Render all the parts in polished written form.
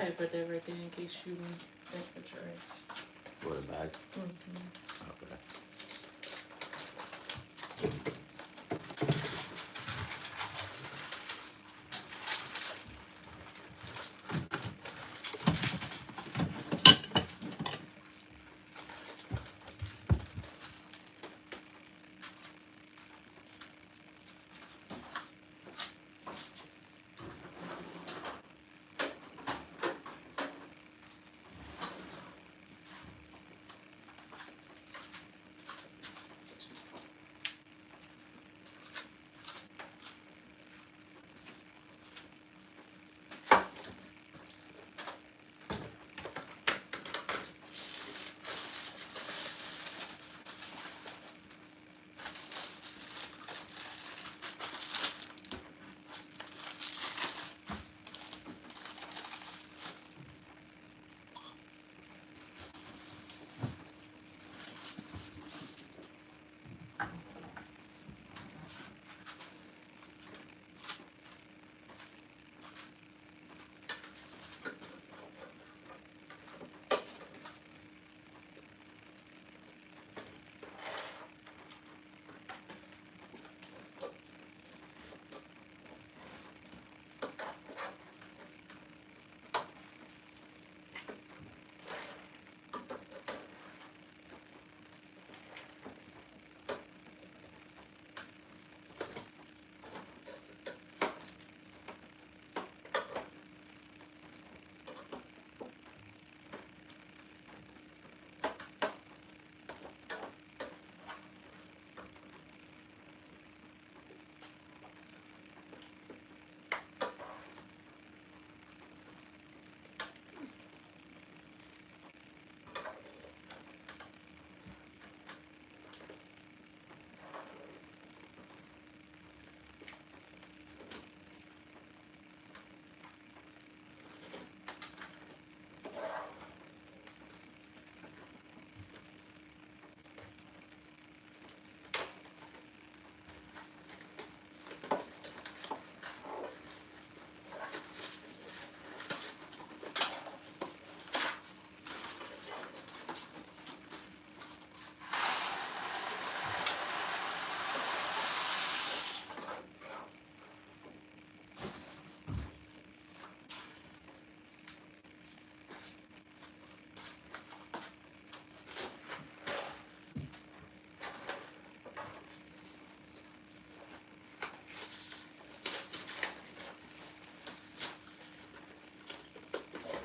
I put that right there in case you take the trash. For the bag? Mm-hmm. Okay.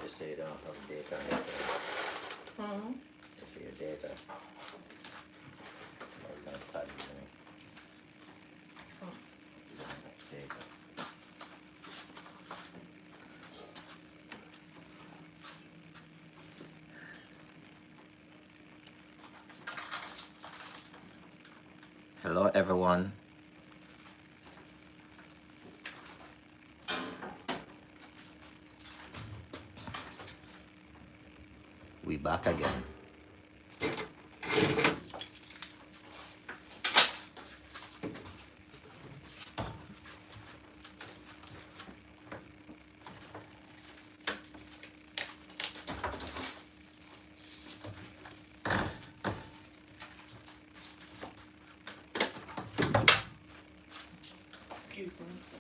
You say you don't have data on your phone. Mm-hmm. You see your data. I was gonna tag you in it. You don't have data. Hello everyone. We back again. Excuse me. So.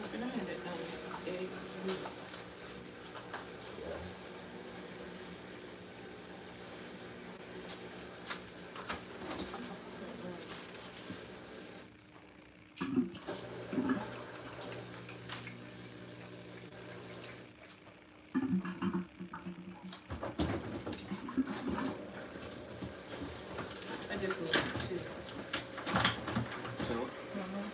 Look at that. Eggs. I just need two. Two. Mm-hmm.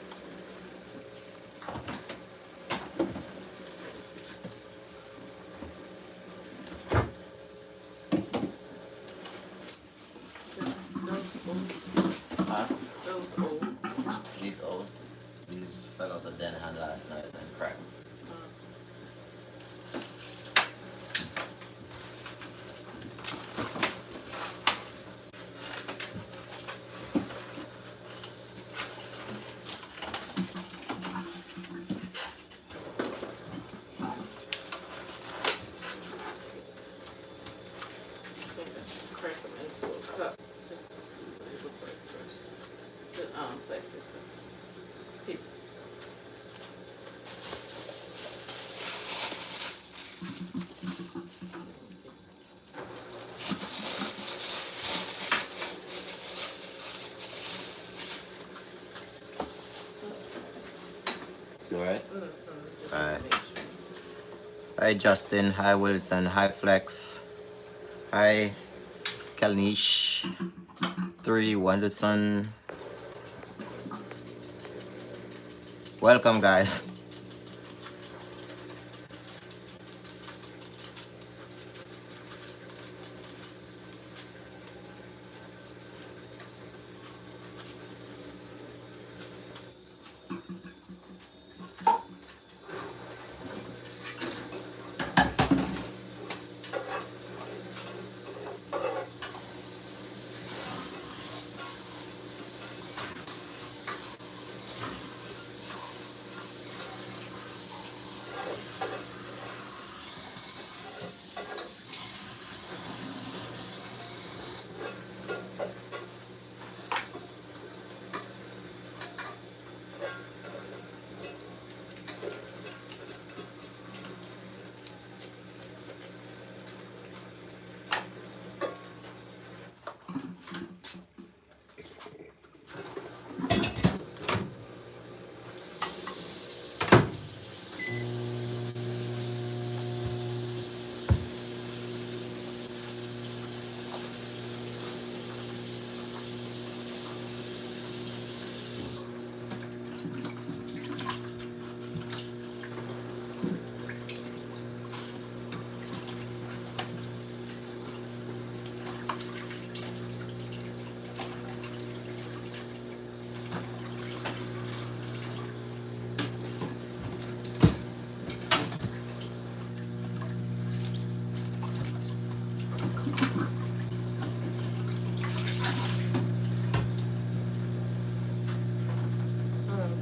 Those old. Huh? Those old. These old. crack them into a cup just to see what it look like first. The plastic cups. Paper. It's alright? Just Alright. make sure. Hi Justin, hi Wilson, hi Flex, hi Kalnish, 3 Wonderson. Welcome guys.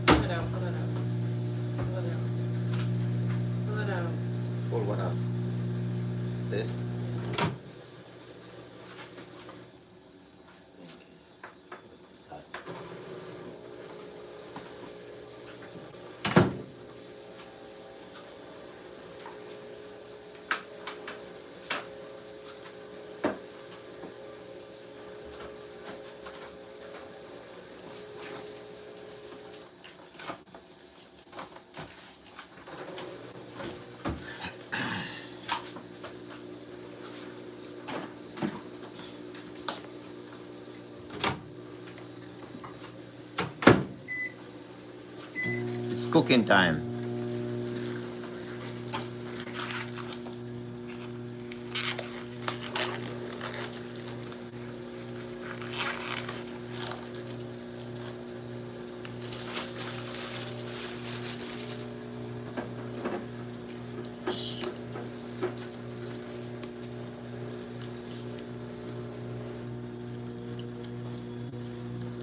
Pull it out, pull it out. Pull it out. Pull it out. Pull what out? This? Thank you. Sad. It's cooking time.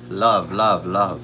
Love, love, love.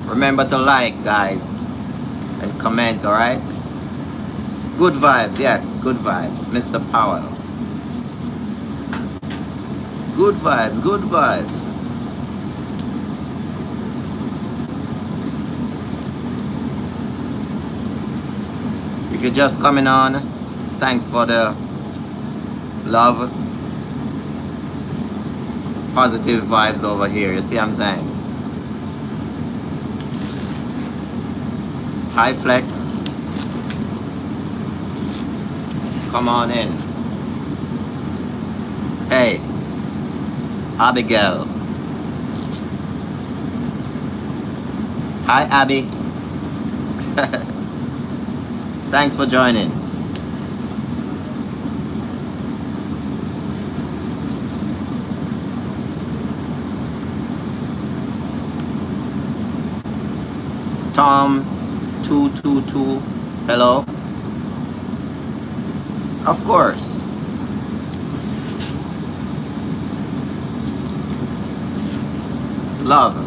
Remember to like, guys, and comment, alright? Good vibes, yes, good vibes, Mr. Powell. Good vibes, good vibes. If you're just coming on, thanks for the love. Positive vibes over here, you see what I'm saying? Hi Flex. Come on in. Hey, Abigail. Hi, Abby. Thanks for joining. Tom 222. Hello. Of course. Love.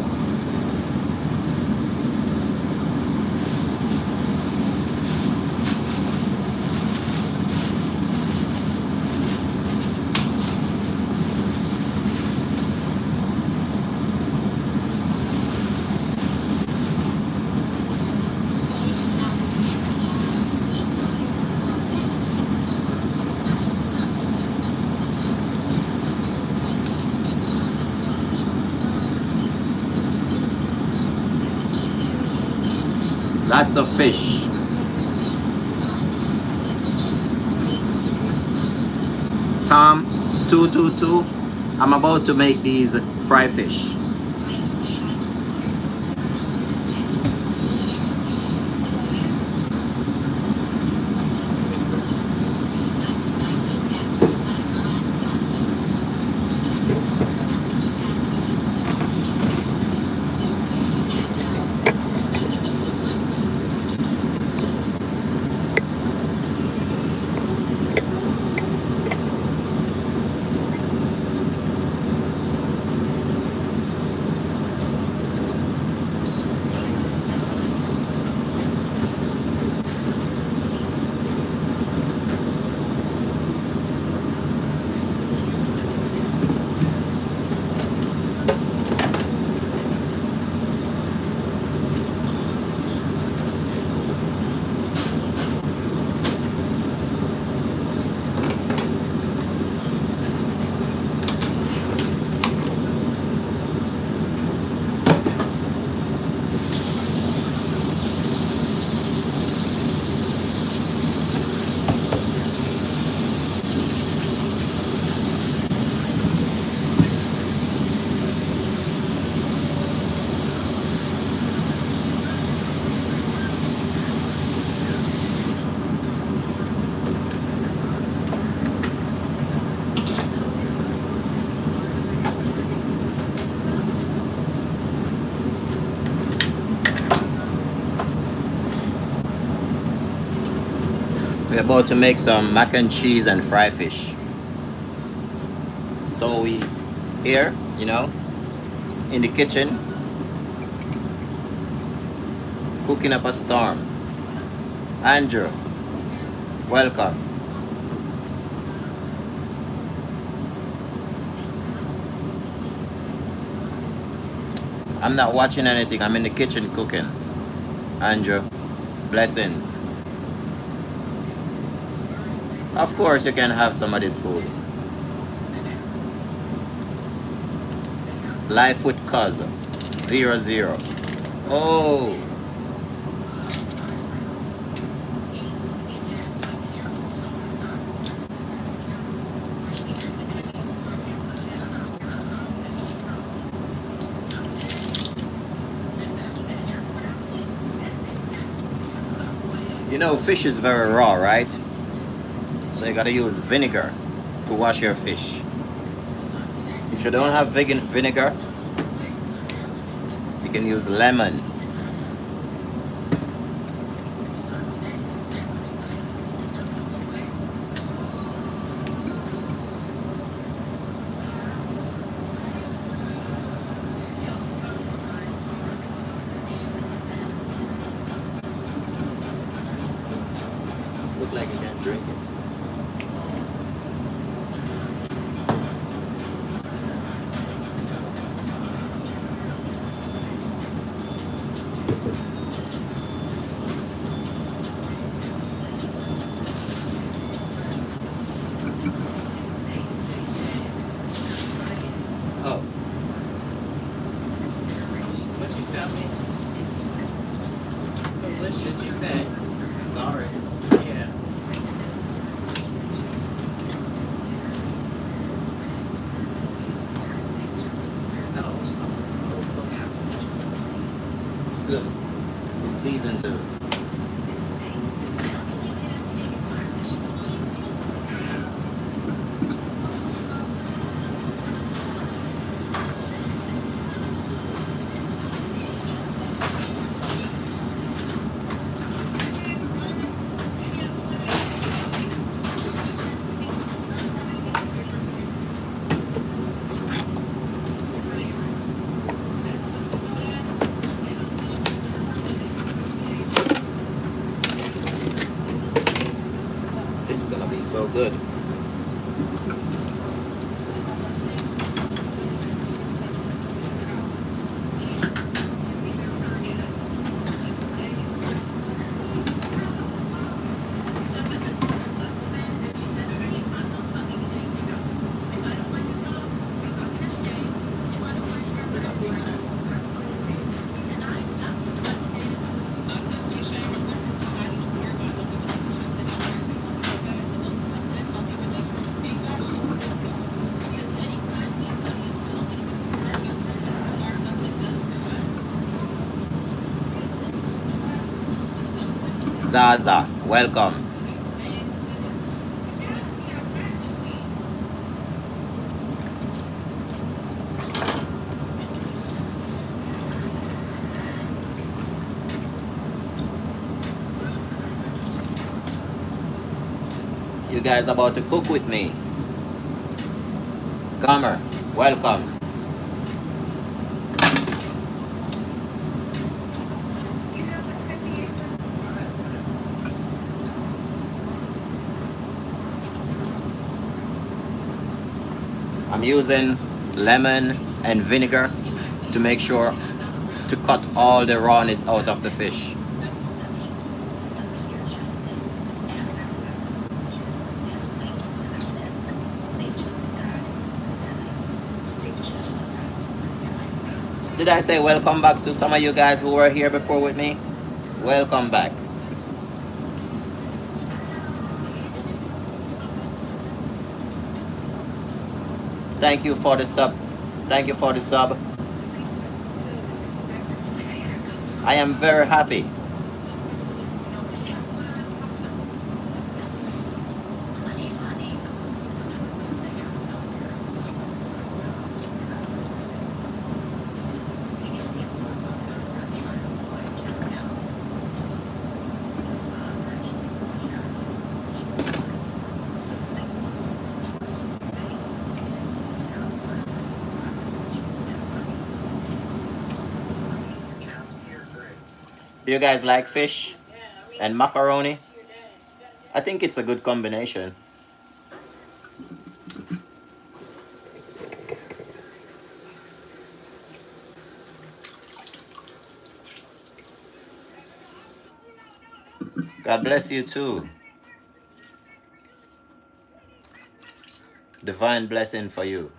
Lots of fish. Tom 222. I'm about to make these fry fish. We're about to make some mac and cheese and fry fish. So we here, in the kitchen, cooking up a storm. Andrew, welcome. I'm not watching anything. I'm in the kitchen cooking. Andrew, blessings. Of course you can have some of this food. Life with cuz 00. Oh. Fish is very raw, right? So you gotta use vinegar to wash your fish. If you don't have vinegar, you can use lemon. Look like you can drink it. Oh. What you tell me? Delicious, you said. Sorry. Yeah. good. It's seasoned too. This is gonna be so good. Zaza, welcome. You guys about to cook with me? Comer, welcome. I'm using lemon and vinegar to make sure to cut all the rawness out of the fish. Did I say welcome back to some of you guys who were here before with me? Welcome back. Thank you for the sub. Thank you for the sub. I am very happy. Do you guys like fish and macaroni? I think it's a good combination. God bless you too. Divine blessing for you.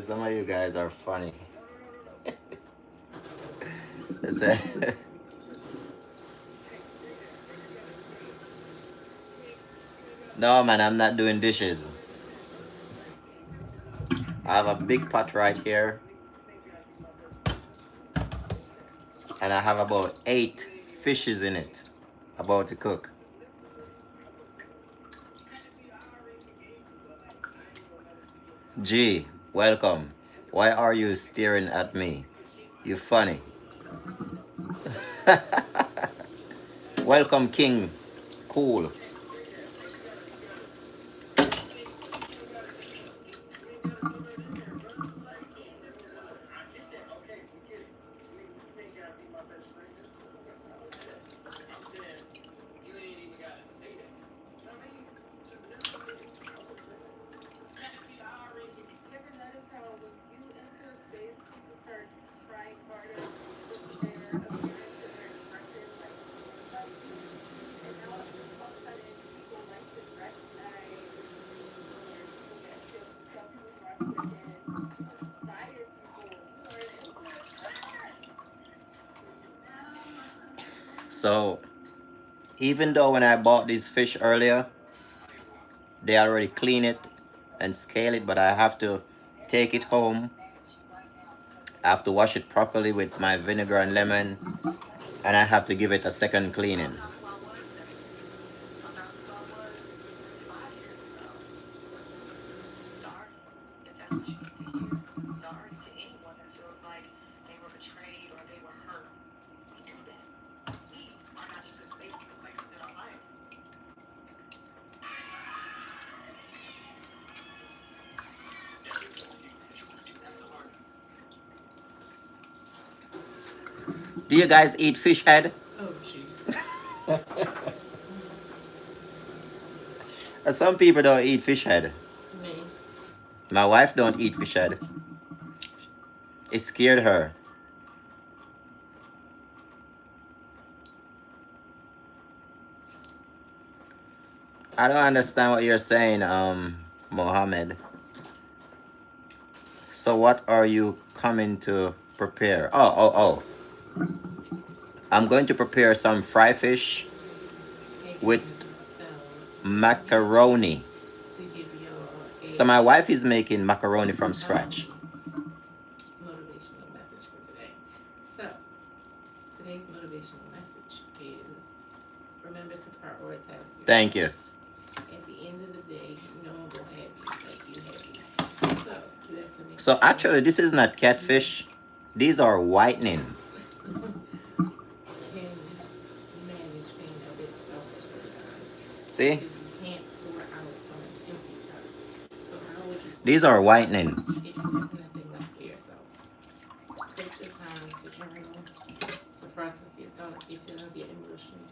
Some of you guys are funny. No, man, I'm not doing dishes. I have a big pot right here. And I have about 8 fishes in it. About to cook. G, welcome. Why are you staring at me? You funny. Welcome, King. Cool. So even though when I bought this fish earlier, they already clean it and scale it, but I have to take it home. I have to wash it properly with my vinegar and lemon, and I have to give it a second cleaning. Do you guys eat fish head? Oh, jeez. Some people don't eat fish head. Me. My wife don't eat fish head. It scared her. I don't understand what you're saying, Mohammed. So what are you coming to prepare? Oh. I'm going to prepare some fry fish with macaroni. So my wife is making macaroni from scratch. Motivational message for today. So, today's motivational message is remember to prioritize. Thank you. At the end of the day, no one will have you like you have you. So, you have to make So actually, this is not catfish. These are whitening. can manage being a bit selfish sometimes. See? Because you can't pour out from an empty cup. So how would you These are whitening. if you have nothing left for yourself? Take the time to journal, to process your thoughts, your feelings, your emotions,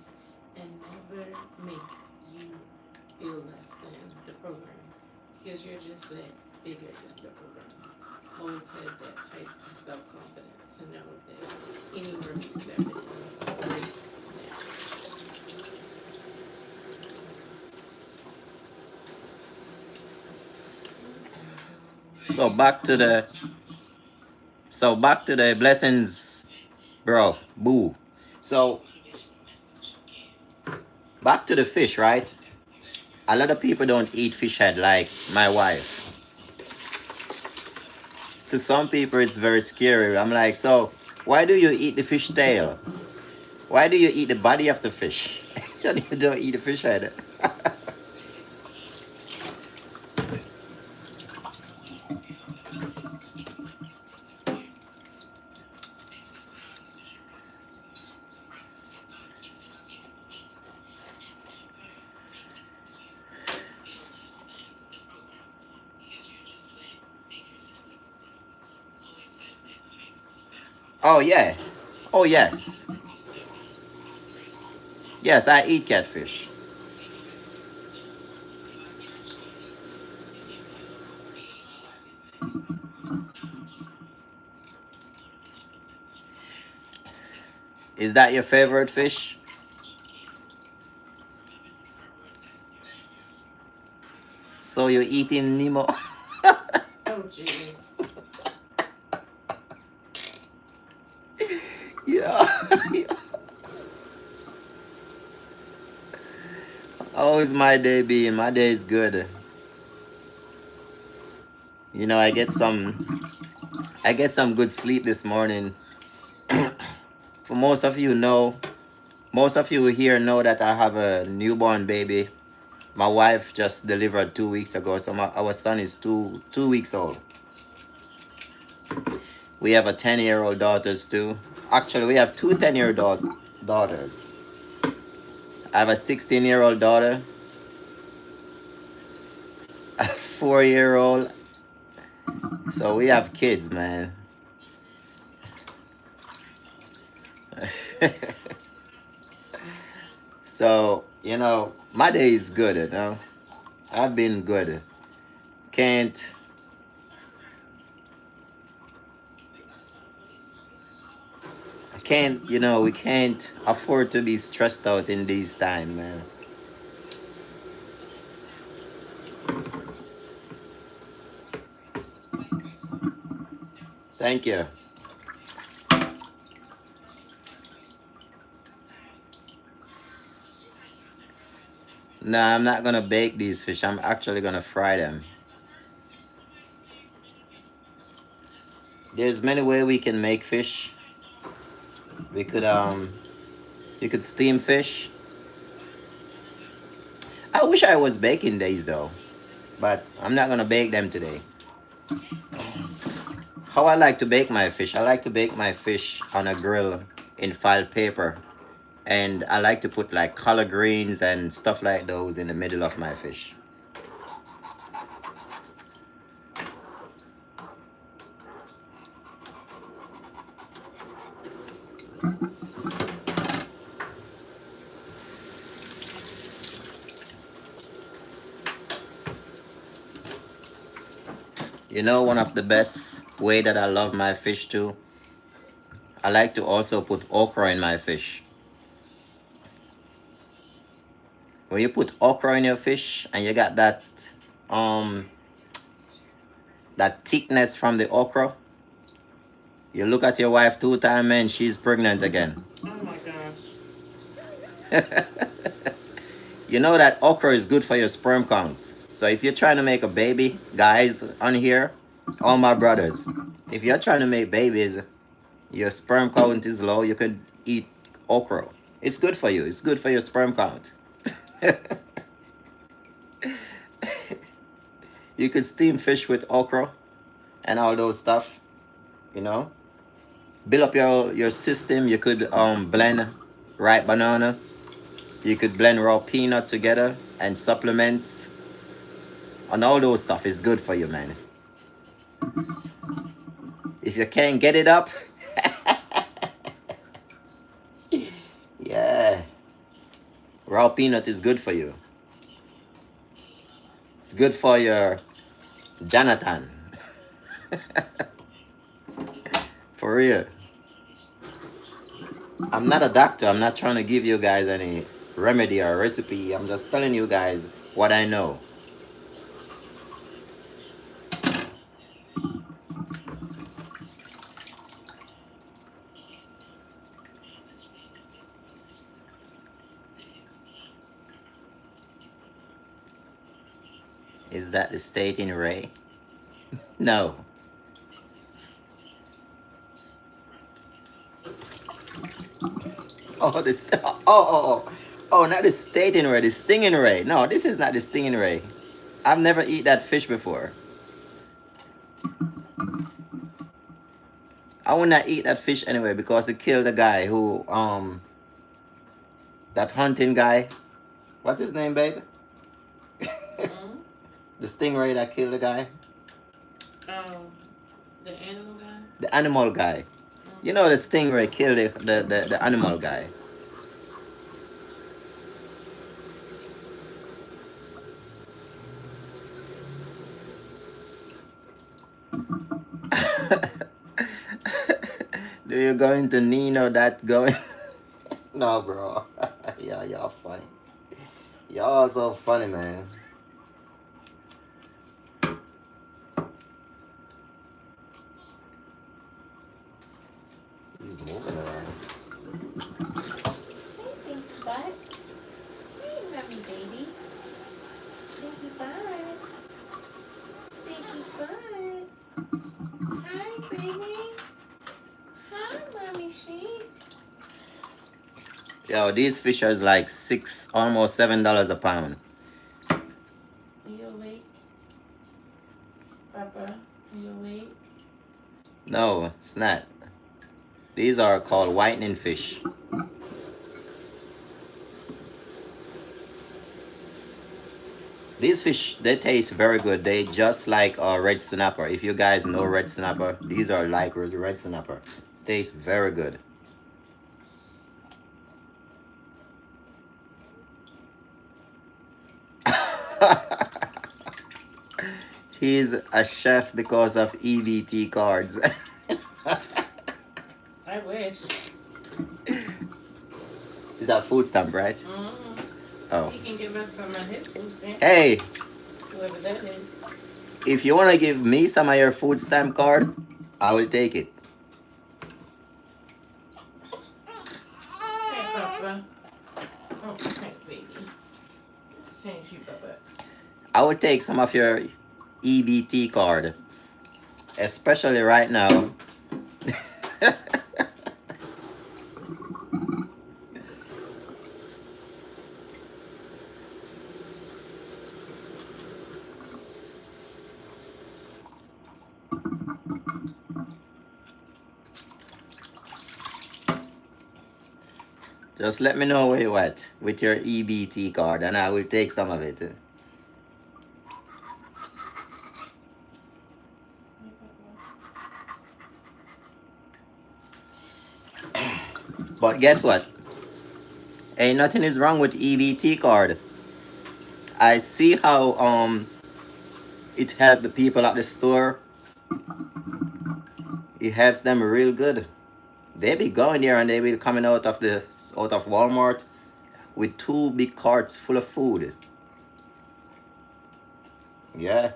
and never make you feel less than the program. Because you're just that bigger than the program. Always have that type of self-confidence to know that anywhere you step in, right now. So back to the blessings, bro. Boo. So back to the fish, right? A lot of people don't eat fish head like my wife. To some people, it's very scary. I'm like, so why do you eat the fish tail? Why do you eat the body of the fish? You don't eat the fish head. Oh yeah. Oh yes. Yes, I eat catfish. Is that your favorite fish? So you're eating Nemo? Oh, jeez. Yeah. How is my day being? My day is good. You know, I get some good sleep this morning. For most of you here know that I have a newborn baby. My wife just delivered 2 weeks ago, so our son is two weeks old. We have a 10-year-old daughters too. Actually, we have two 10-year-old daughters. I have a 16-year-old daughter, a 4-year-old. So we have kids, man. So, you know, my day is good, you know. I've been good. Can't can't, we can't afford to be stressed out in these times, man. Thank you. No, I'm not gonna bake these fish. I'm actually gonna fry them. There's many ways we can make fish. We could you could steam fish. I wish I was baking these though, but I'm not gonna bake them today. How I like to bake my fish? I like to bake my fish on a grill in file paper, and I like to put like collard greens and stuff like those in the middle of my fish. You know, one of the best way that I love my fish too, I like to also put okra in my fish. When you put okra in your fish and you got um that thickness from the okra, you look at your wife 2 times and she's pregnant again. Oh my gosh. You know that okra is good for your sperm count. So if you're trying to make a baby, guys on here, all my brothers, if you're trying to make babies, your sperm count is low, you could eat okra. It's good for you. It's good for your sperm count. You could steam fish with okra and all those stuff, you know. Build up your system. You could blend ripe banana. You could blend raw peanut together and supplements. And all those stuff is good for you, man. If you can't get it up, yeah, raw peanut is good for you. It's good for your Jonathan. For real. I'm not a doctor. I'm not trying to give you guys any remedy or recipe. I'm just telling you guys what I know. Is that the state in Ray? No. Oh, this. Oh, not the state in Ray. The stingray. No, this is not the stingray. I've never eat that fish before. I would not eat that fish anyway because it killed the guy who that hunting guy. What's his name, babe? The stingray that killed the guy. Oh, the animal guy. The animal guy. You know the stingray killed the animal guy. Do you going to Nino that going? No, bro. Yeah, y'all funny. Y'all so funny, man. He's moving around. Hey, Pinky Butt. Hey, Mommy Baby. Pinky Butt. Pinky Butt. Hi, baby. Hi, Mommy Sheep. Yo, these fish are like $6, almost $7 a pound. Are you awake? Papa, are you awake? No, it's not. These are called whitening fish. These fish, they taste very good. They just like a red snapper. If you guys know red snapper, these are like red snapper. Taste very good. He's a chef because of EBT cards. I wish. Is that food stamp, right? Mm-hmm. Oh. He can give us some of his food stamps. Hey, Whoever that is. if you want to give me some of your food stamp card, I will take it. Hey, Papa. Oh, hey, baby. Let's change you, Papa. I will take some of your EBT card, especially right now. Just let me know where you at with your EBT card and I will take some of it. But guess what? Ain't nothing is wrong with EBT card. I see how it helped the people at the store. It helps them real good. They be going there and they be coming out of Walmart with 2 big carts full of food. Yeah.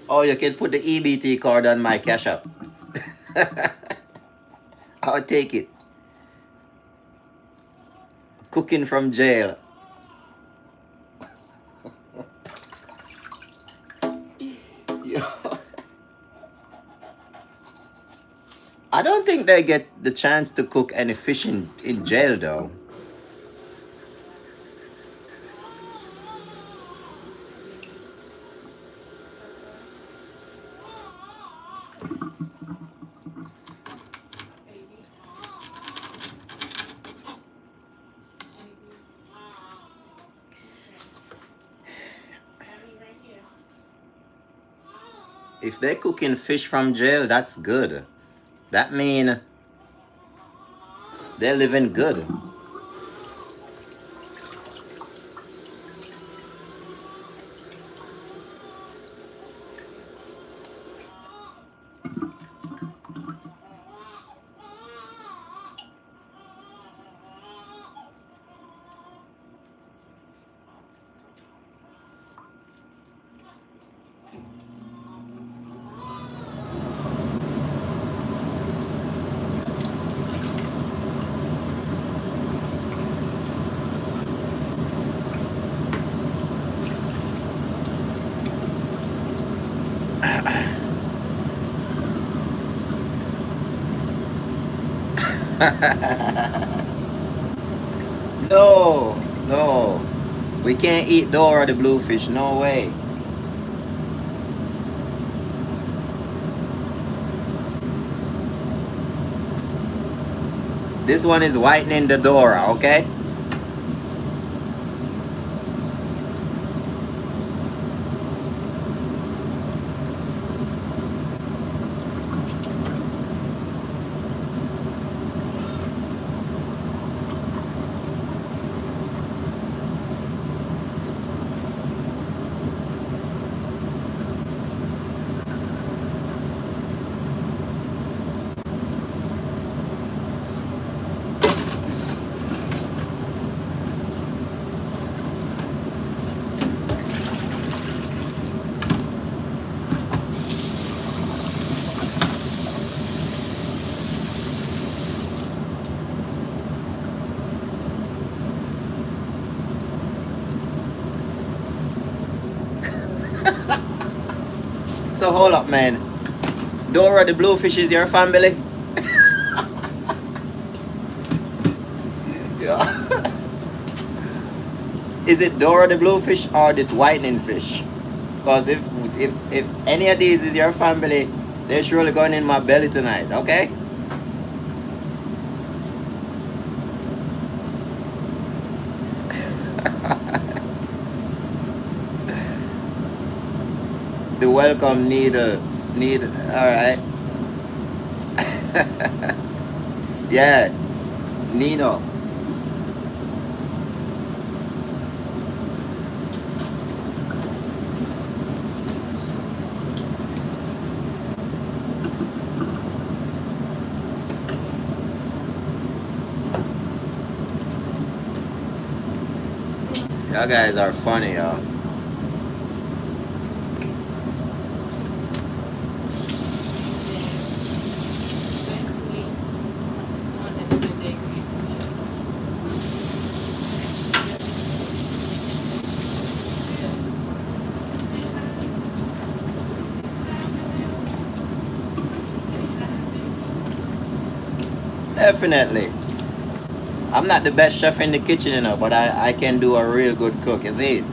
Oh, you can put the EBT card on my Cash App. I'll take it. Cooking from jail. Yo. I don't think they get the chance to cook any fish in jail though. If they're cooking fish from jail, that's good. That mean they're living good. No, no. We can't eat Dora the bluefish. No way. This one is whitening the Dora, okay? So hold up, man. Dora the bluefish is your family? Yeah. Is it Dora the bluefish or this whitening fish? Because if any of these is your family, they're surely going in my belly tonight, okay? The welcome needle. Alright. Yeah, Nino. Y'all guys are funny, y'all. Definitely. I'm not the best chef in the kitchen, you know, but I can do a real good cook, is it?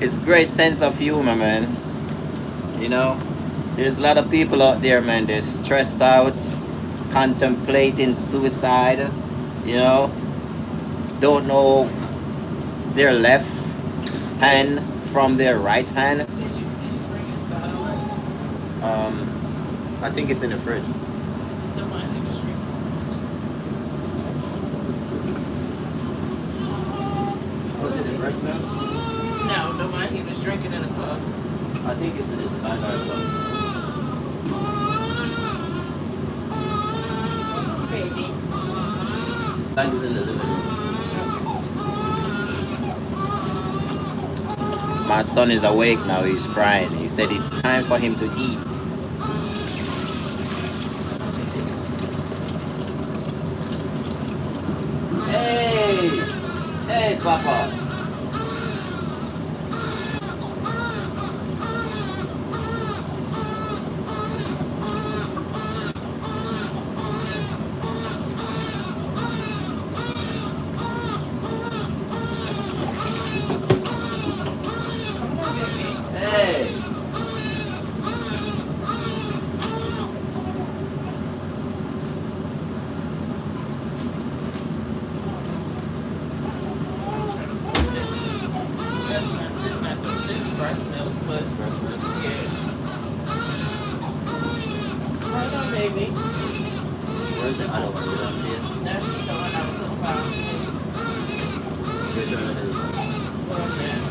It's great sense of humor, man. You know, there's a lot of people out there, man. They're stressed out, contemplating suicide. You know, don't know their left hand from their right hand. I think it's in the fridge. Was it in the restaurant? No, the one he was drinking in the club. I think it's in his bag or something. Baby. His bag is in the living room. My son is awake now. He's crying. He said it's time for him to eat. Hey! Hey, Papa! Where's the other one? You don't see it? That's the one I was talking about. Which one it is?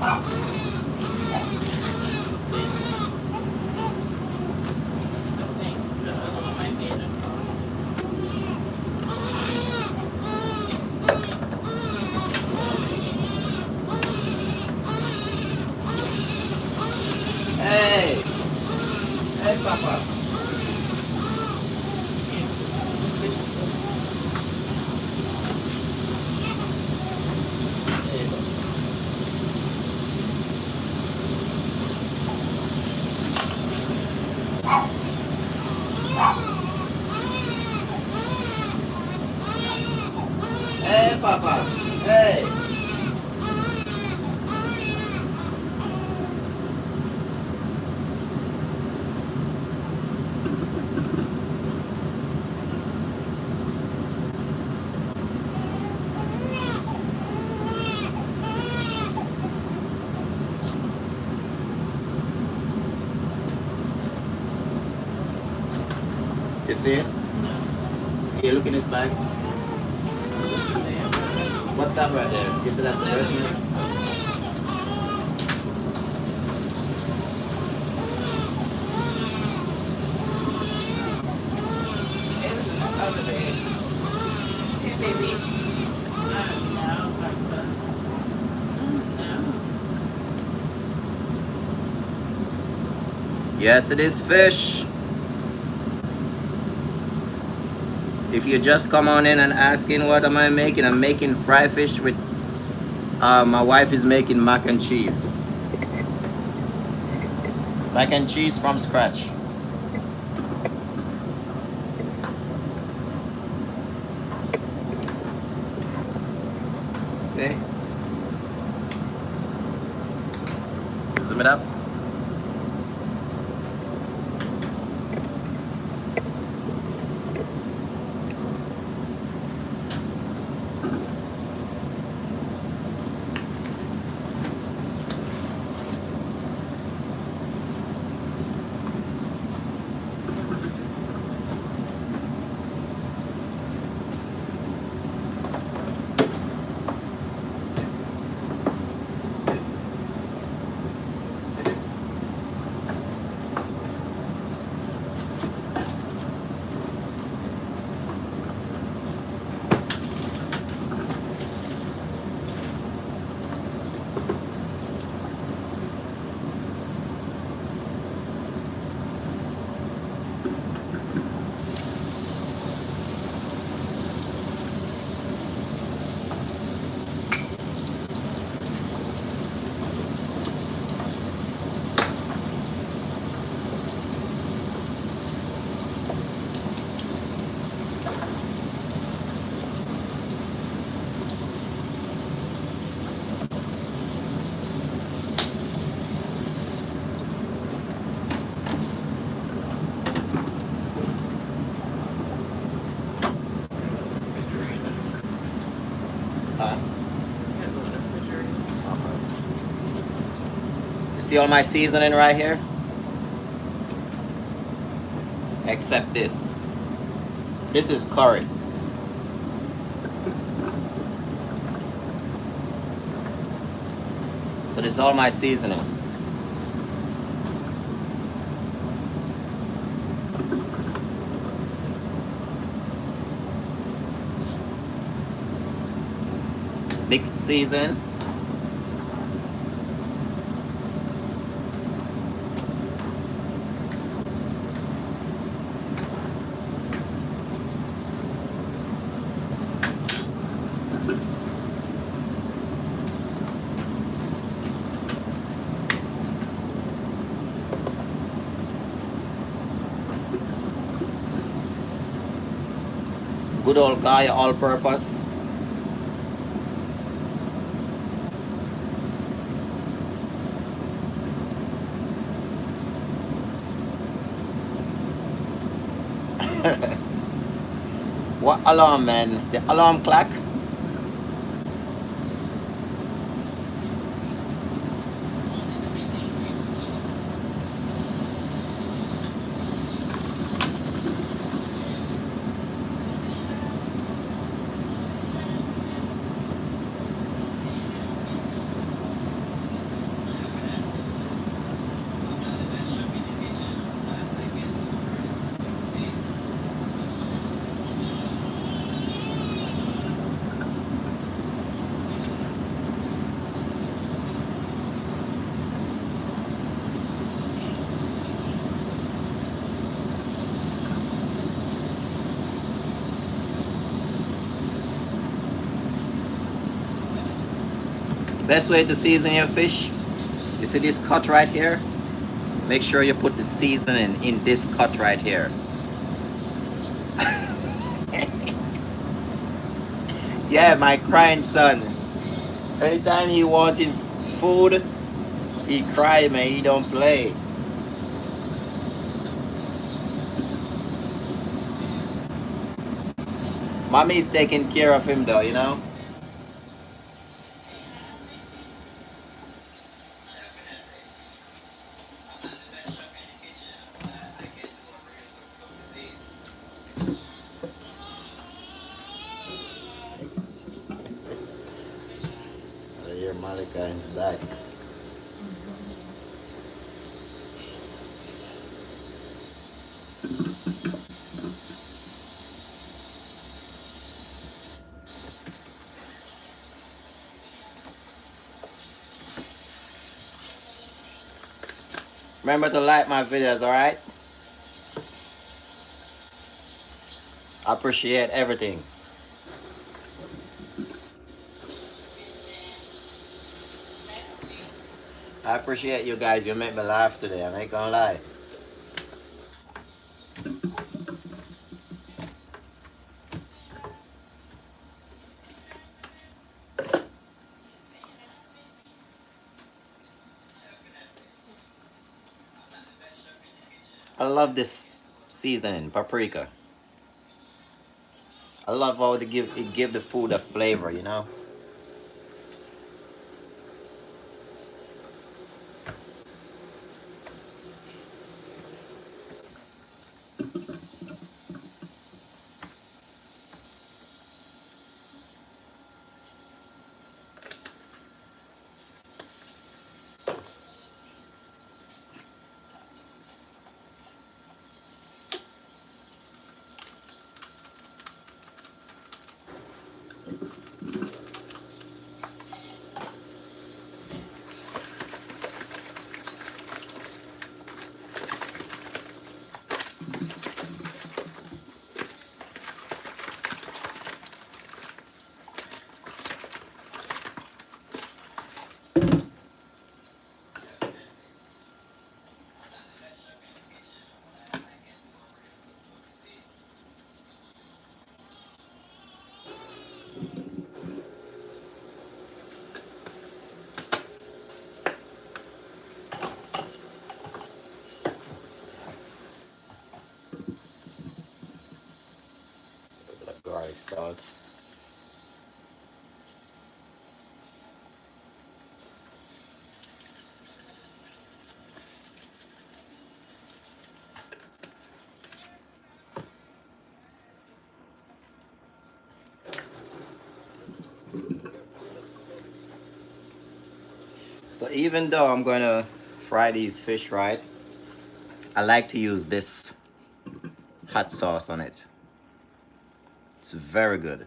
I think the other one might be in the car. Hey! Hey, Papa! Hey, Papa! Hey! You see it? No. You look in his bag. There. What's that right there? You said that's the breast milk? It was in the other bag. Hey, baby. No, Papa. No. Yes, it is fish. If you just come on in and asking what am I making, I'm making fried fish with, my wife is making mac and cheese. Mac and cheese from scratch. See? Zoom it up. Huh? You see all my seasoning right here? Except this. This is curry. So this is all my seasoning. Mixed season. Good old guy, all purpose. What alarm, man? The alarm clock? Best way to season your fish, you see this cut right here? Make sure you put the seasoning in this cut right here. Yeah, my crying son. Anytime he wants his food, he cry, man. He don't play. Mommy's taking care of him though, you know? hear Malika in the back. Remember to like my videos, alright? I appreciate everything. I appreciate you guys. You make me laugh today. I ain't gonna lie. I love this seasoning, paprika. I love how it give the food a flavor, you know? A bit of garlic salt. So even though I'm gonna fry these fish, right? I like to use this hot sauce on it. It's very good.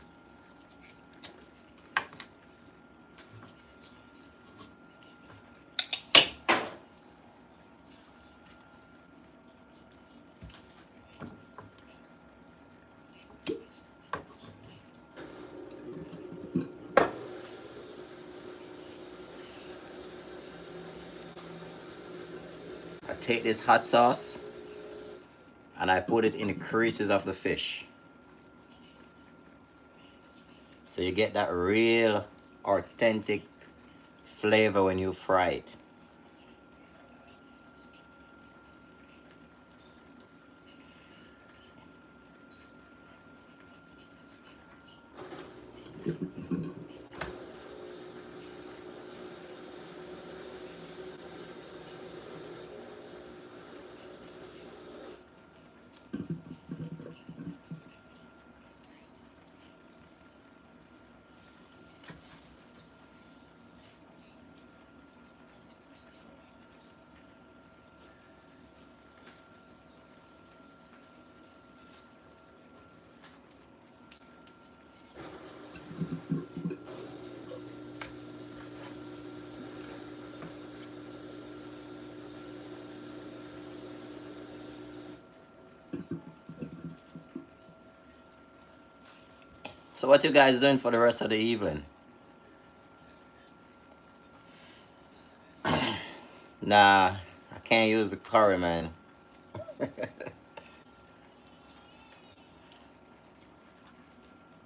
I take this hot sauce and I put it in the creases of the fish. So you get that real authentic flavor when you fry it. So what you guys doing for the rest of the evening? Nah, I can't use the curry, man.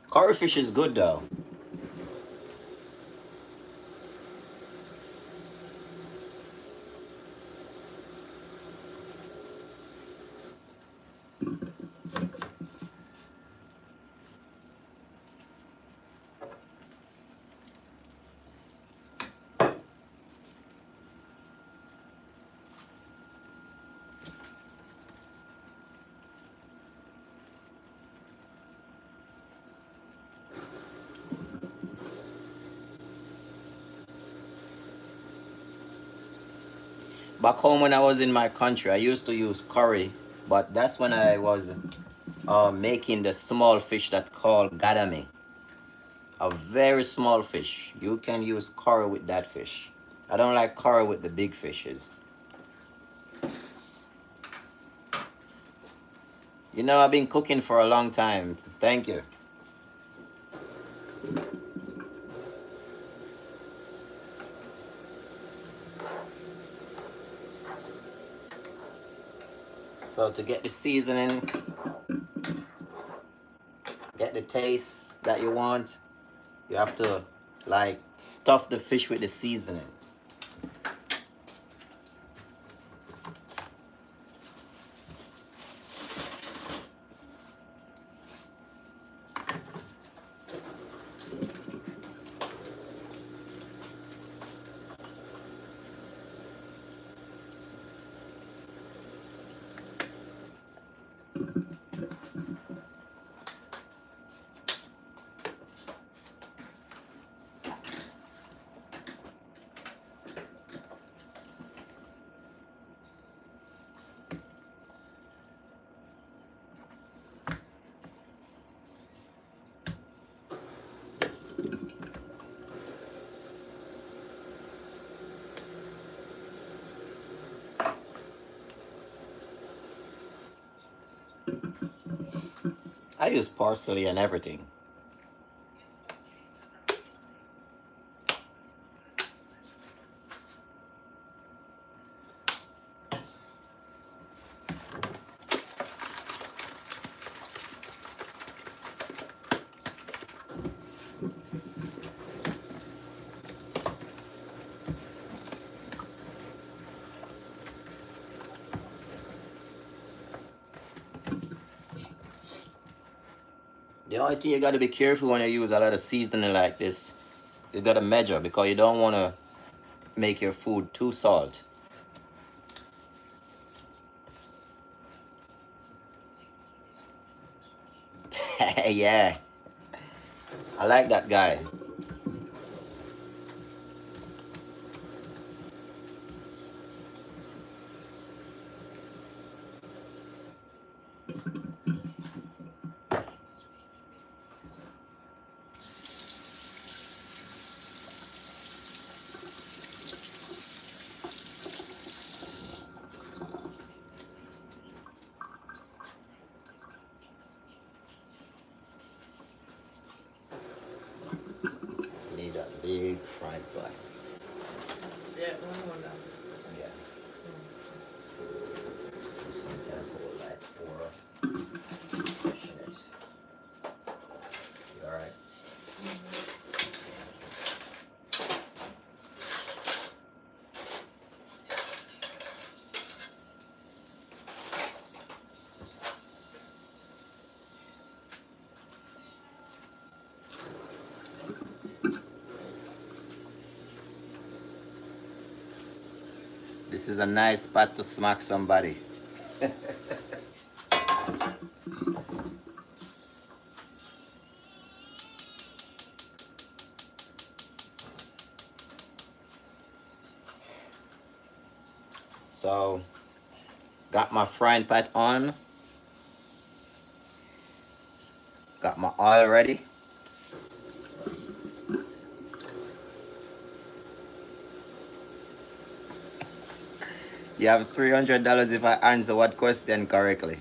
Curry fish is good though. Back home when I was in my country, I used to use curry, but that's when I was making the small fish that called gadame. A very small fish. You can use curry with that fish. I don't like curry with the big fishes. You know, I've been cooking for a long time. Thank you. So to get the seasoning, get the taste that you want, you have to like stuff the fish with the seasoning. I use parsley and everything. The only thing you got to be careful when you use a lot of seasoning like this, you got to measure because you don't want to make your food too salt. Yeah, I like that guy. Need a big frying pan. Yeah, one more. Yeah. This one can hold like 4 fish in it. You alright? This is a nice spot to smack somebody. So, got my frying pan on. Got my oil ready. You have $300 if I answer what question correctly.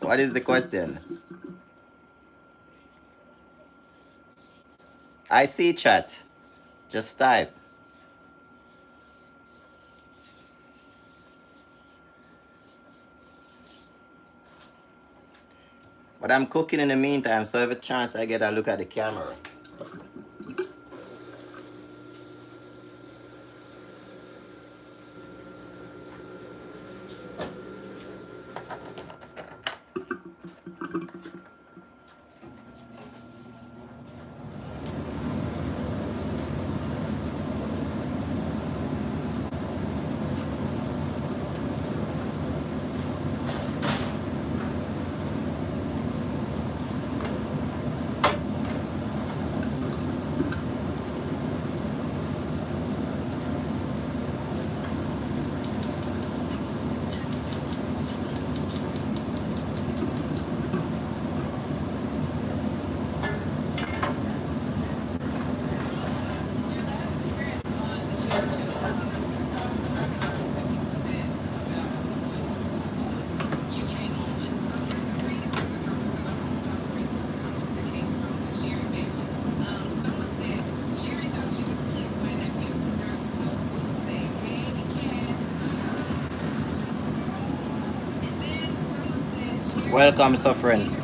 What is the question? I see chat. Just type. But I'm cooking in the meantime, so every chance I get, I look at the camera. Welcome, suffering.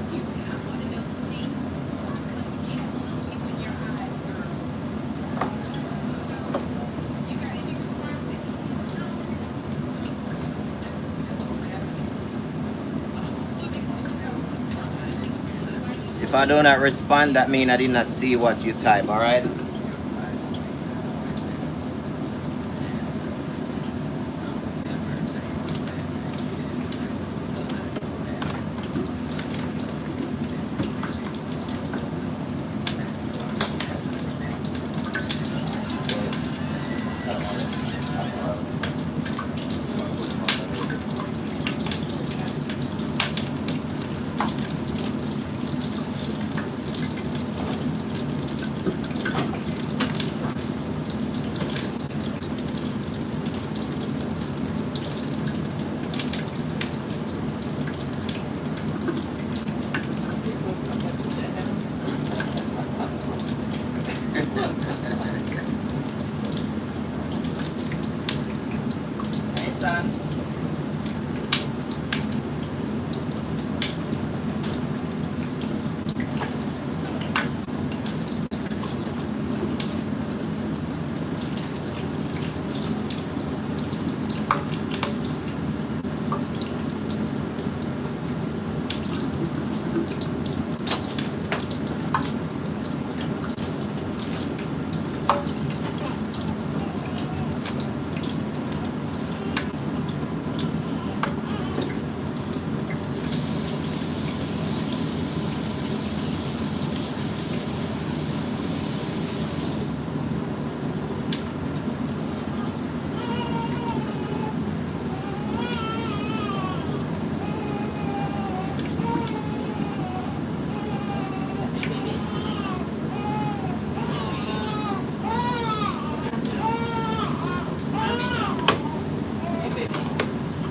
If I do not respond, that means I did not see what you type, all right? Hey, son.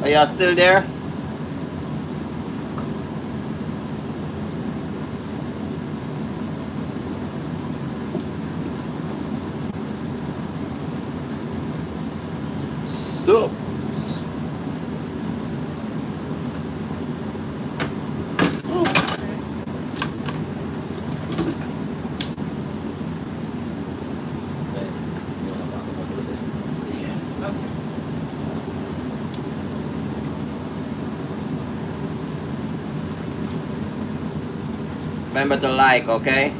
Are y'all still there? So. Remember to like, okay?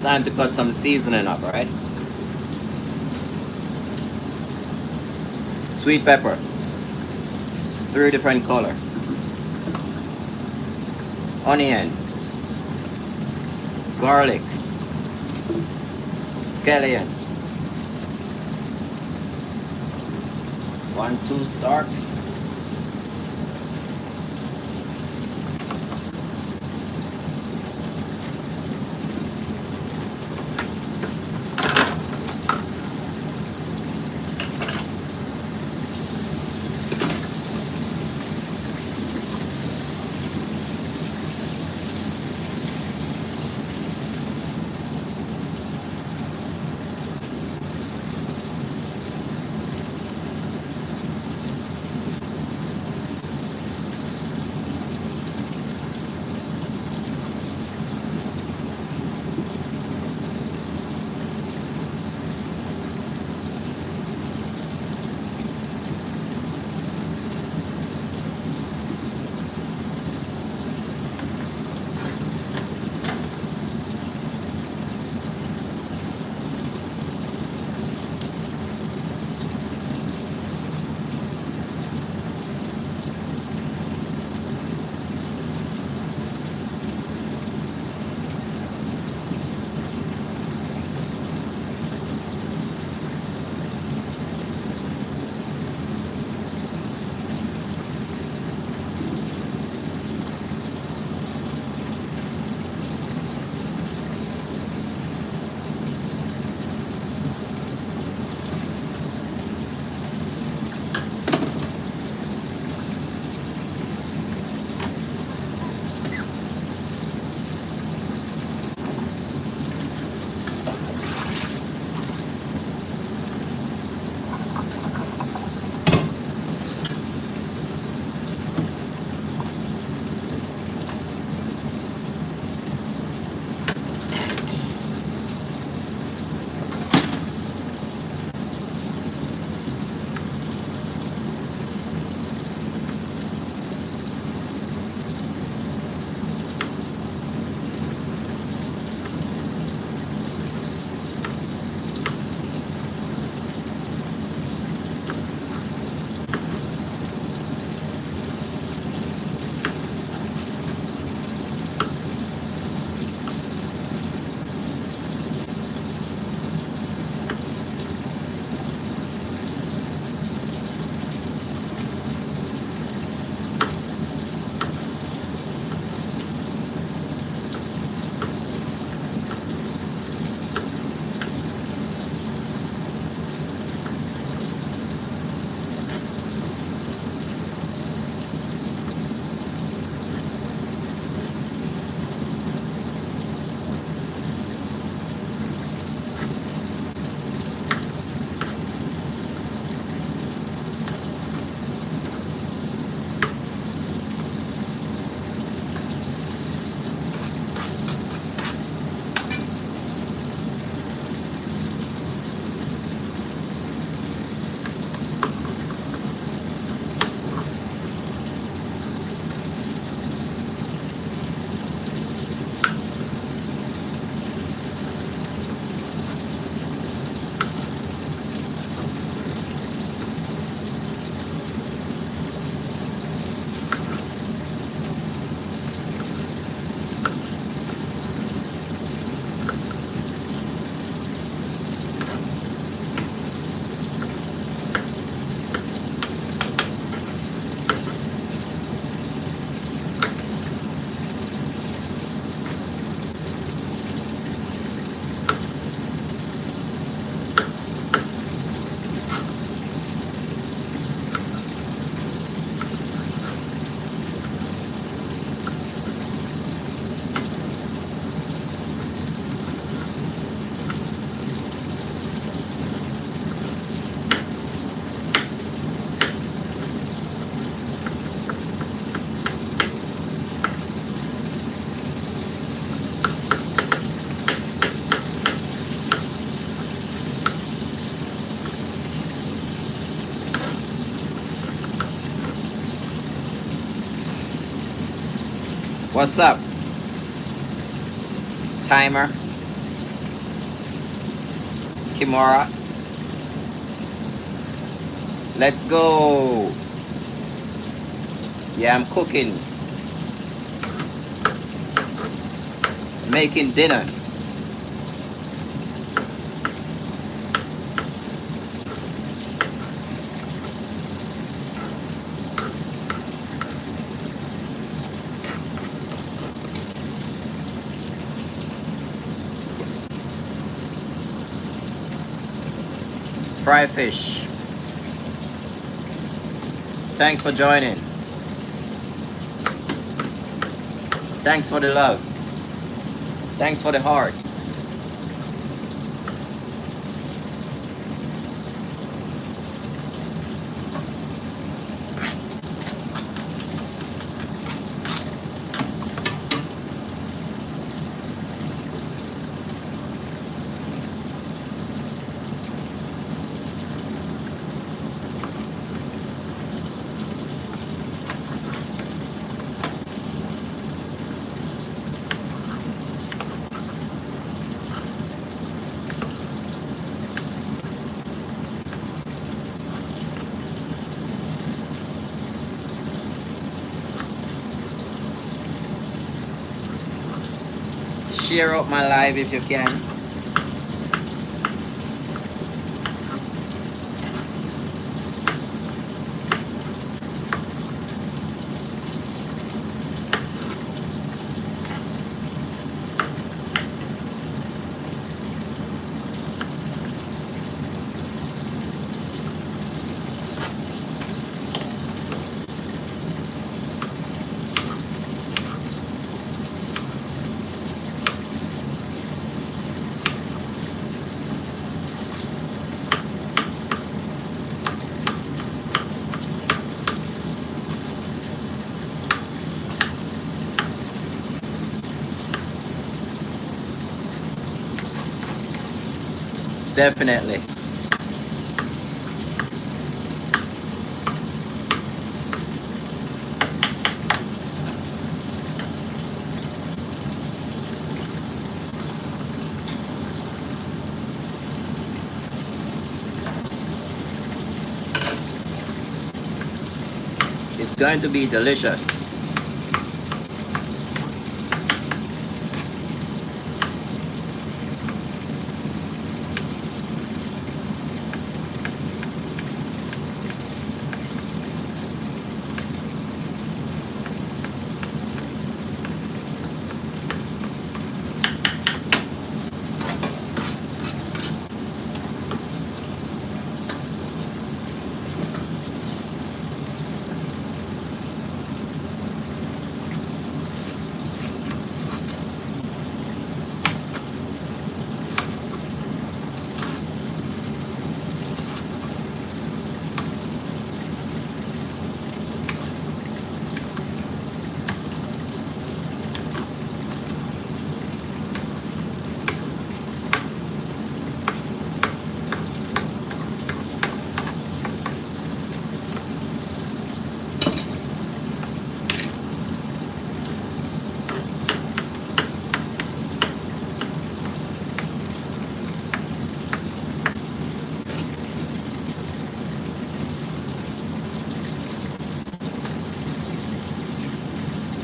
time to cut some seasoning up, right? Sweet pepper, 3 different color. Onion, garlic, scallion, 1-2 stalks. What's up? Timer. Kimura. Let's go. Yeah, I'm cooking. Making dinner. Fry fish. Thanks for joining. Thanks for the love. Thanks for the hearts. Share out my live if you can. Definitely. It's going to be delicious.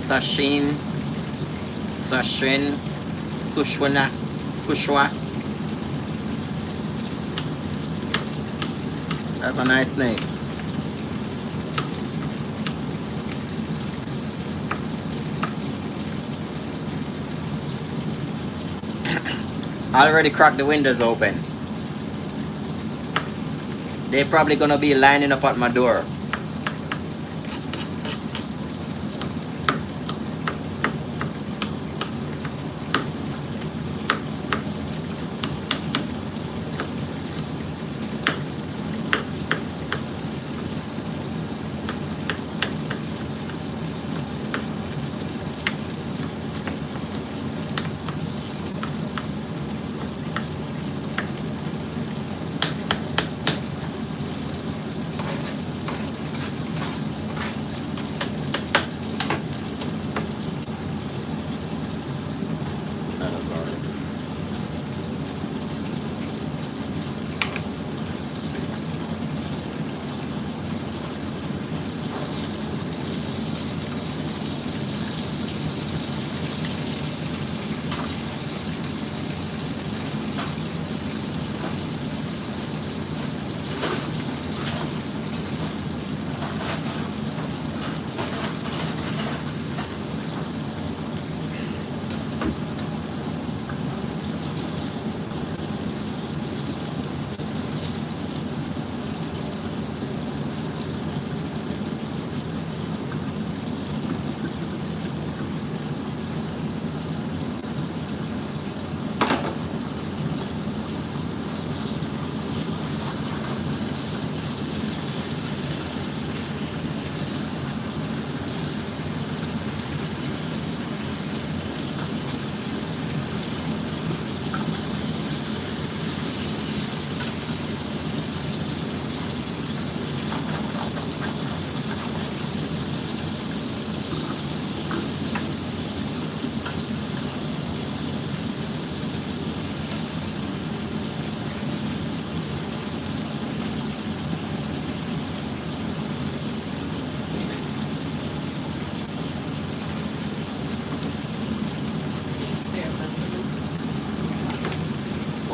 Sashin, Sashin, Kushwana, Kushwa. That's a nice name. I already cracked the windows open. They're probably gonna be lining up at my door.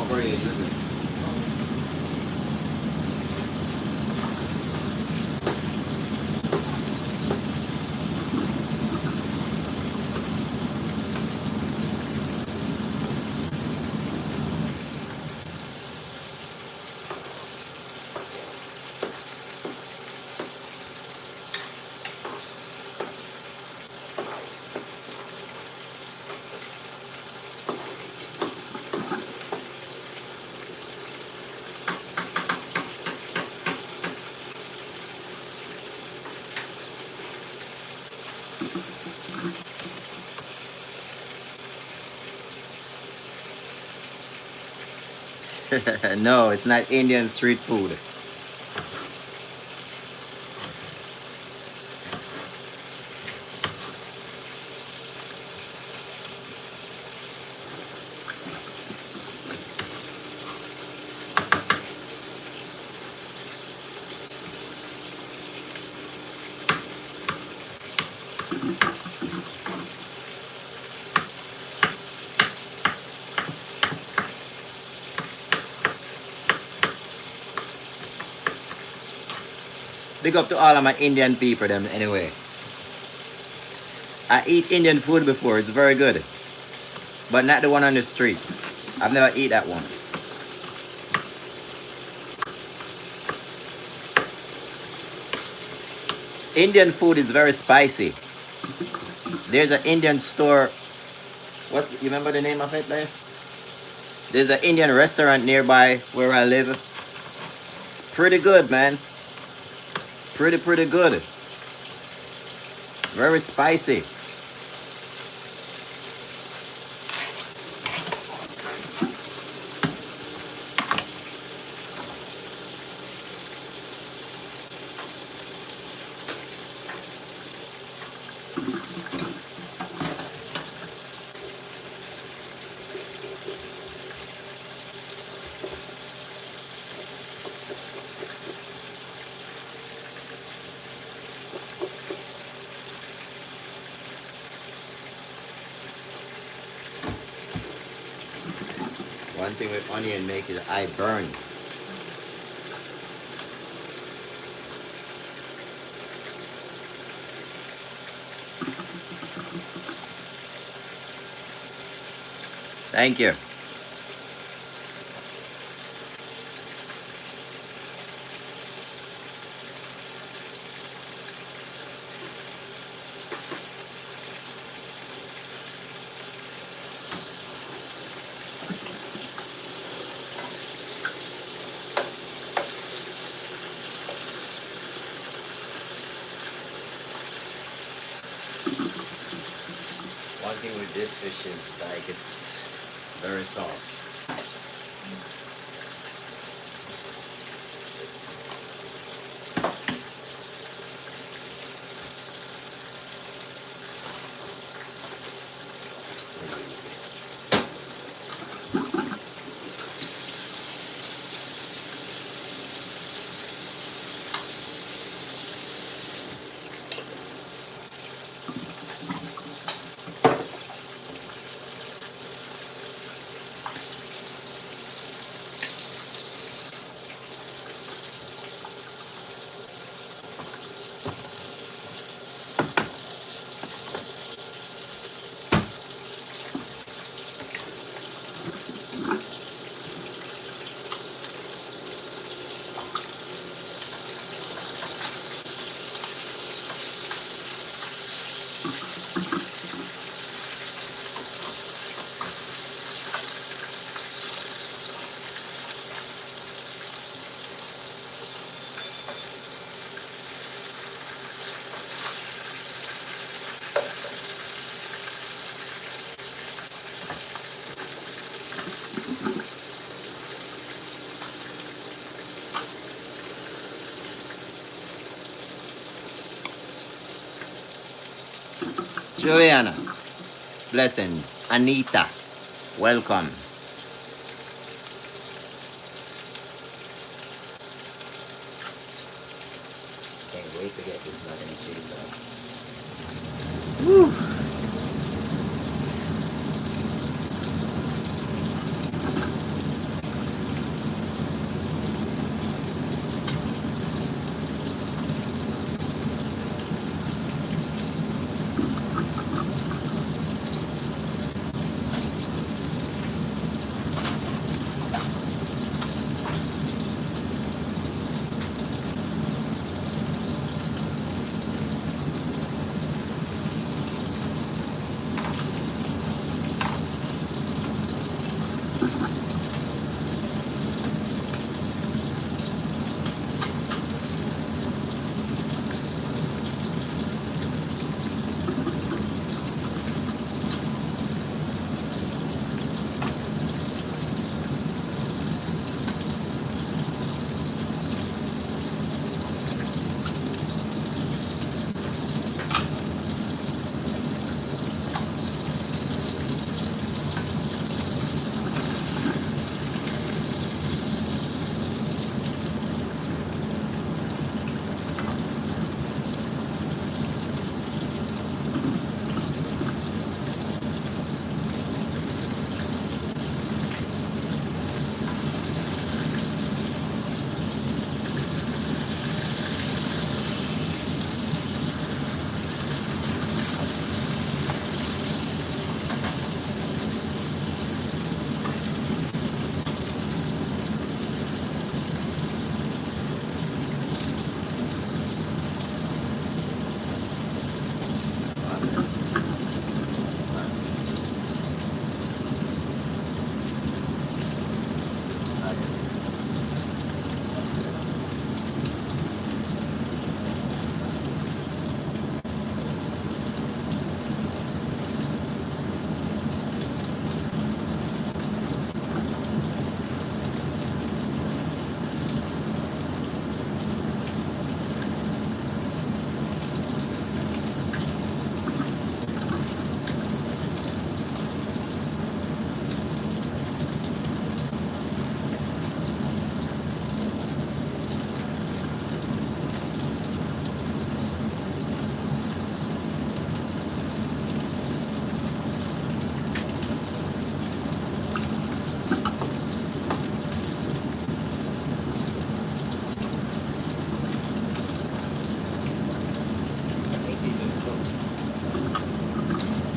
What were you using? No, it's not Indian street food. Big up to all of my Indian people them anyway. I eat Indian food before, it's very good. But not the one on the street. I've never eat that one. Indian food is very spicy. There's an Indian store. You remember the name of it there? There's an Indian restaurant nearby where I live. It's pretty good, man. Pretty good. Very spicy. One thing with onion make is eye burn. Thank you. One thing with this fish is like it's very soft. Juliana, blessings. Anita, welcome. Can't wait to get this mac and cheese out. Woo.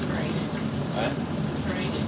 Drain it. Huh? Drain it.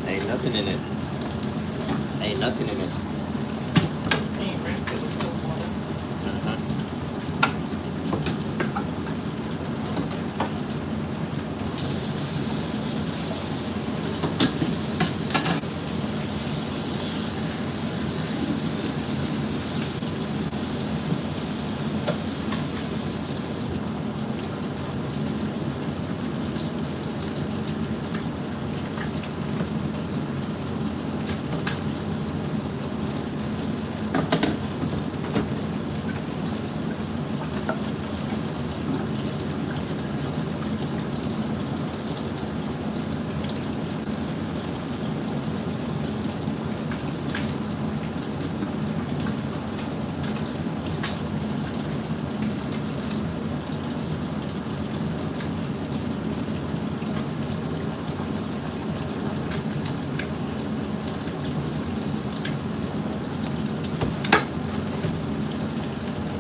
Ain't nothing in it. Ain't nothing in it. And rinse it with soap water.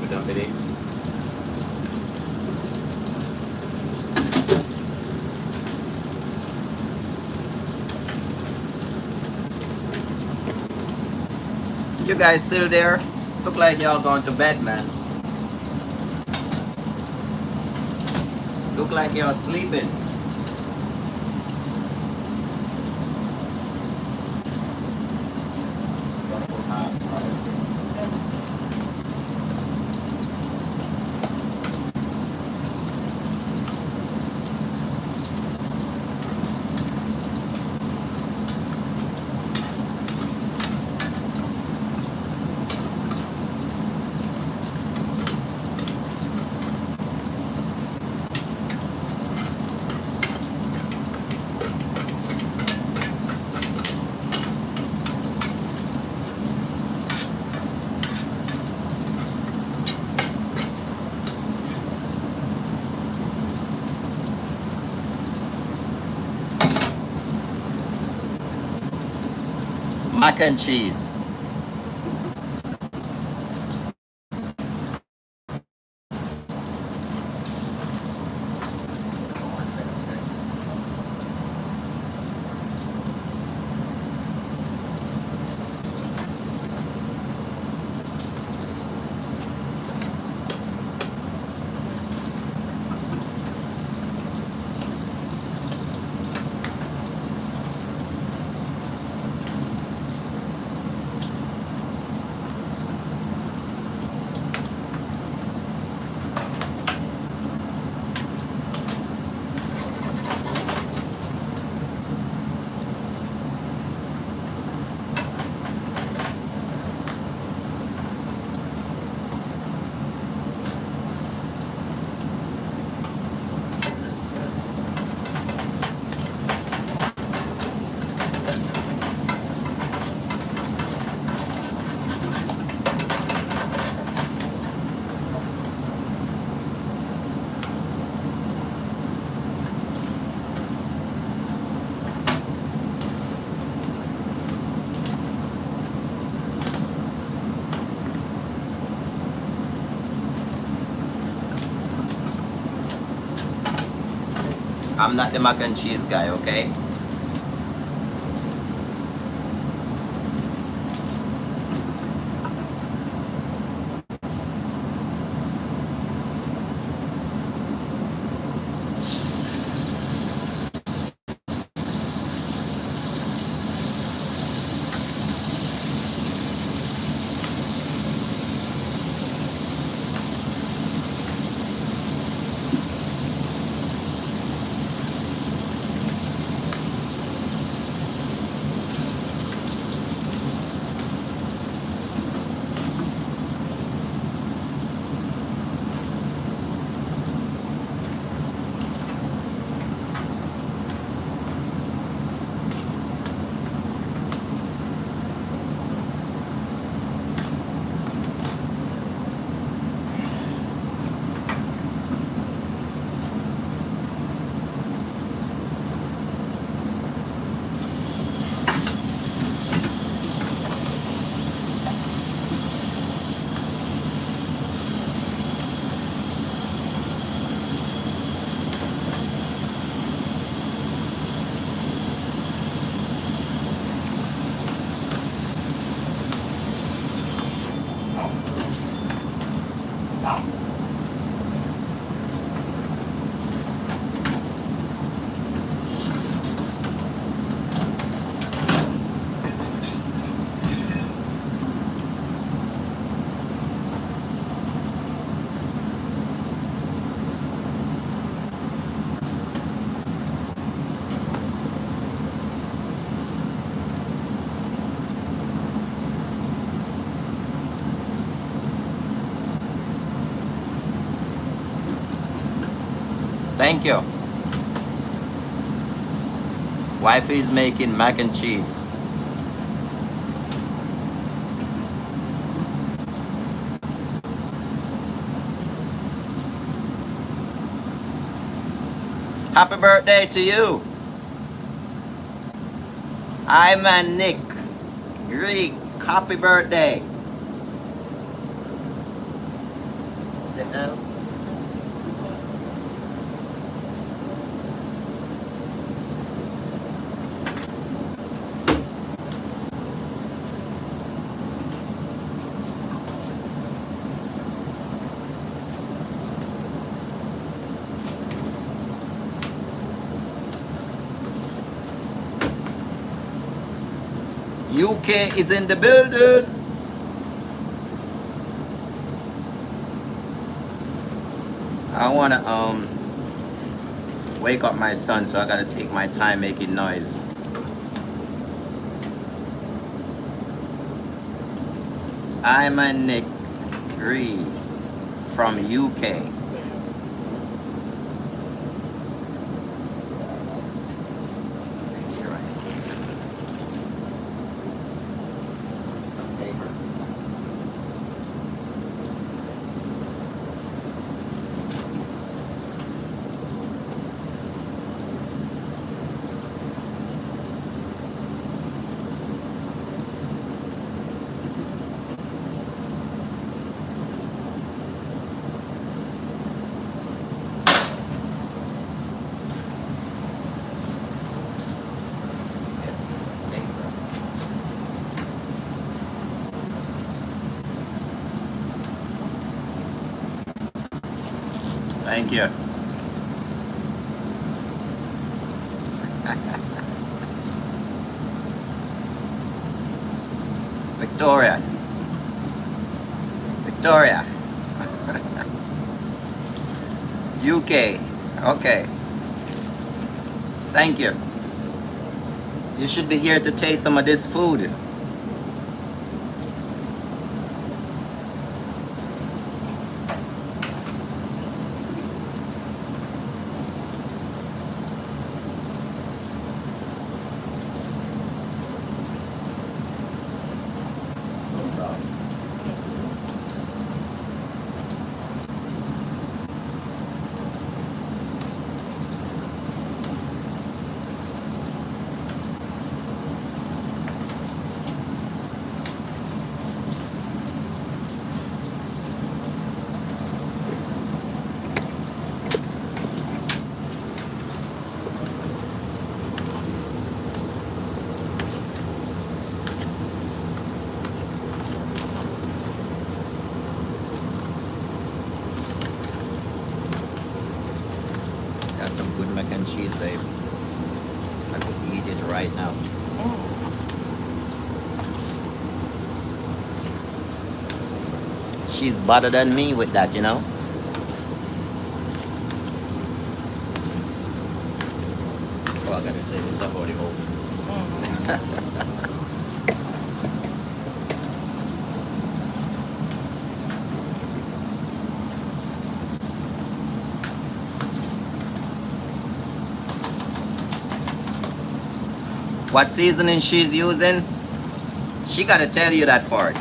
We done with it. You guys still there? Look like y'all going to bed, man. Look like y'all sleeping. Mac and cheese. I'm not the mac and cheese guy, okay? Thank you. Wife is making mac and cheese. Happy birthday to you. I'm a Nick Greek. Happy birthday. The hell? UK is in the building. I wanna wake up my son, so I gotta take my time making noise. I'm a Nick Reed from UK. Thank you. Victoria. Victoria. UK. Okay. Thank you. You should be here to taste some of this food. That's some good mac and cheese, babe. I could eat it right now. She's better than me with that, you know? Oh, I gotta take this stuff out of the oven. What seasoning she's using? She gotta tell you that part.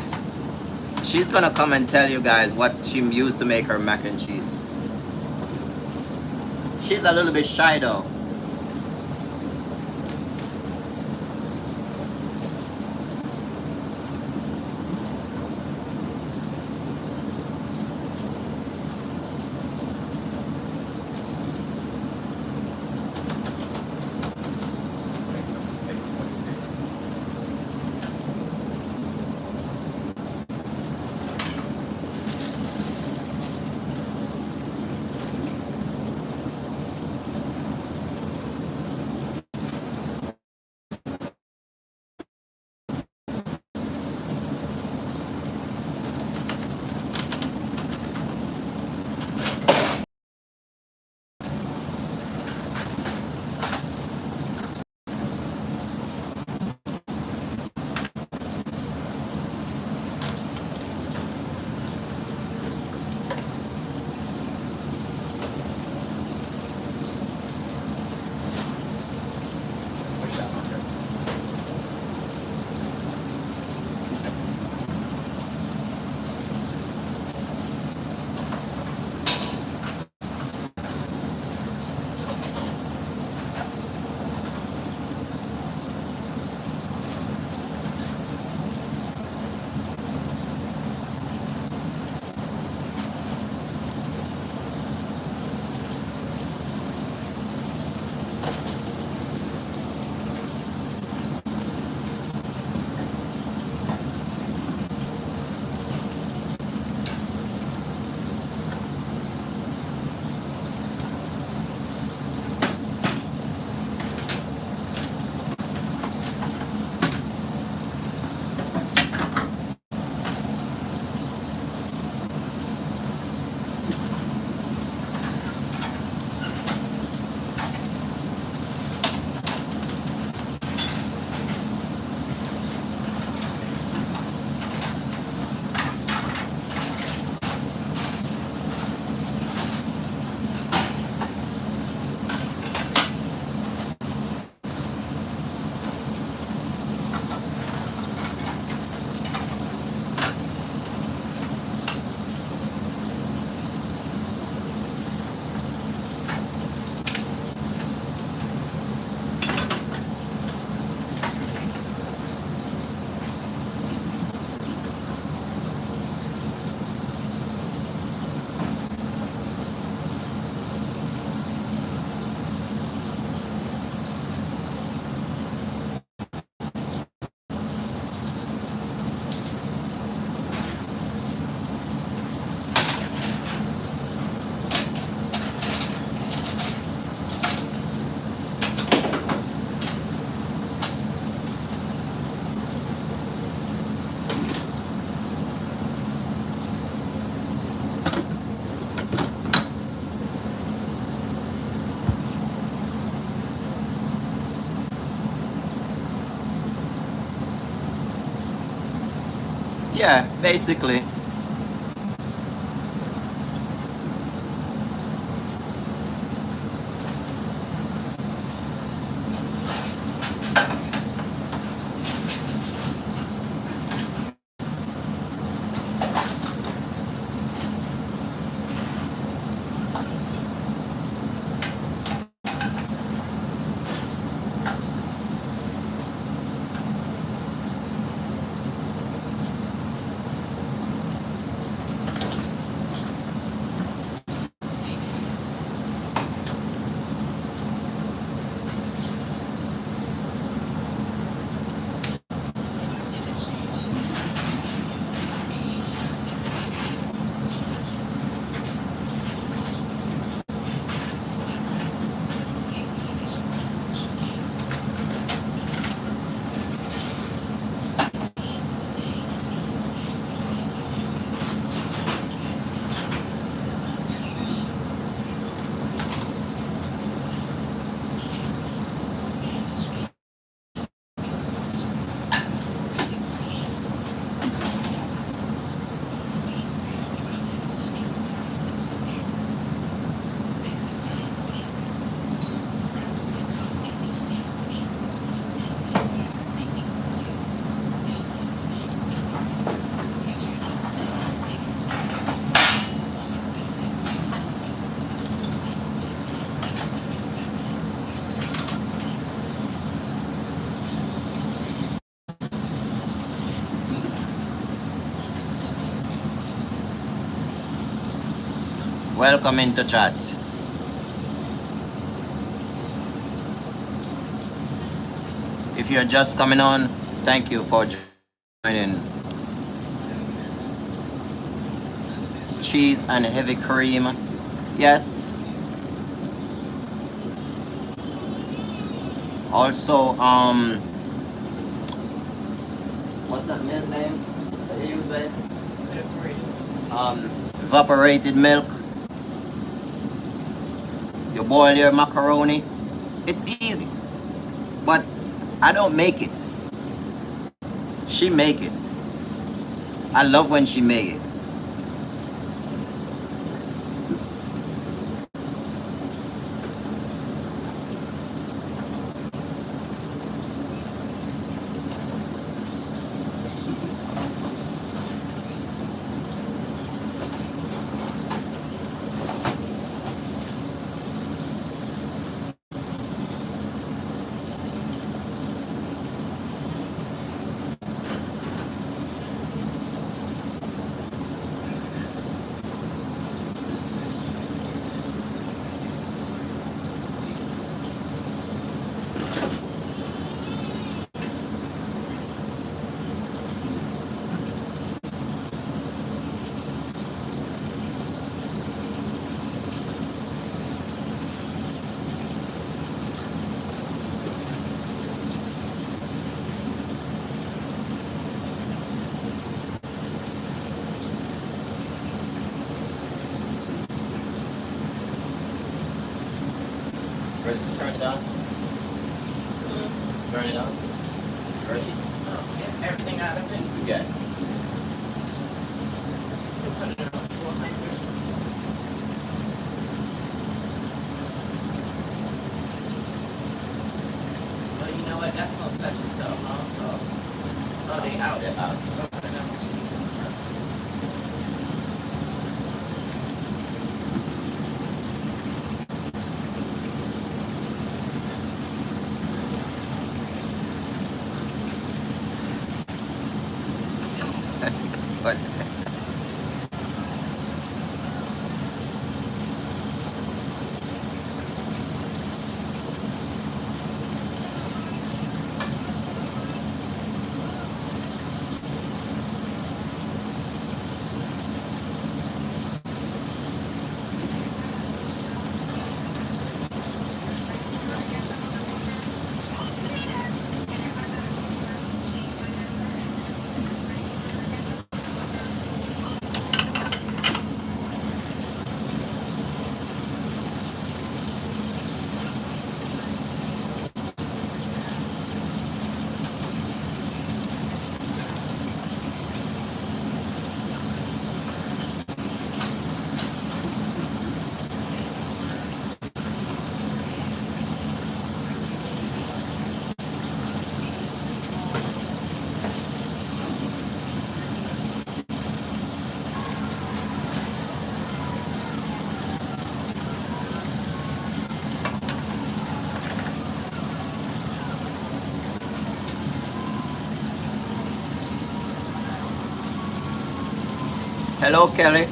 She's gonna come and tell you guys what she used to make her mac and cheese. She's a little bit shy though. Yeah, basically. Welcome into chat. If you're just coming on, thank you for joining. Cheese and heavy cream. Yes. Also, what's that milk name that you use, babe? Evaporated milk. You boil your macaroni. It's easy, but I don't make it. She make it. I love when she make it. Ready to turn it on? Turn it on. Ready? Oh, get everything out of it. Yeah. We'll put it on 400. Well, you know what? That's gonna set the stuff also. Oh, they out. They're out. Go put it on. But hello, Kelly.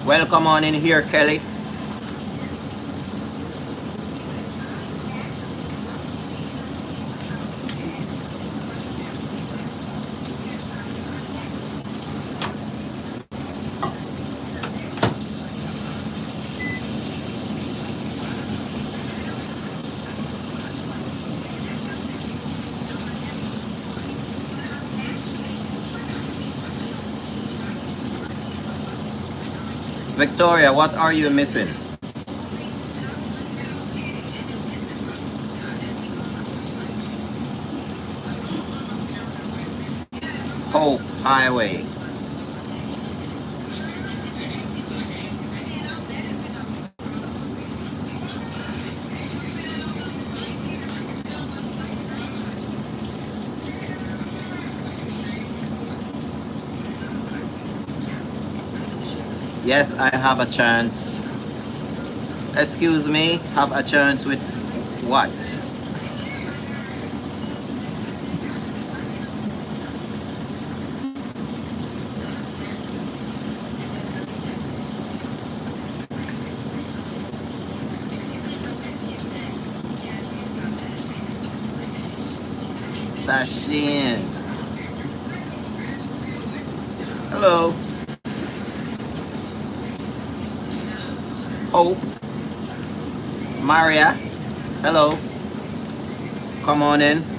Welcome on in here, Kelly. Victoria, what are you missing? Hope Highway. Yes, I have a chance. Excuse me, have a chance with what? Sashin. Hello. Hope. Maria. Hello. Come on in.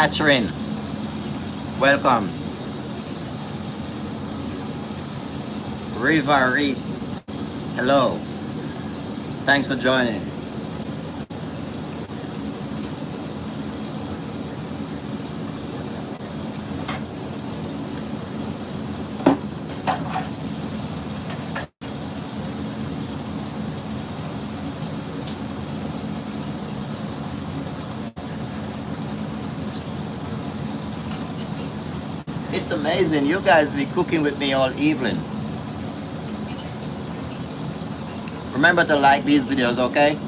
Catherine, welcome. Riva Reed, hello. Thanks for joining. It's amazing. You guys be cooking with me all evening. Remember to like these videos, okay?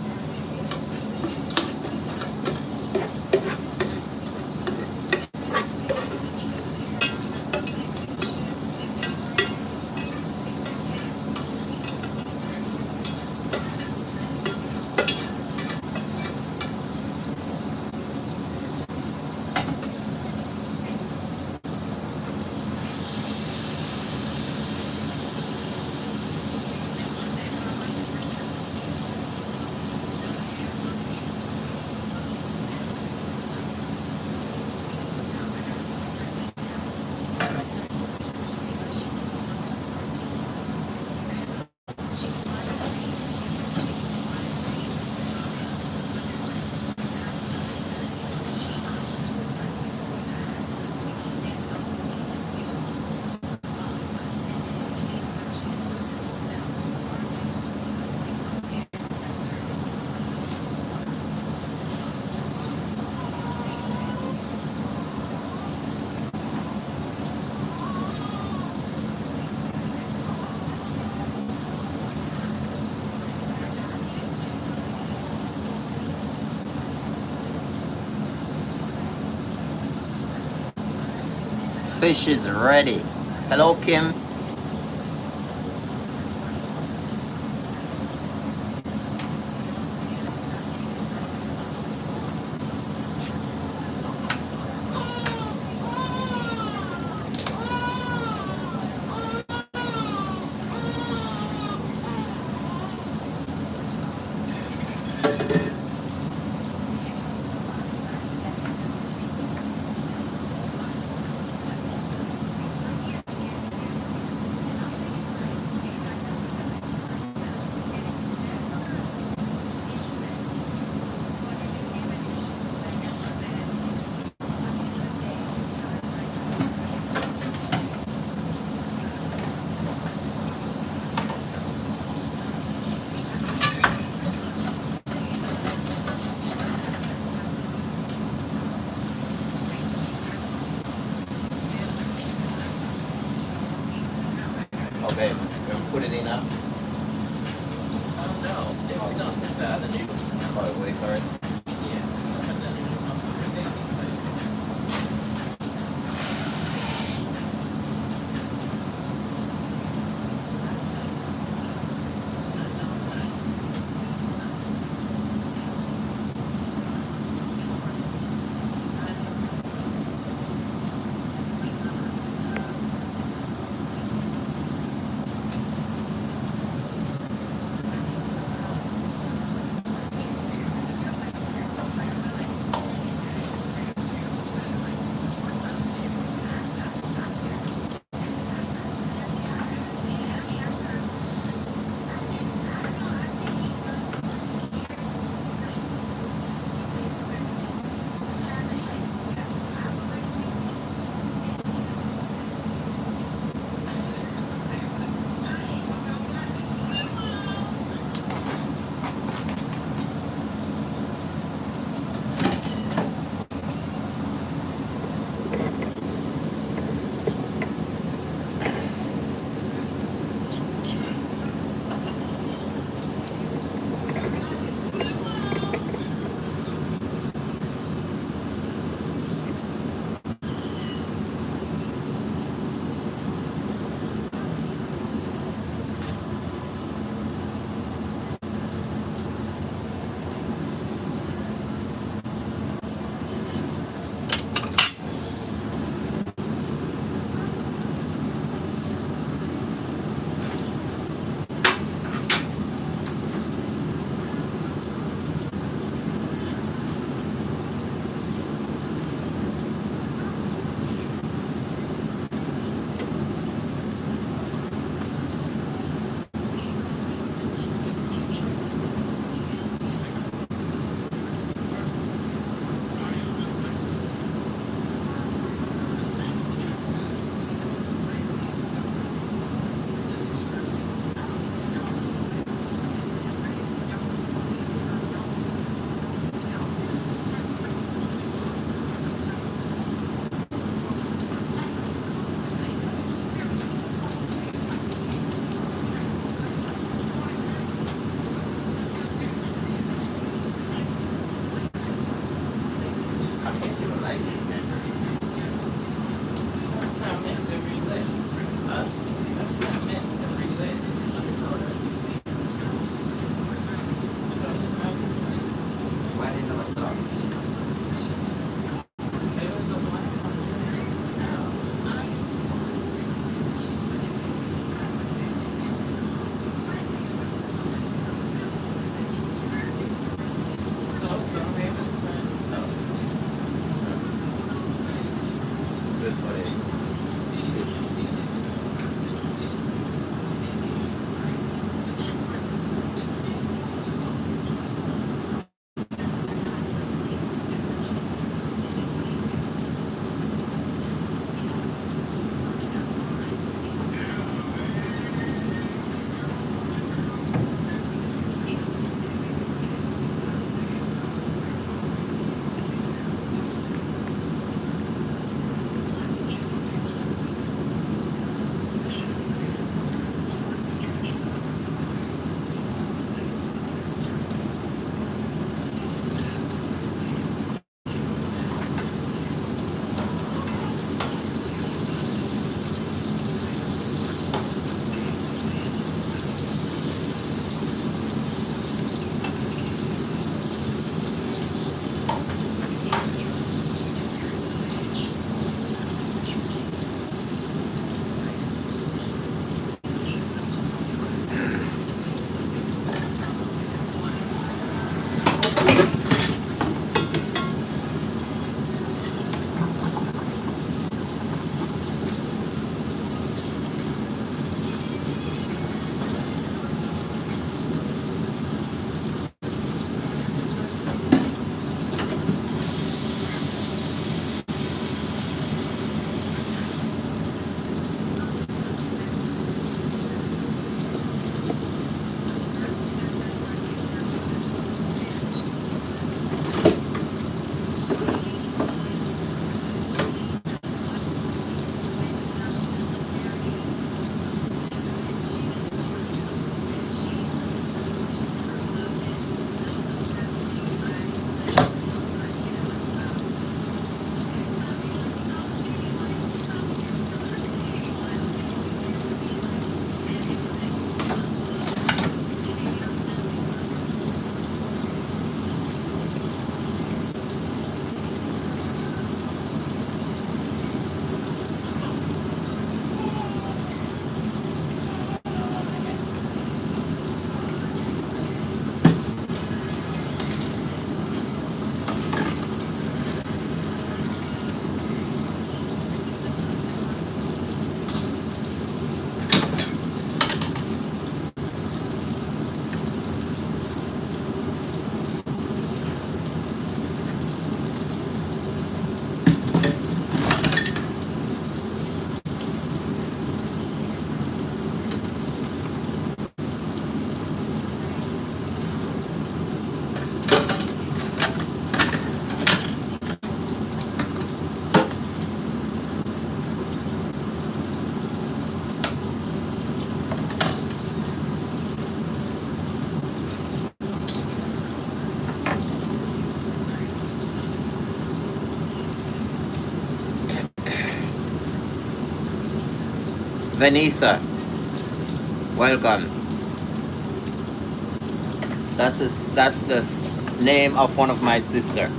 Fish is ready. Hello, Kim. Okay, you put it in now. No, we don't think the other neighbors. Oh, wait for it. You don't like this standard. That's not meant to relate. Huh? That's not meant to relate. Why didn't I stop? There was a one. It's good for the Vanessa, welcome. That's the name of one of my sister.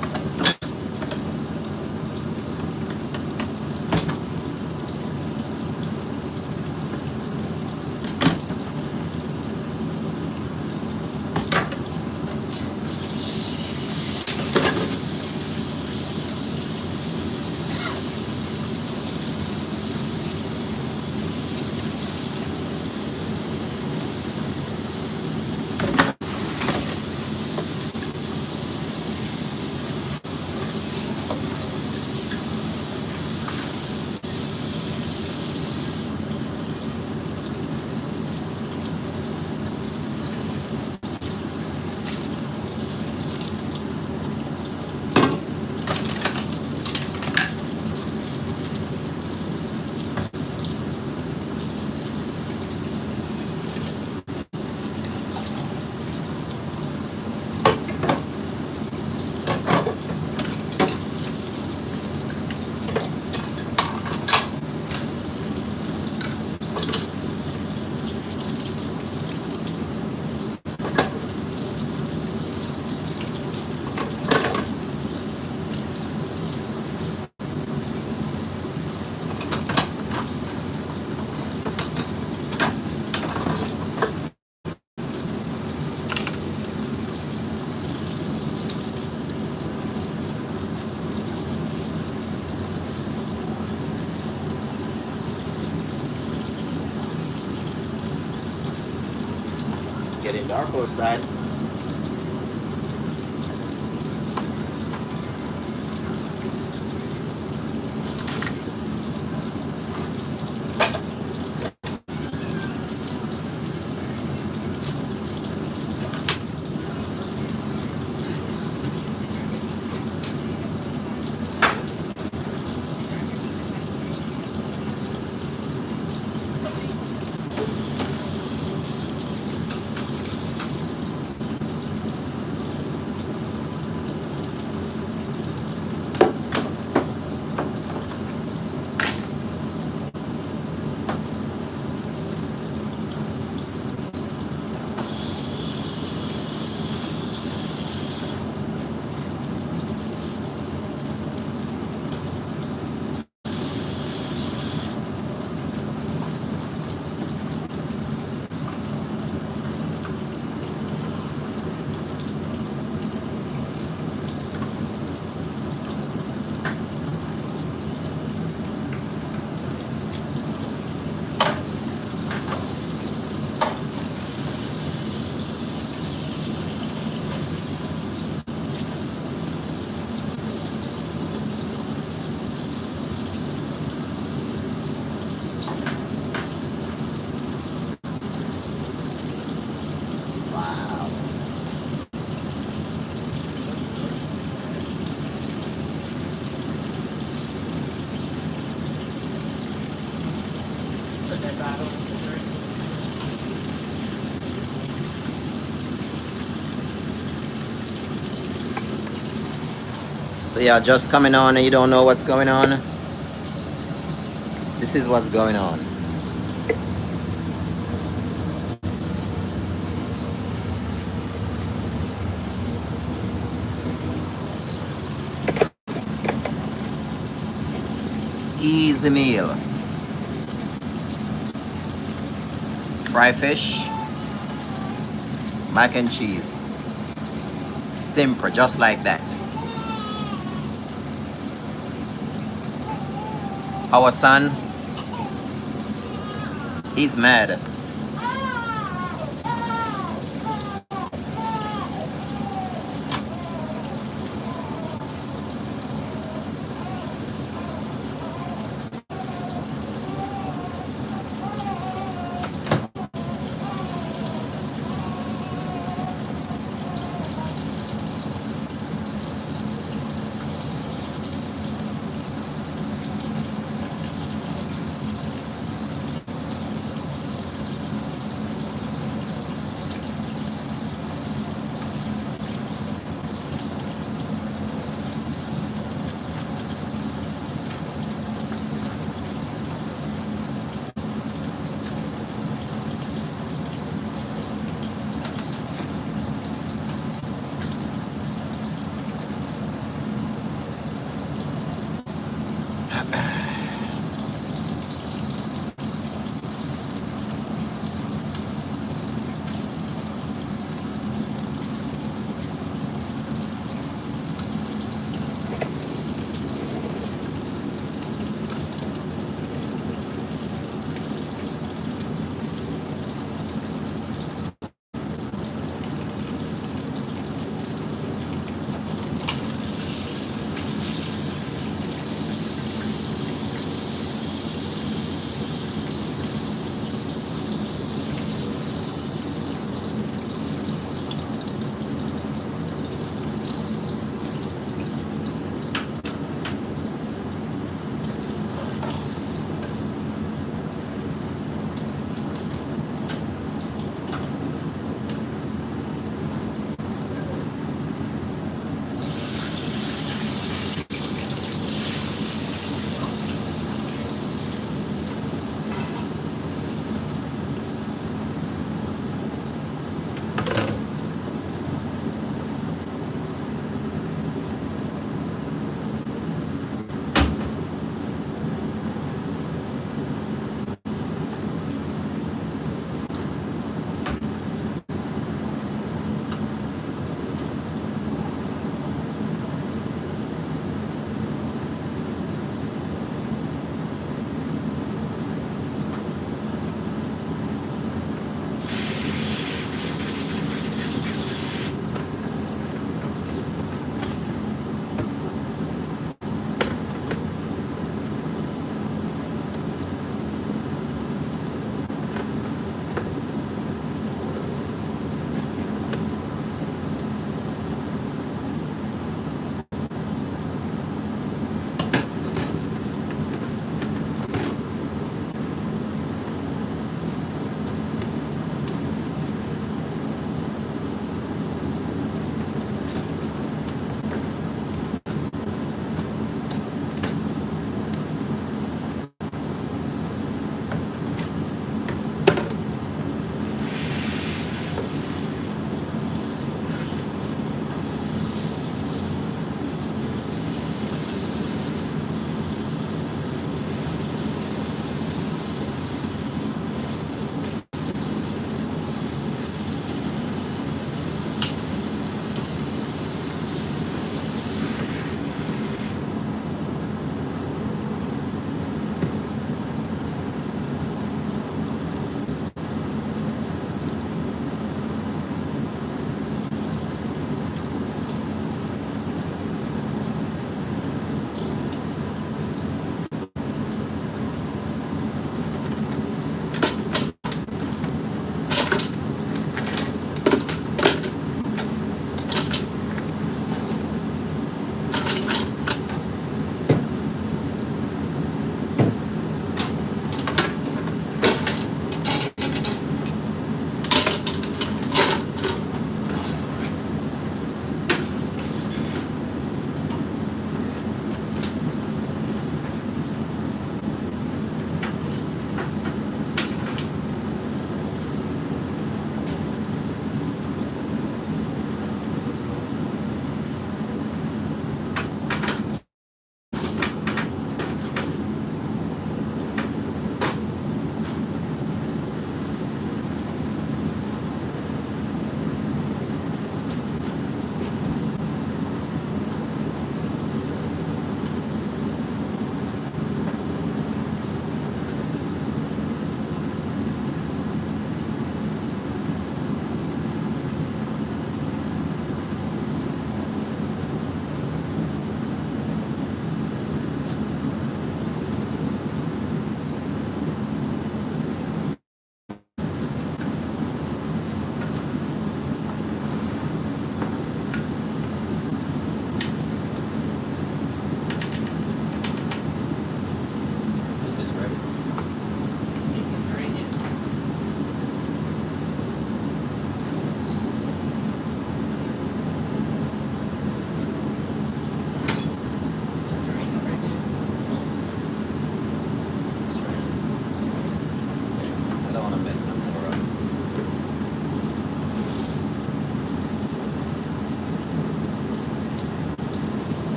dark outside. Wow. Put that bottle in the drink. So you're just coming on and you don't know what's going on? This is what's going on. Easy meal. Fried fish, mac and cheese. Simple, just like that. Our son, he's mad.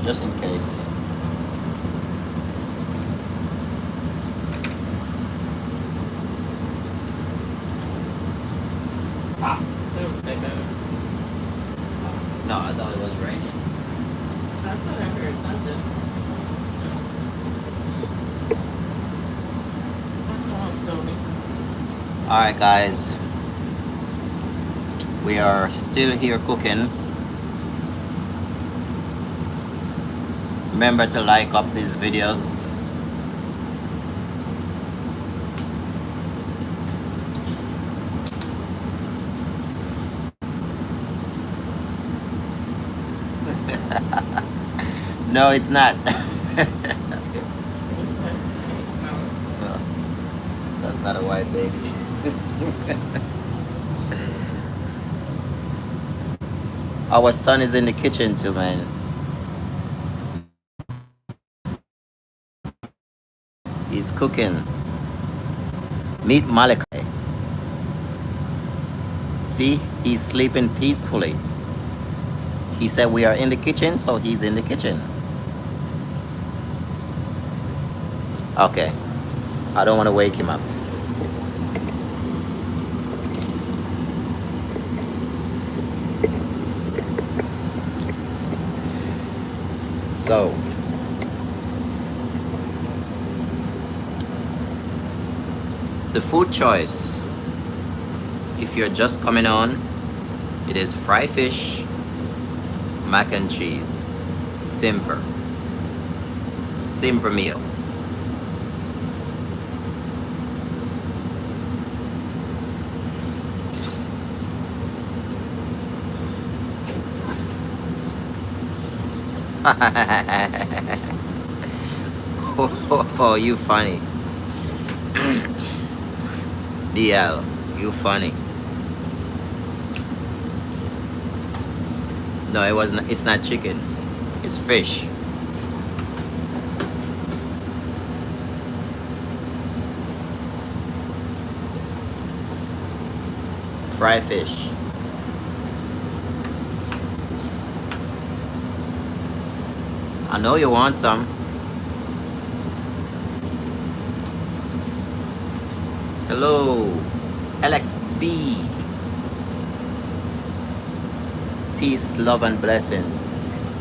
Just in case. It was that better. No, I thought it was raining. I thought I heard thunder. That's all Stony. Alright guys, we are still here cooking. Remember to like up these videos. No, it's not. No, that's not a white lady. Our son is in the kitchen too, man. He's cooking. Meet Malachi. See, he's sleeping peacefully. He said we are in the kitchen, so he's in the kitchen. Okay, I don't want to wake him up. So, the food choice, if you're just coming on, it is fried fish, mac and cheese. Simple. Simple meal. Oh, you funny. DL, you funny. No, it wasn't. It's not chicken. It's fish. Fried fish. I know you want some. Hello, LXB. Peace, love, and blessings.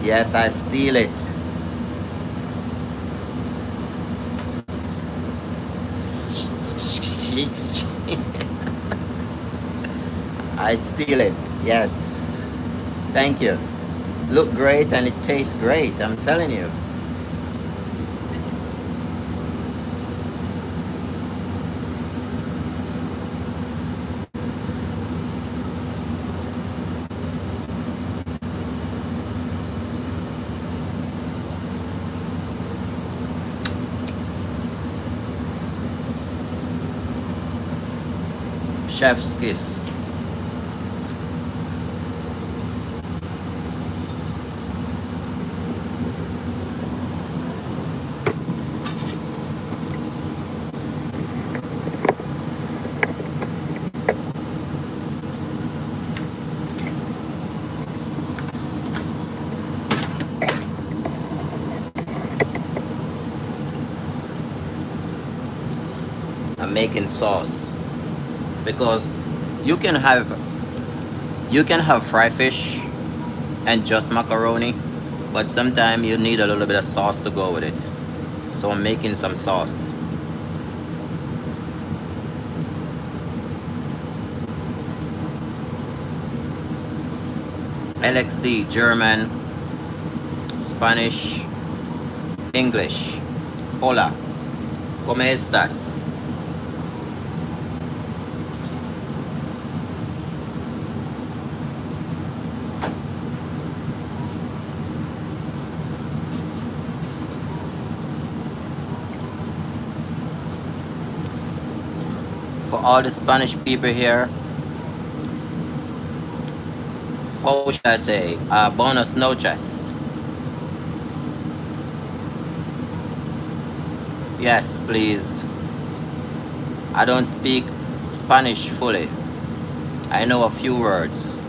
Yes, I steal it. I steal it. Yes. Thank you. Look great and it tastes great. I'm telling you. Chef's kiss. I'm making sauce because you can have fried fish and just macaroni, but sometimes you need a little bit of sauce to go with it. So I'm making some sauce. LXD, German, Spanish, English. Hola, ¿cómo estás? For all the Spanish people here, how should I say? Buenos noches. Yes, please. I don't speak Spanish fully. I know a few words.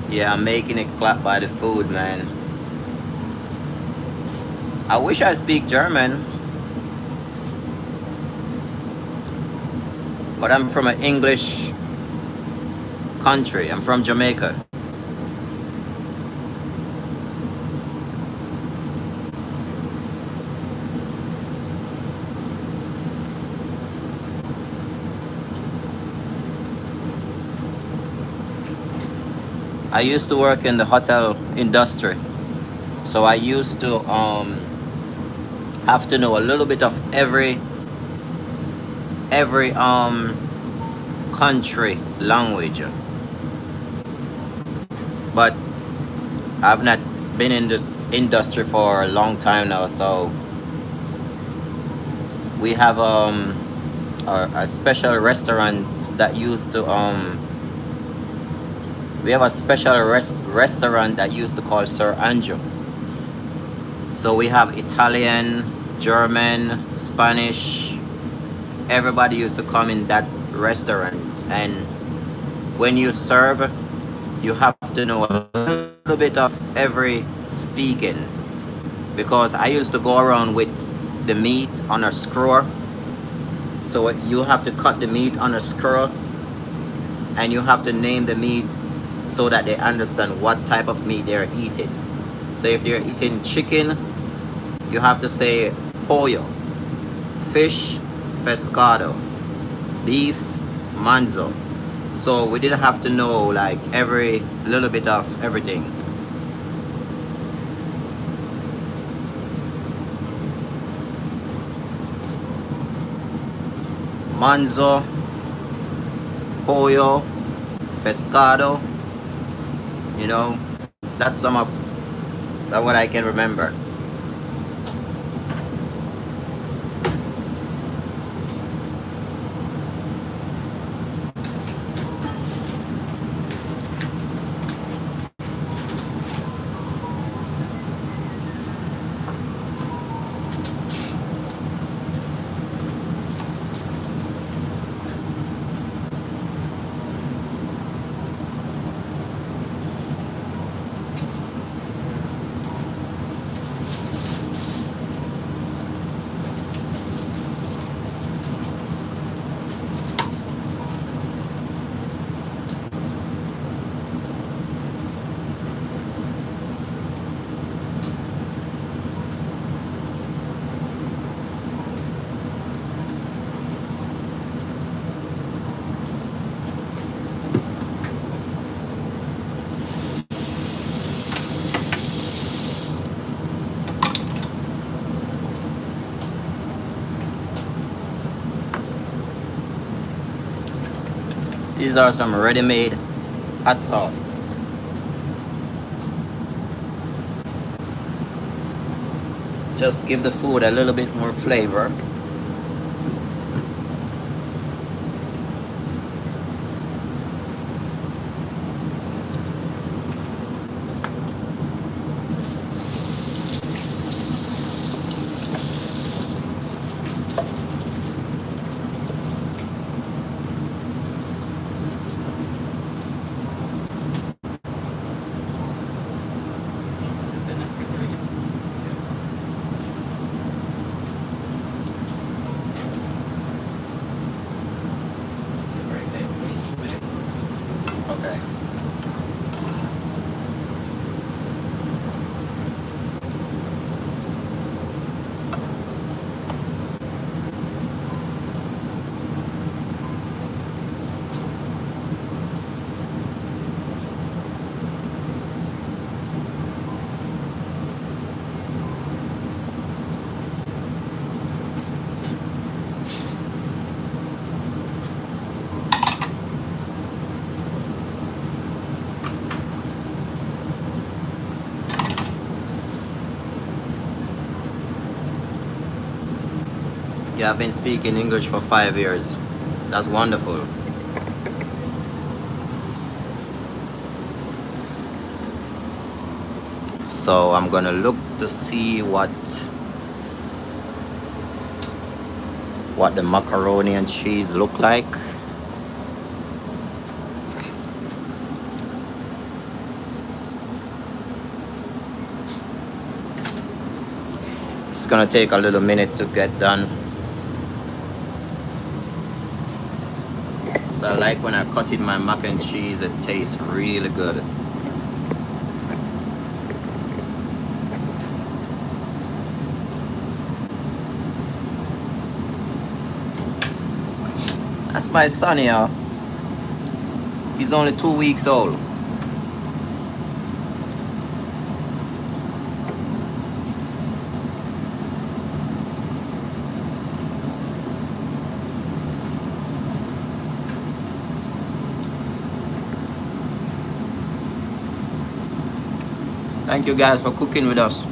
Yeah, I'm making it clap by the food, man. I wish I speak German, but I'm from an English country. I'm from Jamaica. I used to work in the hotel industry, so I used to have to know a little bit of every country language. But I've not been in the industry for a long time now, so we have a special restaurants that used to we have a special restaurant that used to call Sir Andrew. So we have Italian, German, Spanish. Everybody used to come in that restaurant, and when you serve, you have to know a little bit of every speaking, because I used to go around with the meat on a skewer. So you have to cut the meat on a skewer, and you have to name the meat so that they understand what type of meat they're eating. So if they're eating chicken, you have to say pollo, fish, pescado, beef, manzo. So we didn't have to know like every little bit of everything. Manzo, pollo, pescado, you know, that's some of that what I can remember. These are some ready-made hot sauce. Just give the food a little bit more flavor. It's enough for 3. Your birthday, please. Okay. Yeah, I've been speaking English for 5 years. That's wonderful. So I'm gonna look to see what the macaroni and cheese look like. It's gonna take a little minute to get done. So I like when I cut in my mac and cheese, it tastes really good. That's my son here. He's only 2 weeks old. Thank you guys for cooking with us.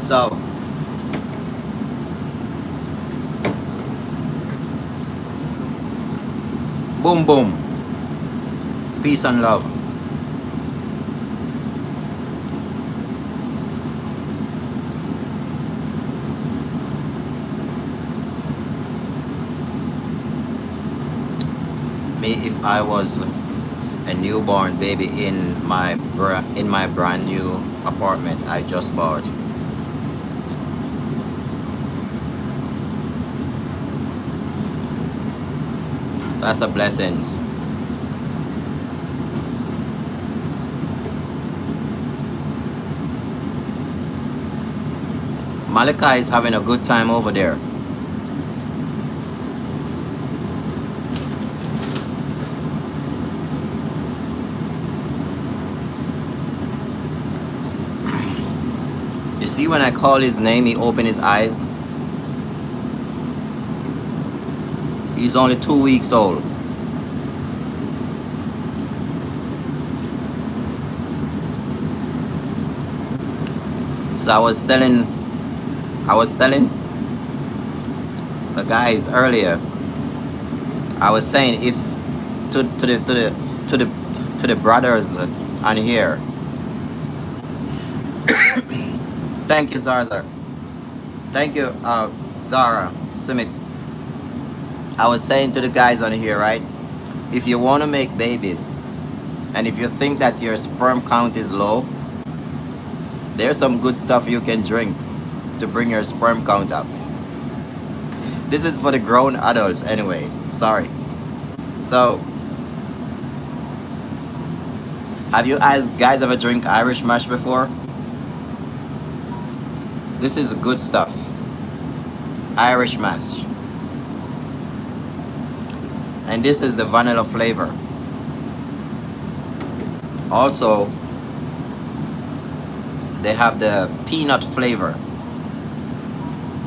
So, boom boom. Peace and love. Me, if I was a newborn baby in my brand new apartment I just bought. That's a blessing. Malika is having a good time over there. You see, when I call his name, he opened his eyes. He's only 2 weeks old. So I was telling the guys earlier. I was saying, if to the brothers on here. Thank you, Zara. Thank you, Zara Smith. I was saying to the guys on here, right? If you want to make babies, and if you think that your sperm count is low, there's some good stuff you can drink to bring your sperm count up. This is for the grown adults anyway. Sorry. So, have you guys ever drink Irish mash before? This is good stuff. Irish mash. And this is the vanilla flavor. Also, they have the peanut flavor.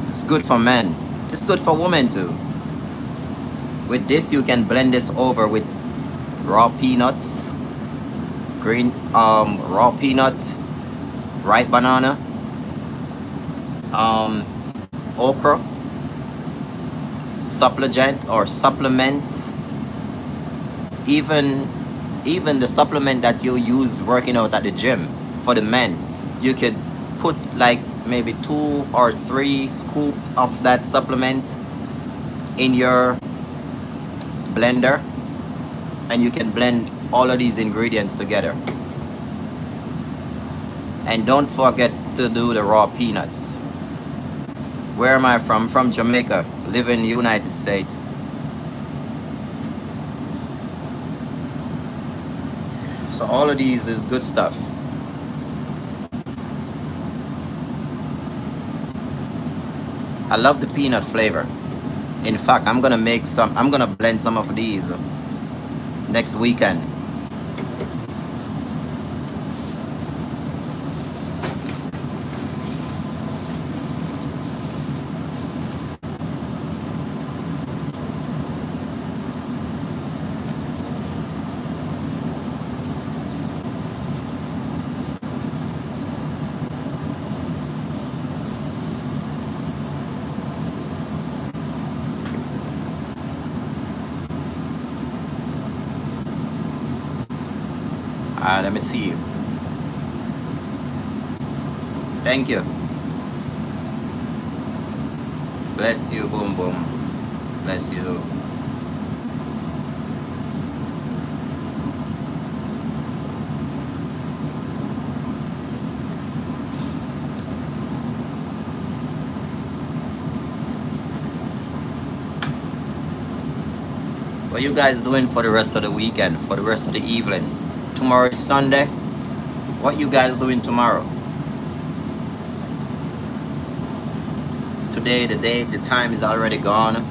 It's good for men. It's good for women too. With this, you can blend this over with raw peanuts, raw peanut, ripe banana, okra, supplements, even even the supplement that you use working out at the gym for the men, you could put like maybe 2 or 3 scoop of that supplement in your blender, and you can blend all of these ingredients together. And don't forget to do the raw peanuts. Where am I from? From Jamaica, live in the United States. So all of these is good stuff. I love the peanut flavor. In fact, I'm gonna blend some of these next weekend. Let me see. Thank you. Bless you, boom boom. Bless you. What you guys doing for the rest of the weekend, for the rest of the evening? Tomorrow is Sunday. What you guys doing tomorrow? Today, the time is already gone.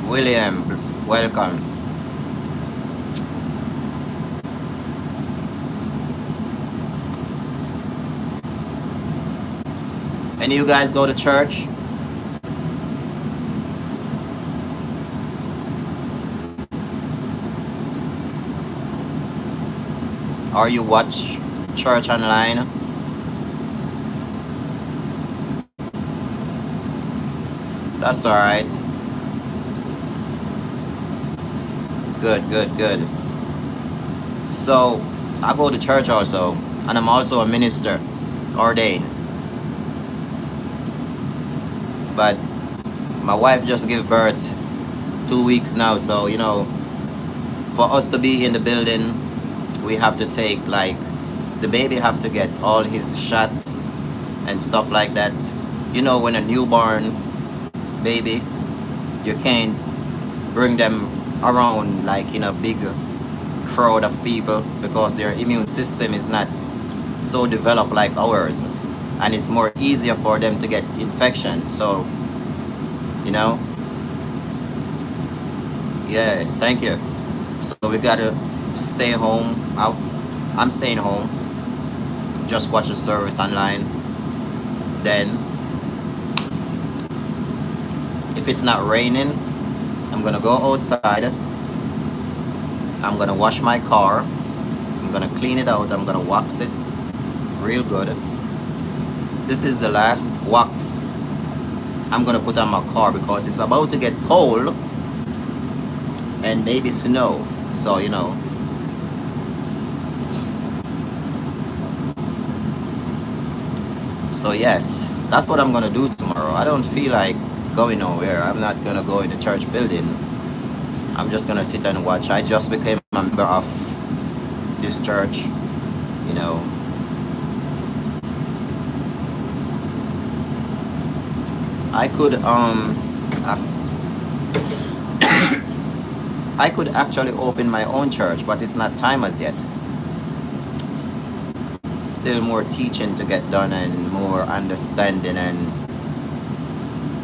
William, welcome. Any of you guys go to church? Or you watch church online? That's alright. Good. So I go to church also, and I'm also a minister, ordained. But my wife just gave birth 2 weeks now, so you know, for us to be in the building, we have to take like the baby have to get all his shots and stuff like that. You know, when a newborn baby, you can't bring them around like in a big crowd of people because their immune system is not so developed like ours, and it's more easier for them to get infection. So you know, yeah, thank you. So we gotta stay home. I'm staying home, just watch the service online. Then if it's not raining, I'm gonna go outside. I'm gonna wash my car. I'm gonna clean it out. I'm gonna wax it real good. This is the last wax I'm gonna put on my car because it's about to get cold and maybe snow. So you know. So yes, that's what I'm gonna do tomorrow. I don't feel like going nowhere. I'm not gonna go in the church building. I'm just gonna sit and watch. I just became a member of this church, you know. I could I could actually open my own church, but it's not time as yet. Still more teaching to get done and more understanding and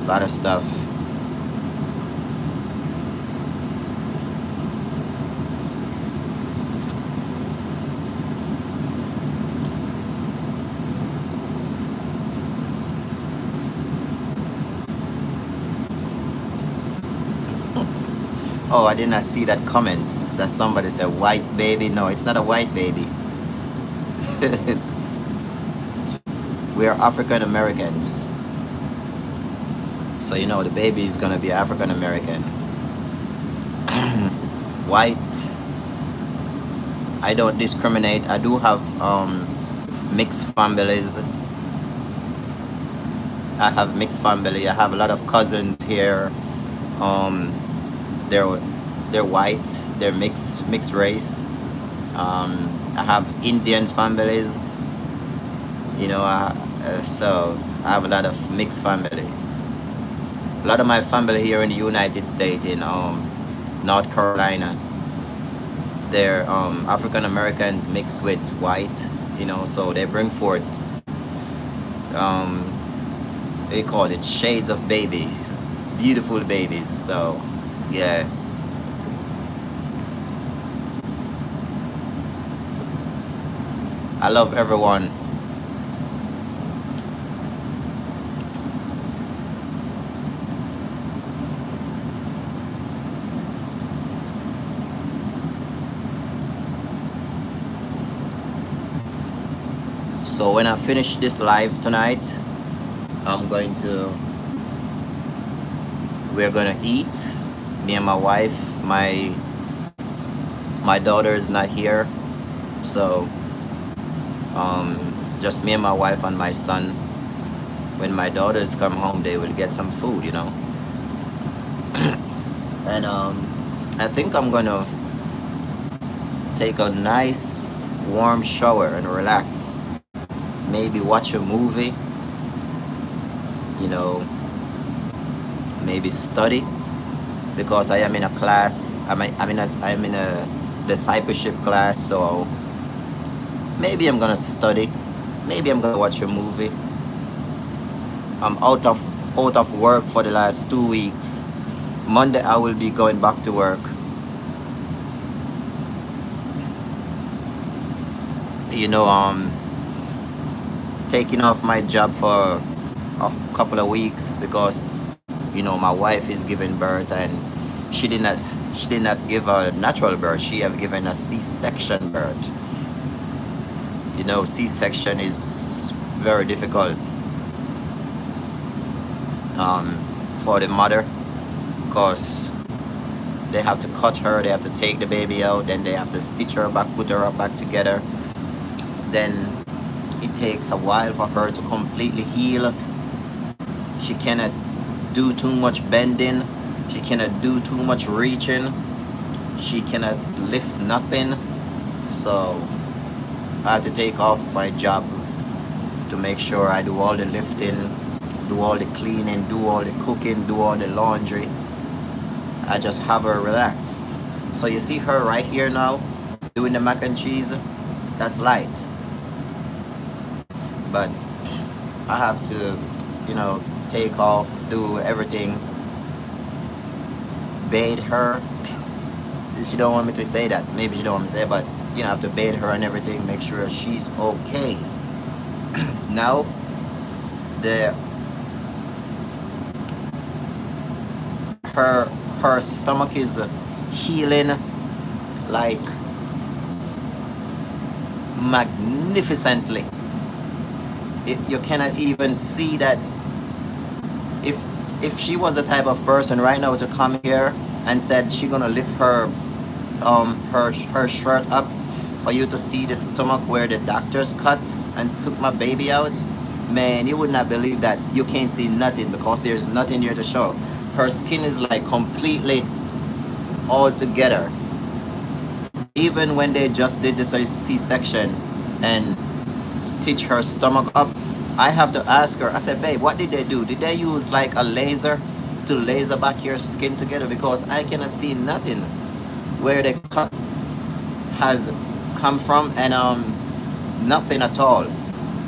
a lot of stuff. Oh, I did not see that comment that somebody said white baby. No, it's not a white baby. We are African Americans. So you know the baby is gonna be African American. White, I don't discriminate. I do have mixed families. I have mixed family. I have a lot of cousins here. Um, they're they're white. They're mixed race. I have Indian families. You know, so I have a lot of mixed family. A lot of my family here in the United States, in North Carolina, they're African Americans mixed with white. You know, so they bring forth um, they call it shades of babies, beautiful babies. So yeah. I love everyone. So when I finish this live tonight, I'm going to we're gonna eat. Me and my wife. My daughter is not here, so just me and my wife and my son. When my daughters come home, they will get some food, you know. And I think I'm gonna take a nice warm shower and relax. Maybe watch a movie, you know, maybe study, because I am in a class. I'm in a discipleship class, so maybe I'm gonna study. Maybe I'm gonna watch a movie. I'm out of work for the last 2 weeks. Monday I will be going back to work. You know, taking off my job for a couple of weeks because you know my wife is giving birth, and she did not give a natural birth. She have given a C-section birth. You know, C-section is very difficult for the mother, because they have to cut her, they have to take the baby out, then they have to stitch her back, put her back together. Then it takes a while for her to completely heal. She cannot do too much bending. She cannot do too much reaching. She cannot lift nothing. So I have to take off my job to make sure I do all the lifting, do all the cleaning, do all the cooking, do all the laundry. I just have her relax. So you see her right here now doing the mac and cheese. That's light. But I have to, you know, take off, do everything, bathe her. She don't want me to say that. Maybe she don't want me to say it, but you know, I have to bathe her and everything, make sure she's okay. Now, her stomach is healing like magnificently. You cannot even see that. If she was the type of person right now to come here and said she gonna lift her her shirt up for you to see the stomach where the doctors cut and took my baby out, man, you would not believe that. You can't see nothing because there's nothing there to show. Her skin is like completely all together. Even when they just did the C-section and stitch her stomach up, I have to ask her, I said, babe, what did they do? Did they use like a laser to laser back your skin together? Because I cannot see nothing where the cut has come from, and nothing at all.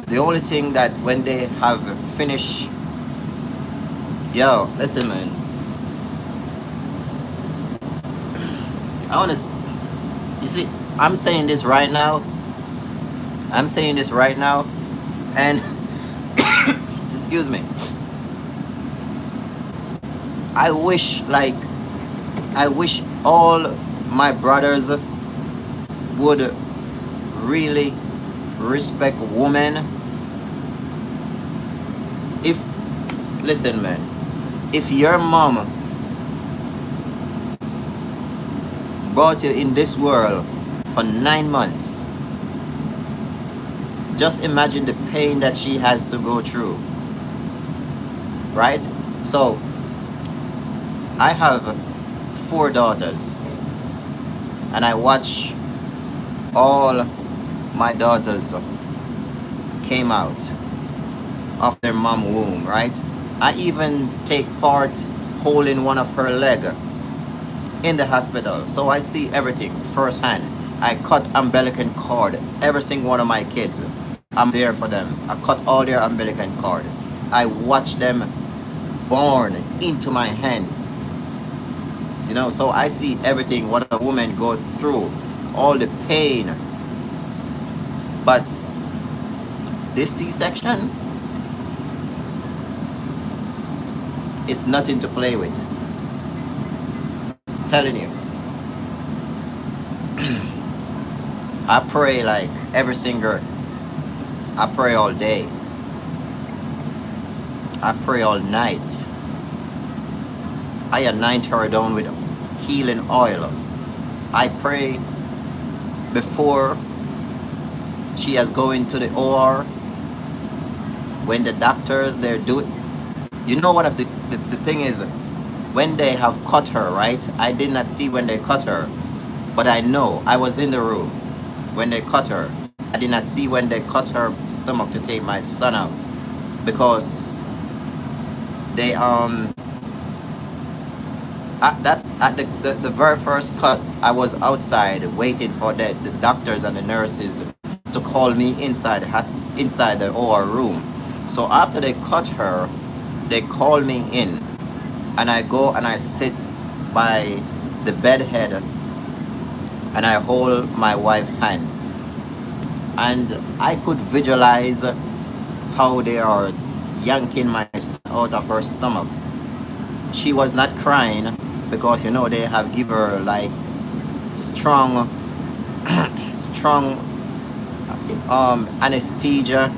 The only thing that when they have finished, yo, listen, man, I want to, you see, I'm saying this right now, and excuse me, I wish all my brothers would really respect women if, listen man, if your mom brought you in this world for 9 months, just imagine the pain that she has to go through, right? So I have 4 daughters, and I watch all my daughters came out of their mom womb, right? I even take part holding one of her leg in the hospital, so I see everything firsthand. I cut umbilical cord every single one of my kids. I'm there for them. I cut all their umbilical cord. I watch them born into my hands. You know, so I see everything what a woman goes through, all the pain. But this C-section, it's nothing to play with. I'm telling you. I pray like every single, I pray all day. I pray all night. I anoint her down with healing oil. I pray before she has going to the OR, when the doctors they're doing, you know, one of the thing is, when they have cut her, right? I did not see when they cut her, but I know I was in the room when they cut her. I did not see when they cut her stomach to take my son out, because they at the very first cut, I was outside waiting for the doctors and the nurses to call me inside the OR room. So after they cut her, they call me in, and I go and I sit by the bed head, and I hold my wife's hand, and I could visualize how they are yanking my son out of her stomach. She was not crying because, you know, they have give her like strong strong anesthesia.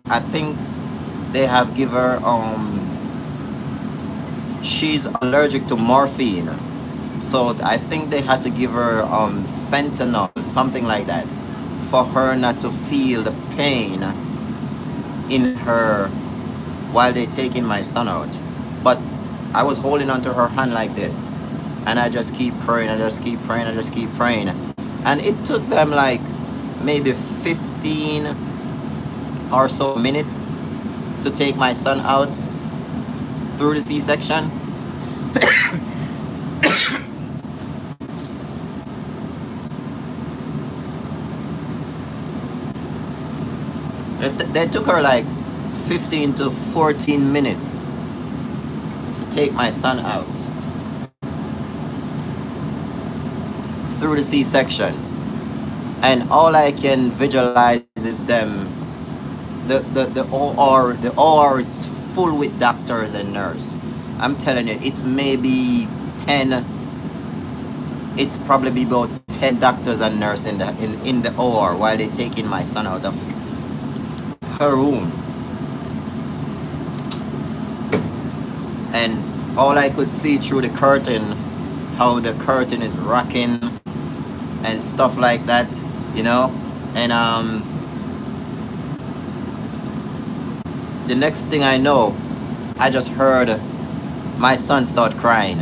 I think they have give her she's allergic to morphine, so I think they had to give her fentanyl, something like that, for her not to feel the pain in her while they taking my son out. But I was holding onto her hand like this, and I just keep praying, I just keep praying, I just keep praying. And it took them like maybe 15 or so minutes to take my son out through the C-section. They took her like 15 to 14 minutes to take my son out through the C-section. And all I can visualize is them, the OR is full with doctors and nurses. I'm telling you, it's maybe 10, it's probably about 10 doctors and nurses in the OR while they're taking my son out of her room. And all I could see through the curtain, how the curtain is rocking and stuff like that, you know. And the next thing I know, I just heard my son start crying.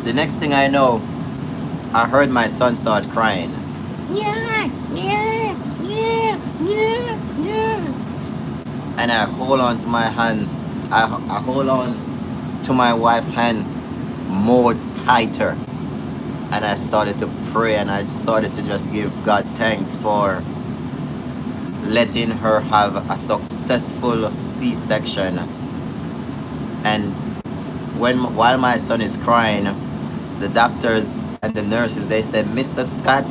The next thing I know, I heard my son start crying. Yeah, yeah, yeah, yeah, yeah. And I hold on to my hand. I hold on to my wife's hand more tighter. And I started to pray, and I started to just give God thanks for letting her have a successful C-section. And while my son is crying, the doctors And the nurses, they said, Mr. Scott,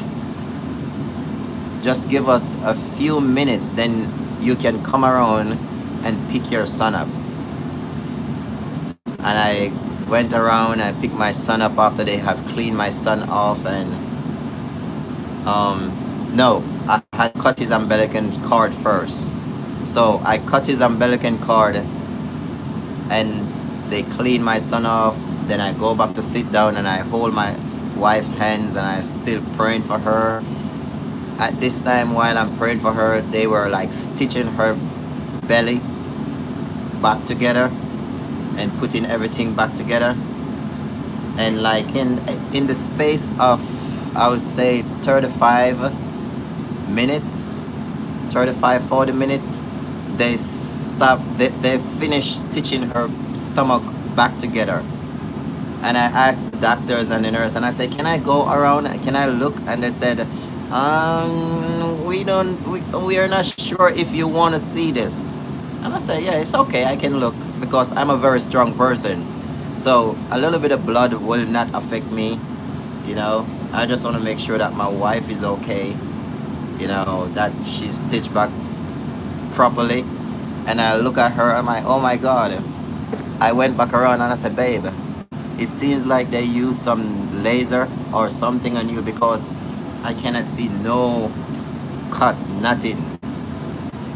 just give us a few minutes, then you can come around and pick your son up. And I went around and picked my son up after they have cleaned my son off. And no, I had cut his umbilical cord first. So I cut his umbilical cord and they clean my son off. Then I go back to sit down and I hold my wife's hands and I still praying for her. At this time, while I'm praying for her, they were like stitching her belly back together and putting everything back together. And like in the space of, I would say 35 minutes, 40 minutes, they finished stitching her stomach back together. And I asked the doctors and the nurse, and I said, can I go around, can I look? And they said, we are not sure if you want to see this. And I said, yeah, it's okay, I can look, because I'm a very strong person. So a little bit of blood will not affect me, you know. I just want to make sure that my wife is okay, you know, that she's stitched back properly. And I look at her, I'm like, oh my God. I went back around and I said, babe, it seems like they use some laser or something on you, because I cannot see no cut, nothing.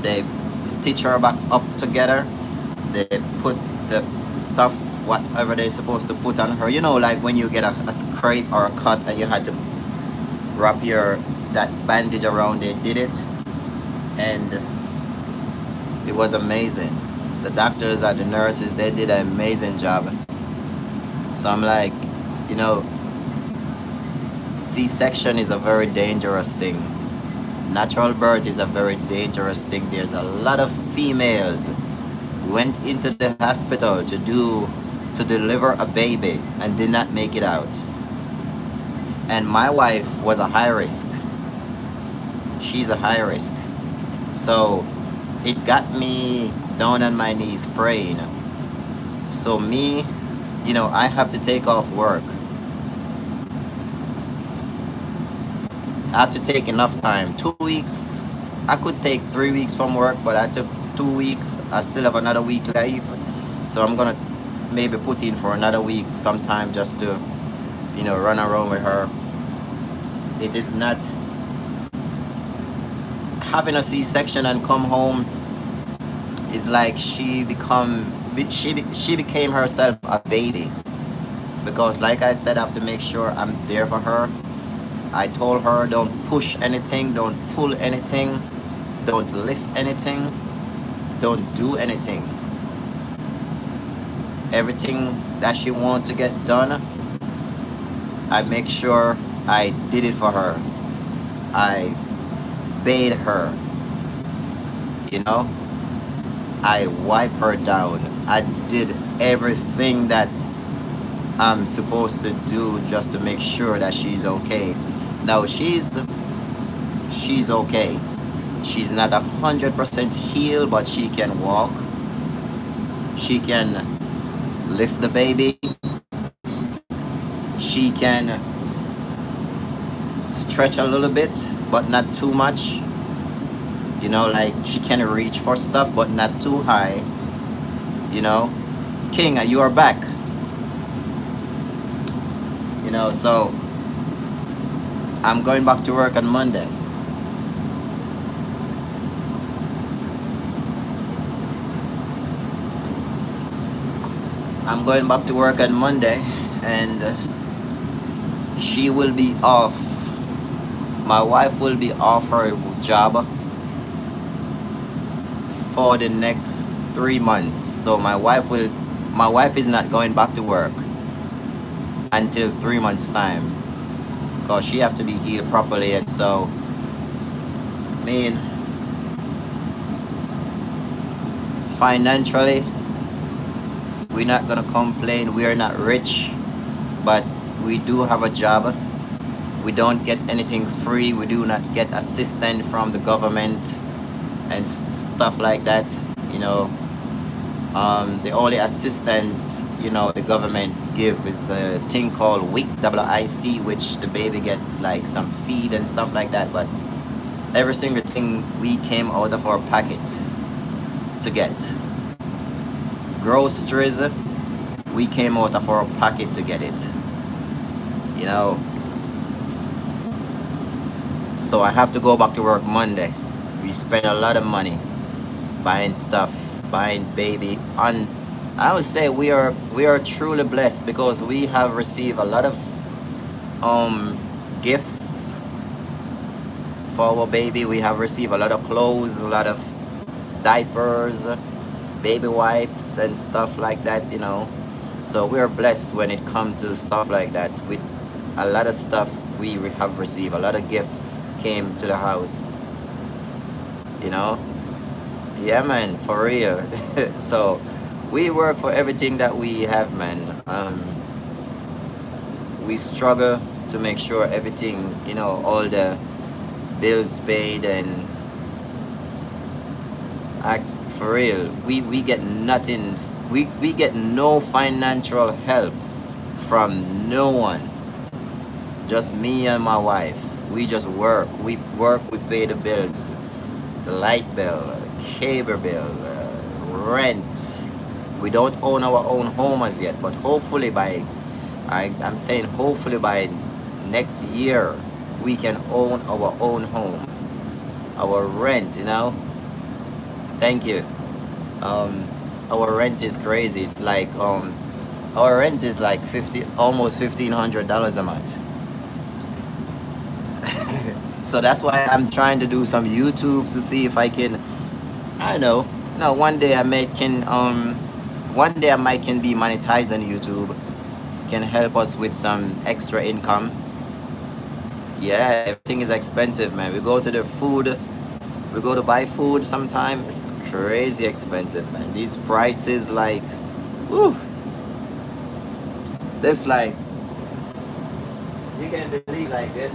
They stitch her back up together. They put the stuff, whatever they're supposed to put on her. You know, like when you get a scrape or a cut and you had to wrap that bandage around, they did it. And it was amazing. The doctors and the nurses, they did an amazing job. So I'm like, you know, C-section is a very dangerous thing. Natural birth is a very dangerous thing. There's a lot of females went into the hospital to deliver a baby and did not make it out. And my wife was a high risk. She's a high risk. So it got me down on my knees praying. So me, you know, I have to take off work. I have to take enough time. 2 weeks. I could take 3 weeks from work, but I took 2 weeks. I still have another week left. So I'm gonna maybe put in for another week sometime, just to, you know, run around with her. It is not having a C-section and come home is like she became herself a baby, because like I said, I have to make sure I'm there for her. I told her, don't push anything, don't pull anything, don't lift anything, don't do anything. Everything that she wants to get done, I make sure I did it for her. I bathed her, you know. I wiped her down. I did everything that I'm supposed to do just to make sure that she's okay. Now she's okay. She's not 100% healed, but she can walk. She can lift the baby. She can stretch a little bit, but not too much. You know, like she can reach for stuff, but not too high. You know, King, you are back. You know, so I'm going back to work on Monday. I'm going back to work on Monday, and she will be off. My wife will be off her job for the next 3 months. So my wife is not going back to work until 3 months time, because she have to be healed properly. And so, I mean, financially, we're not gonna complain. We are not rich, but we do have a job. We don't get anything free. We do not get assistance from the government and stuff like that. You know, the only assistance you know, the government give is a thing called WIC, WIC, which the baby get like some feed and stuff like that. But every single thing we came out of our pocket to get. Groceries, we came out of our pocket to get it. You know, so I have to go back to work Monday. We spend a lot of money buying stuff, buying baby. And I would say we are truly blessed because we have received a lot of um gifts for our baby. We have received a lot of clothes, a lot of diapers, baby wipes and stuff like that, you know. So we are blessed when it comes to stuff like that. With a lot of stuff have received, a lot of gift came to the house, you know. Yeah, man, for real. So we work for everything that we have, man. We struggle to make sure everything, you know, all the bills paid, and I, for real, we get nothing. We get no financial help from no one. Just me and my wife. We just work. We work. We pay the bills, the light bill, cable bill, rent. We don't own our own home as yet, but hopefully by, I'm saying hopefully by next year, we can own our own home, our rent, you know. Thank you. Our rent is crazy. It's like our rent is like almost $1,500 a month. So that's why I'm trying to do some YouTubes to see if I can, I don't know. No, one day I might can be monetized on YouTube. Can help us with some extra income. Yeah, everything is expensive, man. We go to the food, we go to buy food sometimes. It's crazy expensive, man. These prices, like, woo. This, like, you can't believe like this.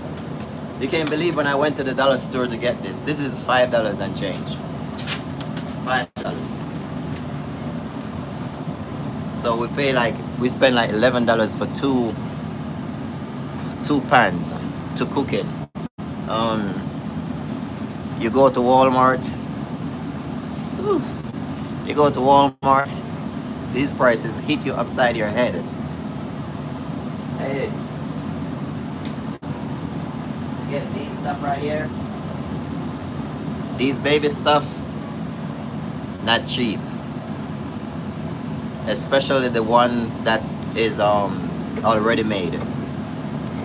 You can't believe when I went to the dollar store to get this. This is $5 and change. $5. So we spend like $11 for two pans to cook it. You go to Walmart. You go to Walmart. These prices hit you upside your head. Hey, to get these stuff right here, these baby stuff, not cheap. Especially the one that is already made.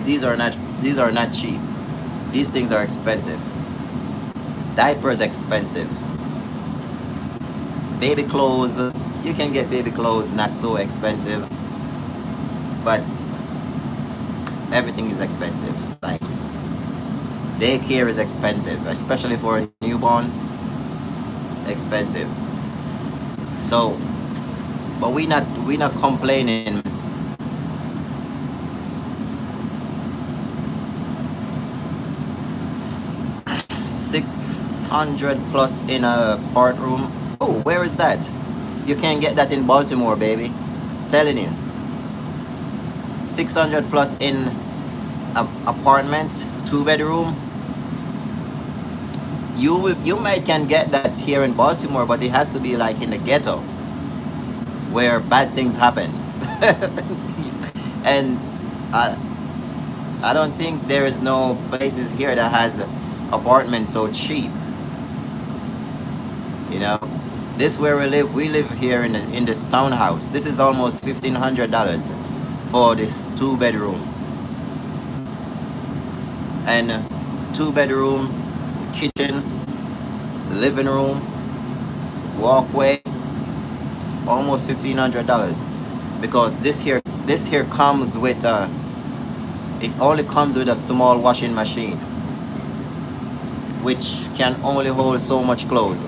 These are not cheap. These things are expensive. Diapers expensive. Baby clothes, you can get baby clothes not so expensive, but everything is expensive. Like daycare is expensive, especially for a newborn. Expensive. So, but we not complaining. $600 plus in a part room. Oh, where is that? You can't get that in Baltimore, baby. Telling you. 600 plus in a apartment, 2-bedroom. You might can get that here in Baltimore, but it has to be like in the ghetto, where bad things happen. And I don't think there is no places here that has apartments so cheap. You know, this where we live. We live here in this townhouse. This is almost $1,500 for this 2-bedroom. And 2-bedroom, kitchen, living room, walkway, almost $1,500. Because this here comes with it only comes with a small washing machine, which can only hold so much clothes.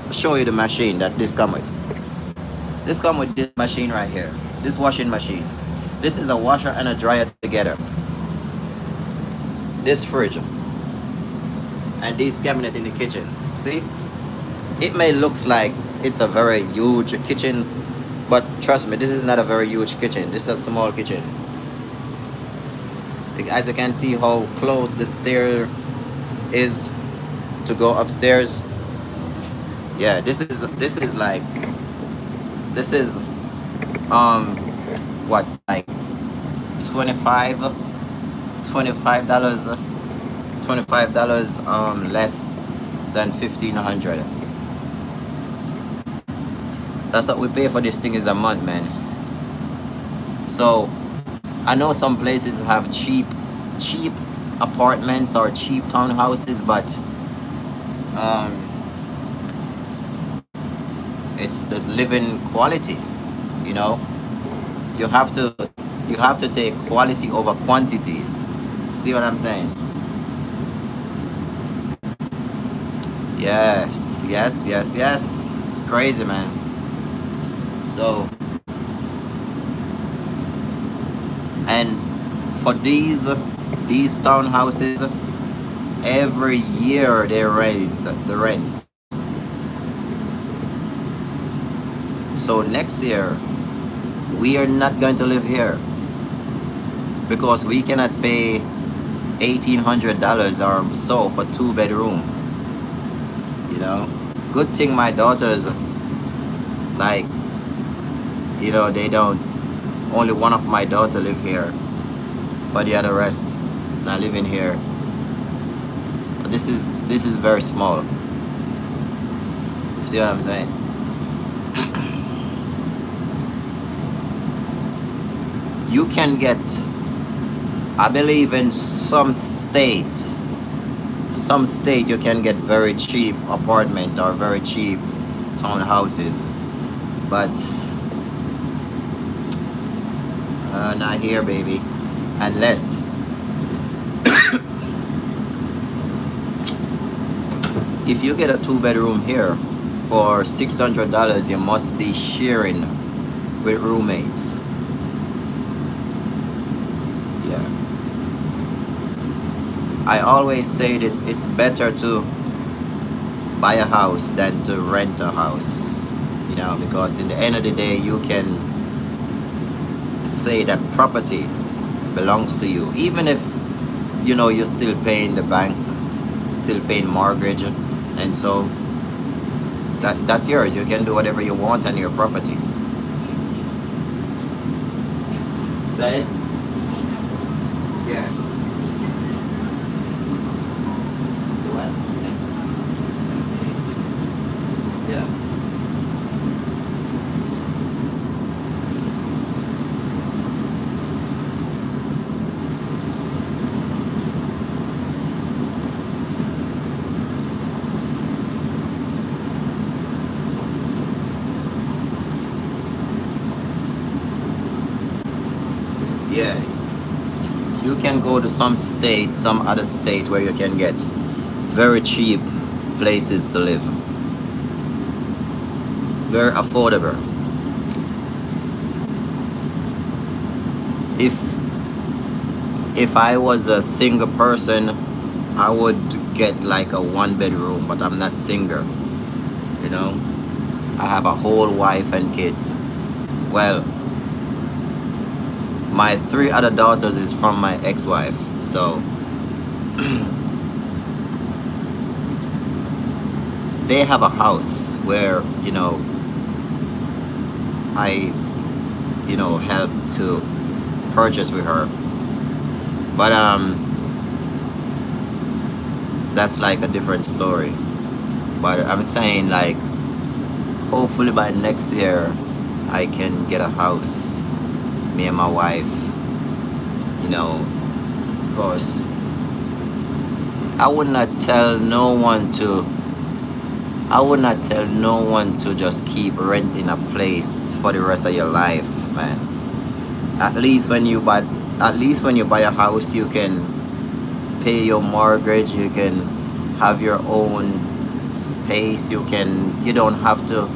I'll show you the machine that this come with. This come with this machine right here. This washing machine. This is a washer and a dryer together. This fridge. And this cabinet in the kitchen. See? It may look like it's a very huge kitchen, But trust me, this is not a very huge kitchen. This is a small kitchen. As you can see how close the stair is to go upstairs. Yeah, this is um what, like 25 $25 $25 less than 1,500. That's what we pay for this thing is a month, man. So I know some places have cheap apartments or cheap townhouses, but um it's the living quality, you know. You have to take quality over quantities. See what I'm saying? Yes. It's crazy, man. So, and for these townhouses, every year they raise the rent. So next year we are not going to live here because we cannot pay $1,800 or so for 2 bedroom. You know, good thing my daughters, like, you know, they don't. Only one of my daughter live here, but the other rest not living here. But this is very small. See what I'm saying? You can get, I believe in some state you can get very cheap apartment or very cheap townhouses, but not here, baby. Unless if you get a 2 bedroom here for $600, you must be sharing with roommates. Yeah. I always say this, it's better to buy a house than to rent a house. You know, because in the end of the day, you can say that property belongs to you. Even if, you know, you're still paying the bank, still paying mortgage, and so that's yours. You can do whatever you want on your property. Right? Yeah. What? Yeah. Yeah. You can go to some other state where you can get very cheap places to live. Very affordable. If I was a single person, I would get like a 1 bedroom, but I'm not single. You know, I have a whole wife and kids. Well, my 3 other daughters is from my ex-wife, so they have a house where, you know, I, you know, helped to purchase with her. But that's like a different story. But I'm saying, like, hopefully by next year I can get a house, me and my wife, you know. Of course, I would not tell no one to just keep renting a place for the rest of your life, man. At least when you buy a house, you can pay your mortgage, you can have your own space, you don't have to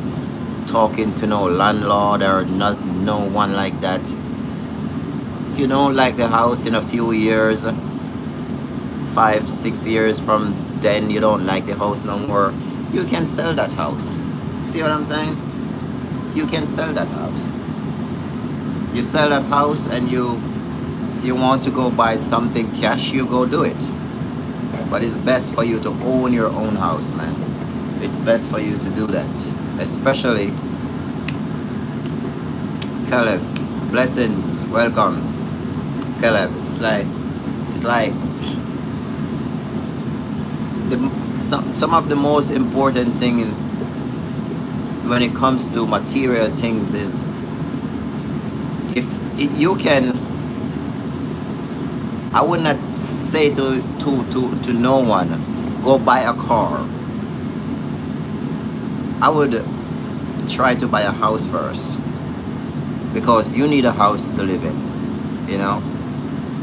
talk into no landlord or not, no one like that. If you don't like the house in a few years, 5-6 years from then, you don't like the house no more, you can sell that house. See what I'm saying? you can sell that house. You sell that house and if you want to go buy something cash, you go do it. But it's best for you to own your own house, man. It's best for you to do that. Especially Caleb. Blessings. Welcome. Caleb. It's like some of the most important thing when it comes to material things is if you can, I would not say to no one, go buy a car. I would try to buy a house first, because you need a house to live in, you know.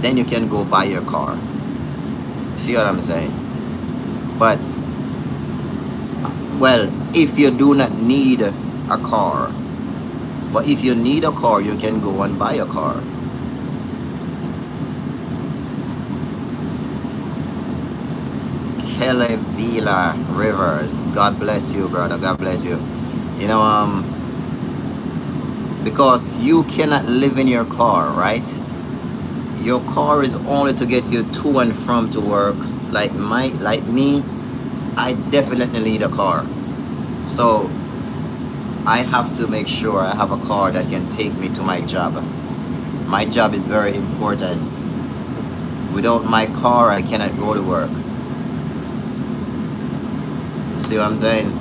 Then you can go buy your car. See what I'm saying? But well, if you do not need a car, but if you need a car, you can go and buy a car. Kelly Villa Rivers, God bless you, brother. God bless you. You know, because you cannot live in your car, right? Your car is only to get you to and from to work. Like me, I definitely need a car. So I have to make sure I have a car that can take me to my job. My job is very important. Without my car, I cannot go to work. See what I'm saying?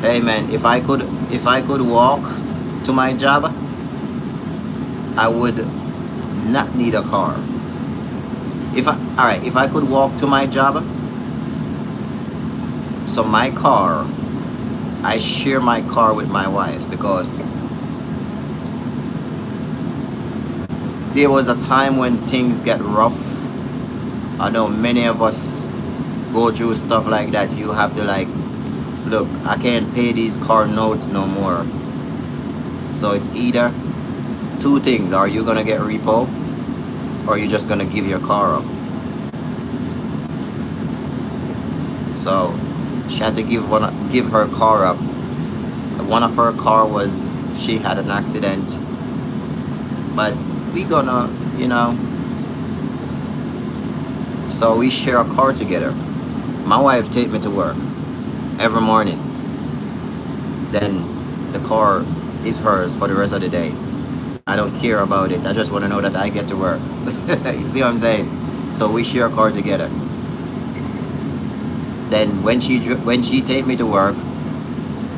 Hey man, if I could walk to my job, I would not need a car. If I could walk to my job, so my car, I share my car with my wife, because there was a time when things get rough. I know many of us go through stuff like that. You have to like, look, I can't pay these car notes no more. So it's either two things. Are you gonna get repo, or are you just gonna give your car up? So she had to give her car up. One of her car was, she had an accident. But we gonna, you know, so we share a car together. My wife take me to work every morning. Then the car is hers for the rest of the day. I don't care about it. I just want to know that I get to work. You see what I'm saying? So we share a car together. Then when she take me to work,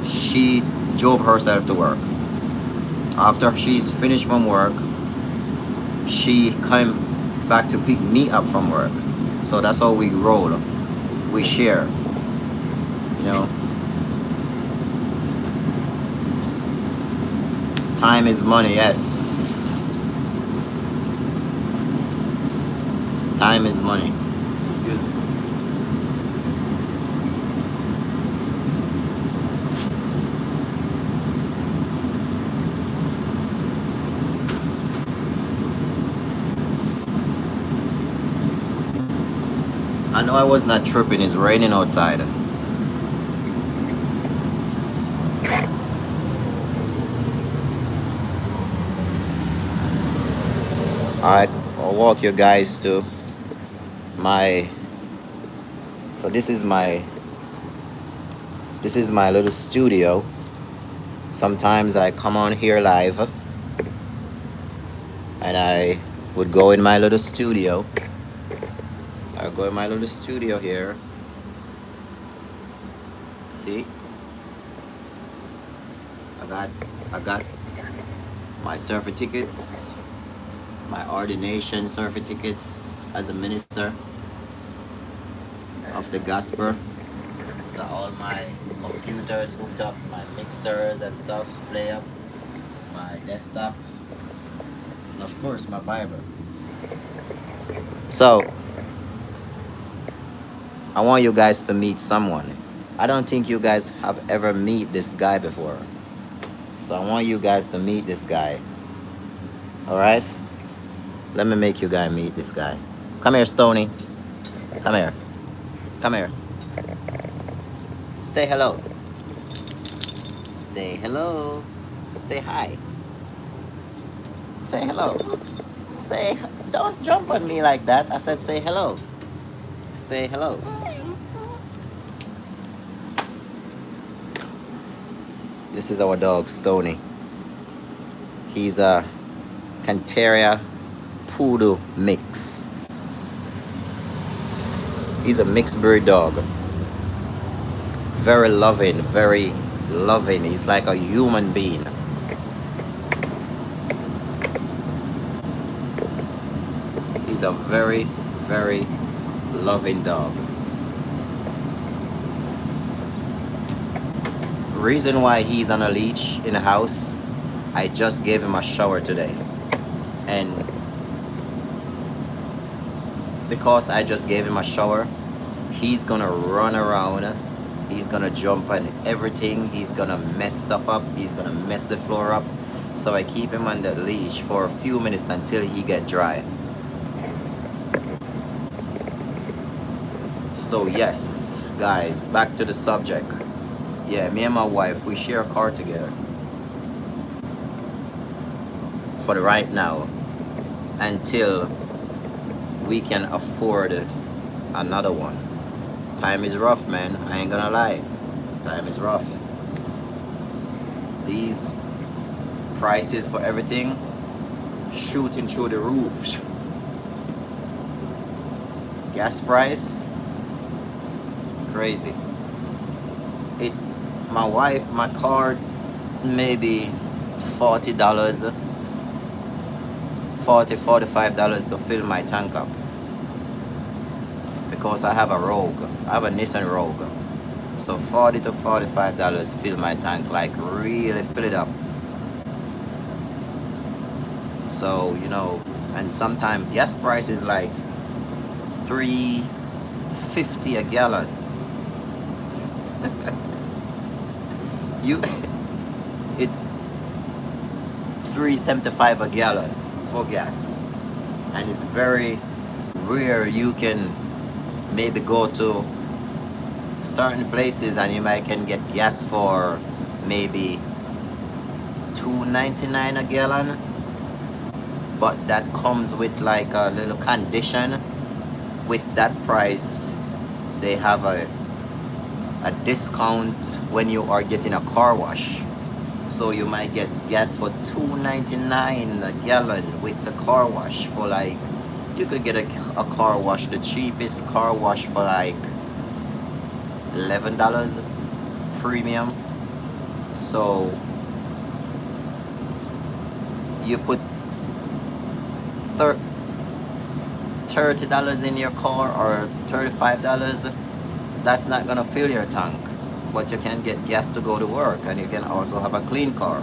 she drove herself to work. After she's finished from work, she came back to pick me up from work. So that's how we roll. We share, you know. Time is money, yes. Time is money. Excuse me. I know I was not tripping. It's raining outside. Alright, I'll walk you guys to my, so this is my little studio. Sometimes I come on here live and I would go in my little studio. I go in my little studio here. See? I got my certificates, my ordination certificates as a minister of the gospel. Got all my computers hooked up, my mixers and stuff, play up, my desktop, and of course my Bible. So I want you guys to meet someone. I don't think you guys have ever met this guy before. So I want you guys to meet this guy. Alright? Let me make you guys meet this guy. Come here, Stony. Come here. Come here. Say hello. Say hello. Say hi. Say hello. Say, don't jump on me like that. I said say hello. Say hello. This is our dog, Stony. He's a Canteria Poodle mix. He's a mixed breed dog. Very loving, very loving. He's like a human being. He's a very, very loving dog. Reason why he's on a leash in the house, I just gave him a shower today. And because I just gave him a shower, he's gonna run around. He's gonna jump on everything. He's gonna mess stuff up. He's gonna mess the floor up. So I keep him on the leash for a few minutes until he get dry. So yes, guys, back to the subject. Yeah, me and my wife, we share a car together. For the right now, until we can afford another one. Time is rough, man. I ain't gonna lie. Time is rough. These prices for everything shooting through the roof. Gas price, crazy. My car, maybe $40, $45 to fill my tank up. Because I have a Rogue. I have a Nissan Rogue. So $40 to $45 fill my tank, like really fill it up. So, you know, and sometimes gas price is like $3.50 a gallon. It's $3.75 a gallon for gas, and it's very rare you can maybe go to certain places and you might can get gas for maybe $2.99 a gallon, but that comes with like a little condition. With that price, they have a discount when you are getting a car wash. So you might get gas for $2.99 a gallon with a car wash. For like, you could get a car wash, the cheapest car wash for like $11 premium. So you put $30 in your car or $35, that's not gonna fill your tank, but you can get gas to go to work, and you can also have a clean car.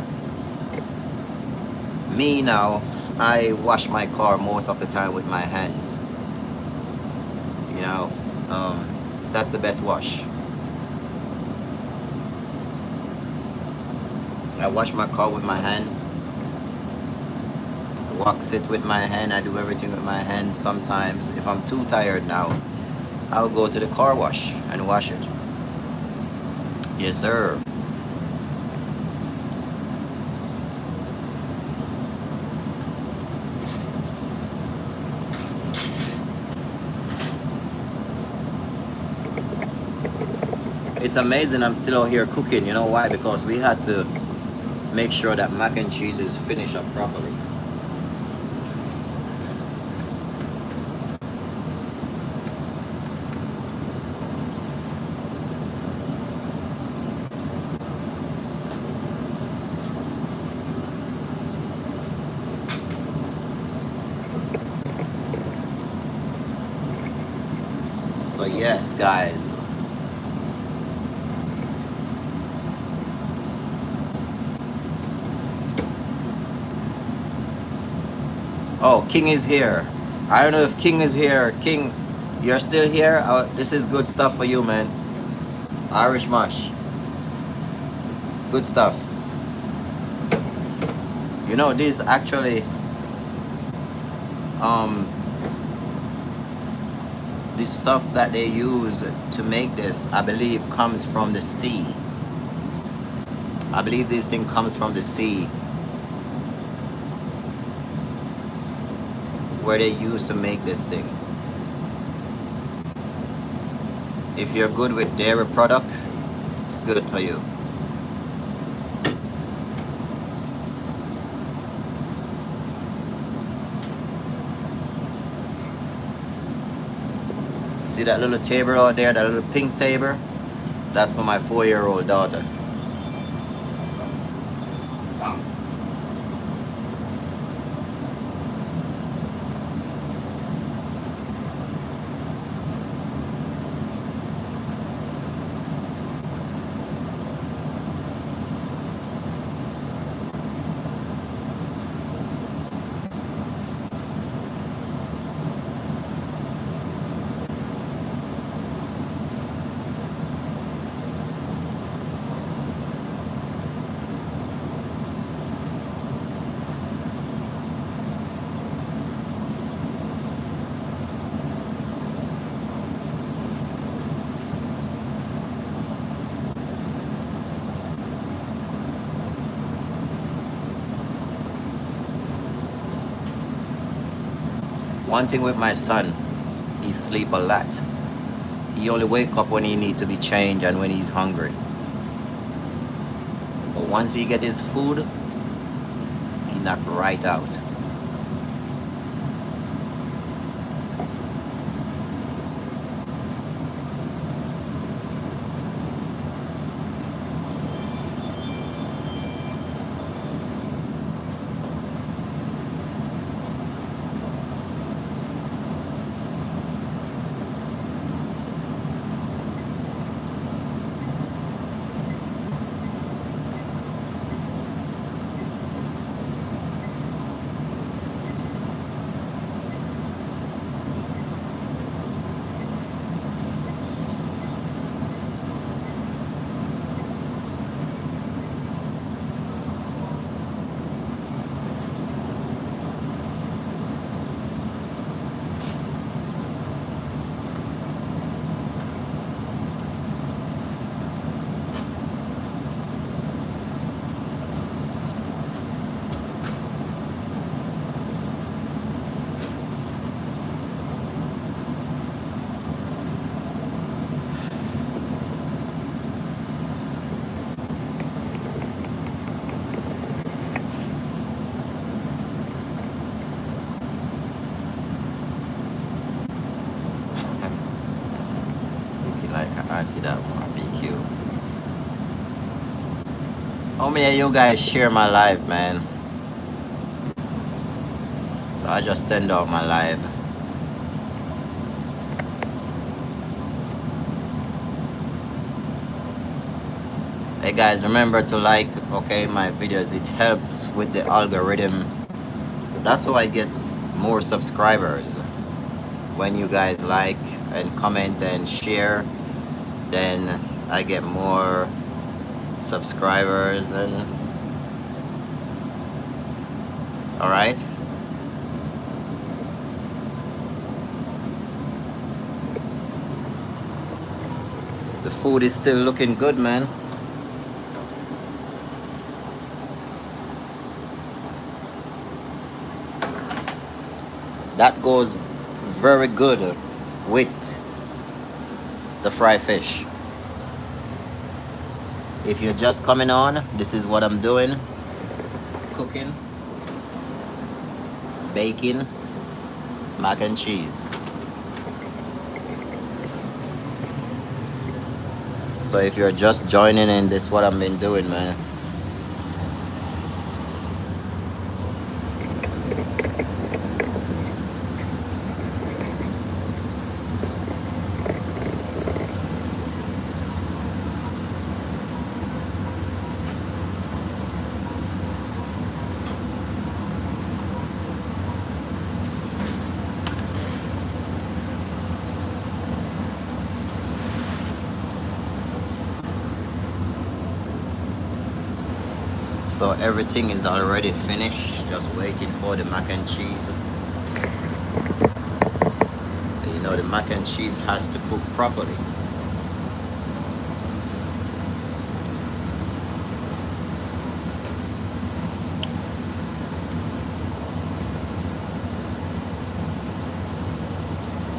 Me now, I wash my car most of the time with my hands. You know, that's the best wash. I wash my car with my hand, wax it with my hand. I do everything with my hand. Sometimes if I'm too tired now, I'll go to the car wash and wash it. Yes, sir. It's amazing I'm still out here cooking. You know why? Because we had to make sure that mac and cheese is finished up properly. So yes, guys. Oh, King is here. I don't know if King is here. King, you're still here? This is good stuff for you, man. Irish mash. Good stuff. You know, this actually the stuff that they use to make this, I believe, comes from the sea. I believe this thing comes from the sea, where they used to make this thing. If you're good with dairy product, it's good for you. See that little table out there, that little pink table? That's for my 4-year-old daughter. One thing with my son, he sleep a lot. He only wake up when he need to be changed and when he's hungry. But once he get his food, he knock right out. How many of you guys share my live, man? So I just send out my live. Hey guys, remember to like, okay, my videos. It helps with the algorithm. That's how I get more subscribers. When you guys like and comment and share, then I get more subscribers. And all right, the food is still looking good, man. That goes very good with the fried fish. If you're just coming on, this is what I'm doing. Cooking, baking, mac and cheese. So if you're just joining in, this is what I've been doing, man. So everything is already finished, just waiting for the mac and cheese. No, the mac and cheese has to cook properly.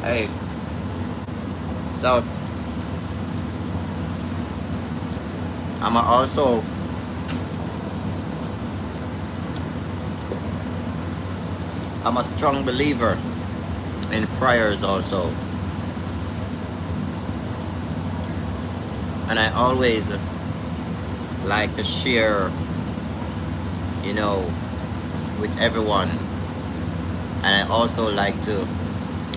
Hey, so I'm also I'm a strong believer in prayers also, and I always like to share, you know, with everyone. And I also like to,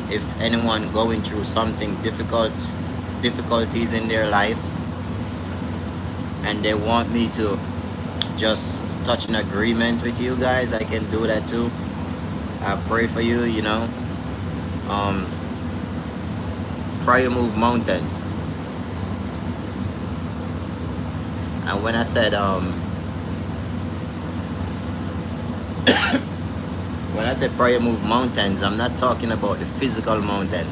if anyone going through something difficulties in their lives, and they want me to just touch an agreement with you guys, I can do that too. I pray for you, you know. Prayer move mountains. And when I said when I say prayer move mountains, I'm not talking about the physical mountain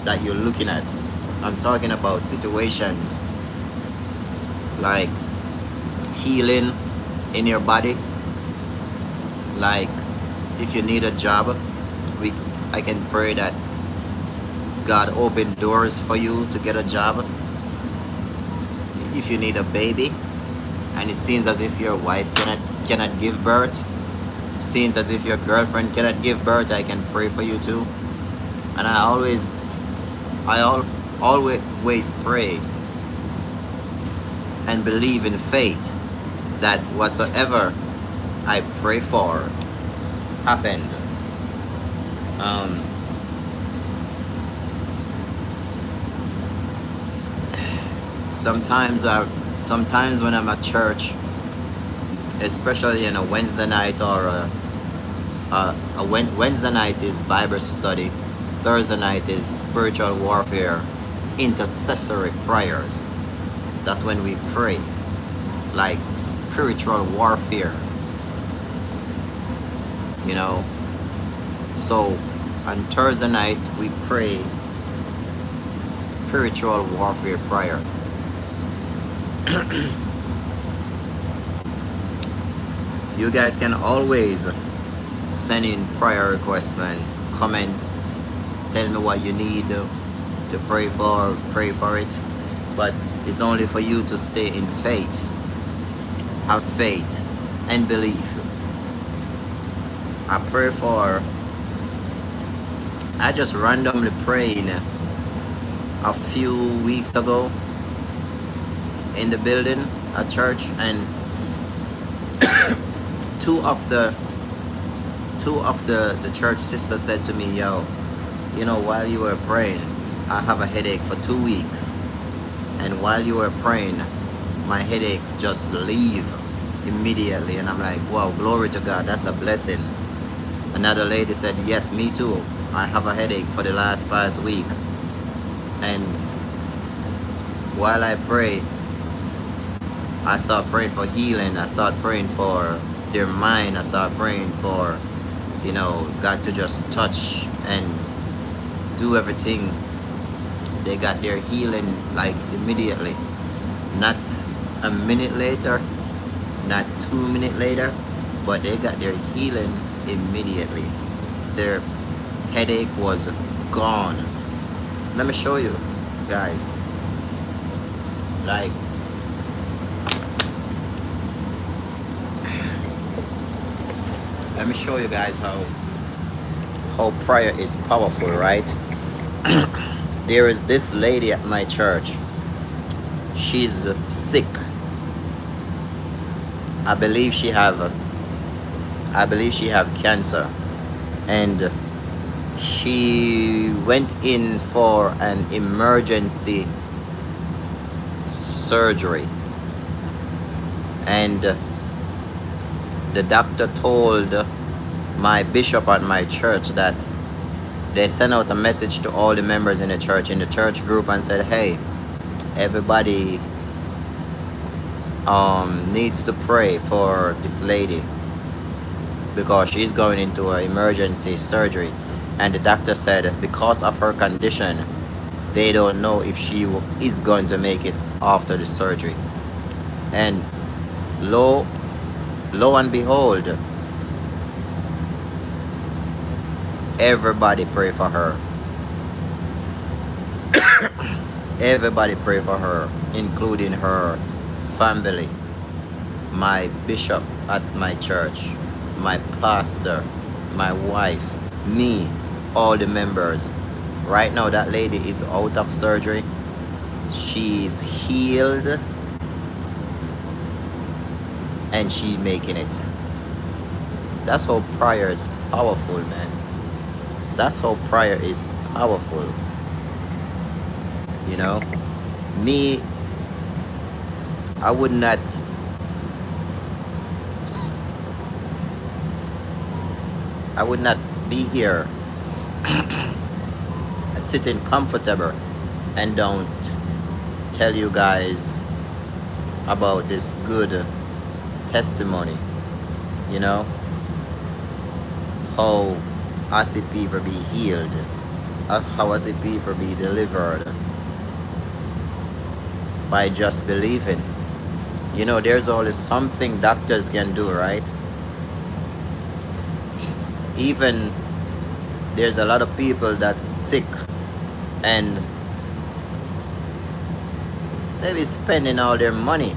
that you're looking at. I'm talking about situations like healing in your body. Like if you need a job, I can pray that God open doors for you to get a job. If you need a baby and it seems as if your wife cannot give birth, seems as if your girlfriend cannot give birth, I can pray for you too. And I always pray and believe in faith that whatsoever I pray for happened. Sometimes when I'm at church, especially in a Wednesday night or Wednesday night is Bible study, Thursday night is spiritual warfare, intercessory prayers. That's when we pray, like spiritual warfare, you know. So on Thursday night we pray spiritual warfare prayer. You guys can always send in prayer requests, man, comments, tell me what you need to pray for it. But it's only for you to stay in faith, have faith and belief. I just randomly prayed a few weeks ago in the building at church, and two of the church sisters said to me, yo, you know, while you were praying, I have a headache for 2 weeks, and while you were praying, my headaches just leave immediately. And I'm like, wow, glory to God, that's a blessing. Another lady said, yes, me too, I have a headache for the past week, and while I pray, I start praying for healing. I start praying for their mind. I start praying for, you know, God to just touch and do everything. They got their healing like immediately. Not a minute later, not 2 minutes later, but they got their healing immediately. Their headache was gone. Let me show you guys. Like, let me show you guys how prayer is powerful, right? There is this lady at my church. She's sick. I believe she have cancer, and she went in for an emergency surgery, and the doctor told my bishop at my church that they sent out a message to all the members in the church group, and said, hey, everybody needs to pray for this lady because she's going into an emergency surgery. And the doctor said because of her condition, they don't know if she is going to make it after the surgery. And lo and behold, everybody pray for her. Everybody pray for her, including her family, my bishop at my church, my pastor, my wife, me, all the members. Right now that lady is out of surgery. She's healed and she's making it. That's how prayer is powerful, man. That's how prayer is powerful. You know, me, I would not be here sitting comfortable and don't tell you guys about this good testimony. You know, how I see people be healed, how I see people be delivered by just believing. You know, there's always something doctors can do, right? Even there's a lot of people that's sick and they be spending all their money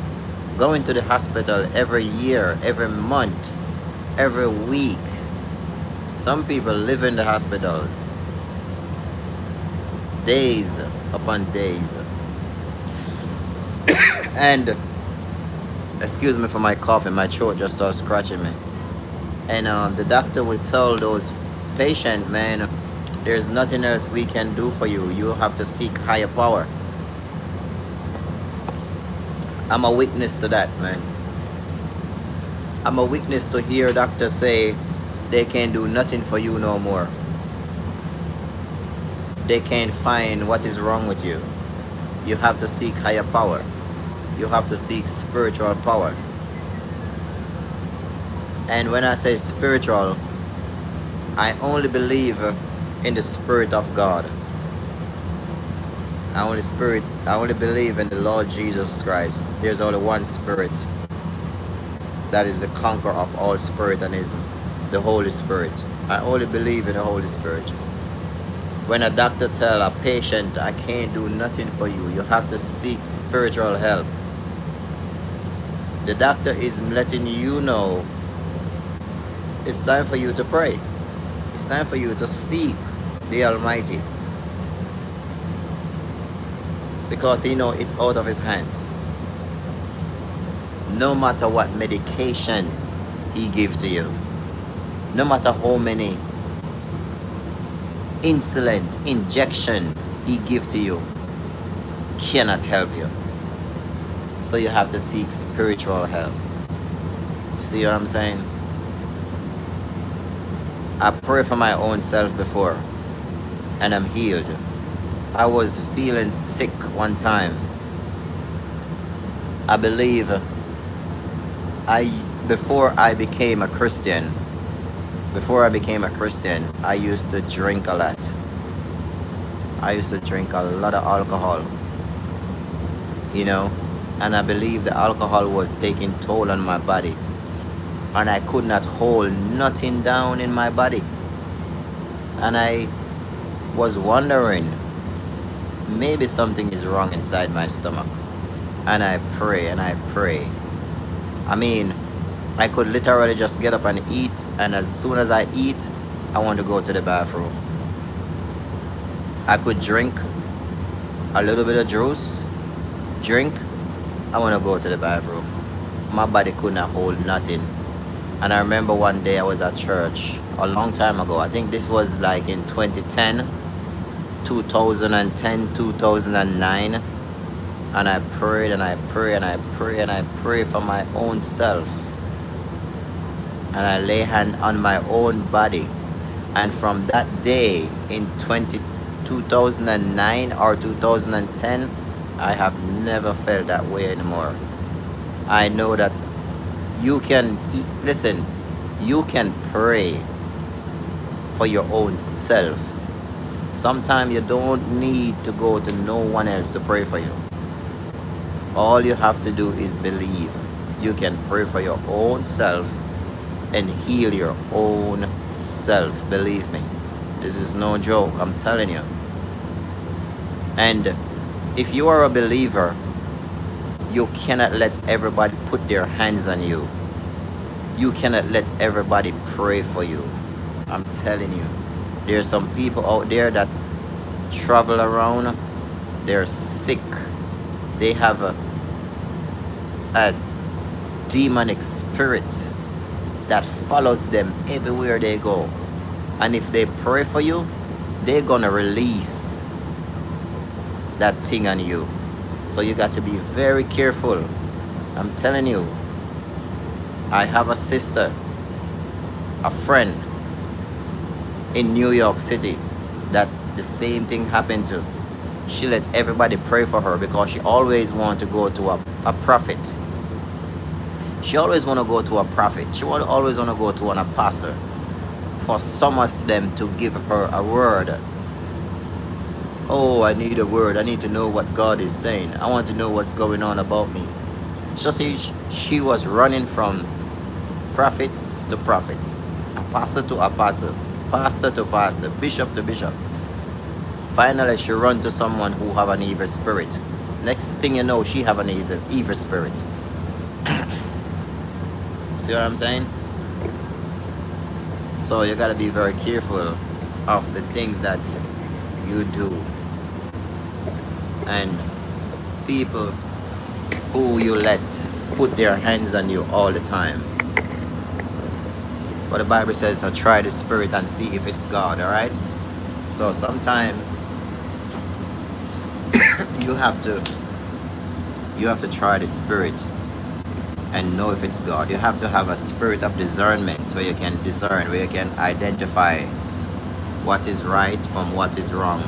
going to the hospital every year, every month, every week. Some people live in the hospital days upon days. And excuse me for my coughing, my throat just started scratching me. And the doctor would tell those patients, man, there's nothing else we can do for you. You have to seek higher power. I'm a witness to that, man. I'm a witness to hear doctors say they can't do nothing for you no more. They can't find what is wrong with you. You have to seek higher power. You have to seek spiritual power. And when I say spiritual, I only believe in the Spirit of God. I only believe in the Lord Jesus Christ. There's only one Spirit that is the conqueror of all spirit, and is the Holy Spirit. I only believe in the Holy Spirit. When a doctor tells a patient, I can't do nothing for you, you have to seek spiritual help. The doctor is letting you know it's time for you to pray. It's time for you to seek the Almighty. Because he knows it's out of his hands. No matter what medication he gives to you, no matter how many insulin injection he gives to you, cannot help you. So you have to seek spiritual help. See what I'm saying? I pray for my own self before, and I'm healed. I was feeling sick one time. I believe before I became a Christian, I used to drink a lot. I used to drink a lot of alcohol, you know, and I believe the alcohol was taking toll on my body, and I could not hold nothing down in my body. And I was wondering, maybe something is wrong inside my stomach. And I pray and I pray. I mean, I could literally just get up and eat, and as soon as I eat, I want to go to the bathroom. I could drink a little bit of juice, I want to go to the bathroom. My body could not hold nothing. And I remember one day I was at church a long time ago. I think this was like in 2010, 2009. And I prayed and I prayed and I prayed and I prayed for my own self. And I lay hand on my own body. And from that day in 2009 or 2010, I have never felt that way anymore. I know that you can pray for your own self. Sometimes you don't need to go to no one else to pray for you. All you have to do is believe. You can pray for your own self and heal your own self. Believe me. This is no joke, I'm telling you. And if you are a believer, you cannot let everybody put their hands on you. You cannot let everybody pray for you. I'm telling you. There's some people out there that travel around, they're sick. They have a demonic spirit that follows them everywhere they go. And if they pray for you, they're gonna release that thing on you. So you got to be very careful. I'm telling you. I have a sister, a friend in New York City that the same thing happened to. She let everybody pray for her because she always wanted to go to a prophet. She always want to go to a prophet. She always want to go to an apostle for some of them to give her a word. Oh, I need a word. I need to know what God is saying. I want to know what's going on about me. So see, she was running from prophets to prophet, apostle to apostle, pastor to pastor, bishop to bishop. Finally, she run to someone who have an evil spirit. Next thing you know, she have an evil spirit. See what I'm saying? So you gotta be very careful of the things that you do and people who you let put their hands on you all the time. But the Bible says to try the spirit and see if it's God, alright? So sometimes you have to try the spirit and know if it's God. You have to have a spirit of discernment where you can discern, where you can identify what is right from what is wrong.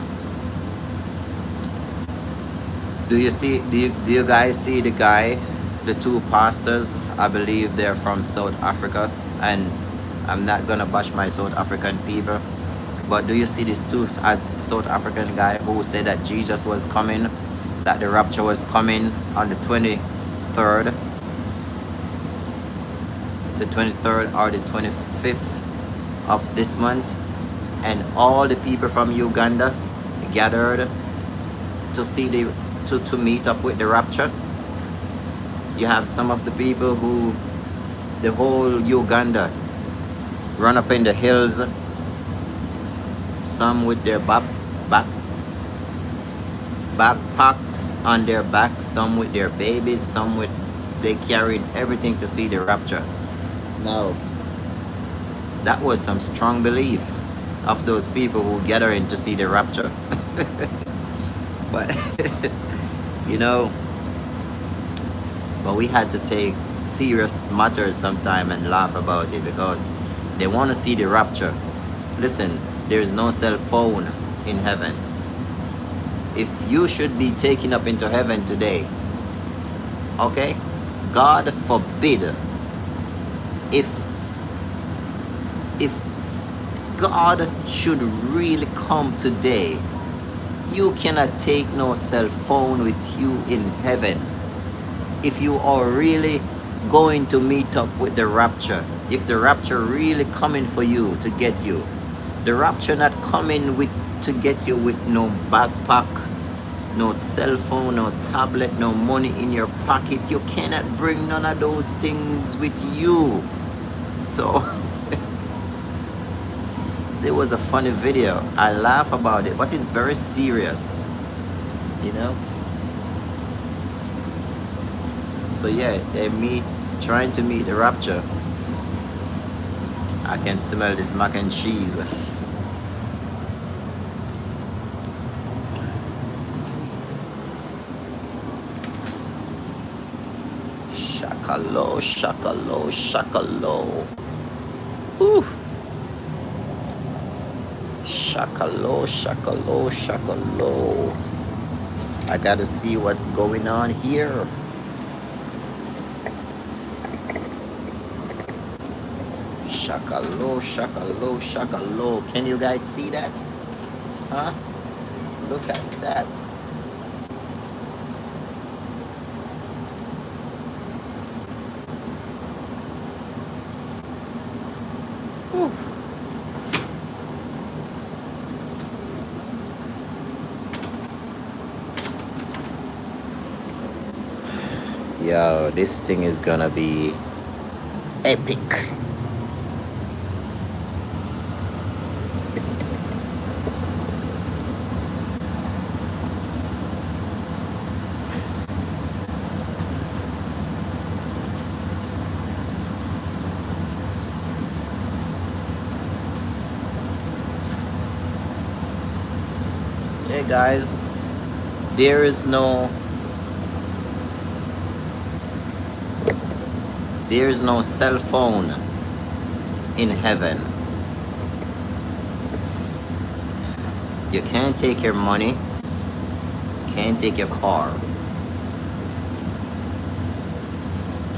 Do you guys see the two pastors? I believe they're from South Africa, and I'm not gonna bash my South African people, but do you see these two South African guy who said that Jesus was coming, that the rapture was coming on the 23rd or the 25th of this month, and all the people from Uganda gathered to see to meet up with the rapture? You have some of the people who, the whole Uganda run up in the hills, some with their backpacks on their backs, some with their babies, some with, they carried everything to see the rapture. Now, that was some strong belief of those people who gather in to see the rapture. But you know, but we had to take serious matters sometime and laugh about it because they want to see the rapture. Listen, there is no cell phone in heaven. If you should be taken up into heaven today, okay, God forbid, if God should really come today, you cannot take no cell phone with you in heaven. If you are really going to meet up with the rapture, if the rapture really coming for you to get you, the rapture not coming to get you with no backpack, no cell phone, no tablet, no money in your pocket. You cannot bring none of those things with you. So there was a funny video. I laugh about it, but it's very serious, you know. So yeah, they trying to meet the rapture. I can smell this mac and cheese. Shakalo, shakalo, shakalo. Ooh. Shakalo, shakalo, shakalo. I gotta see what's going on here. Shakalo, shakalo, shakalo. Can you guys see that? Huh? Look at that. Whew. Yo, this thing is gonna be epic. Hey guys, there is no cell phone in heaven. You can't take your money, can't take your car,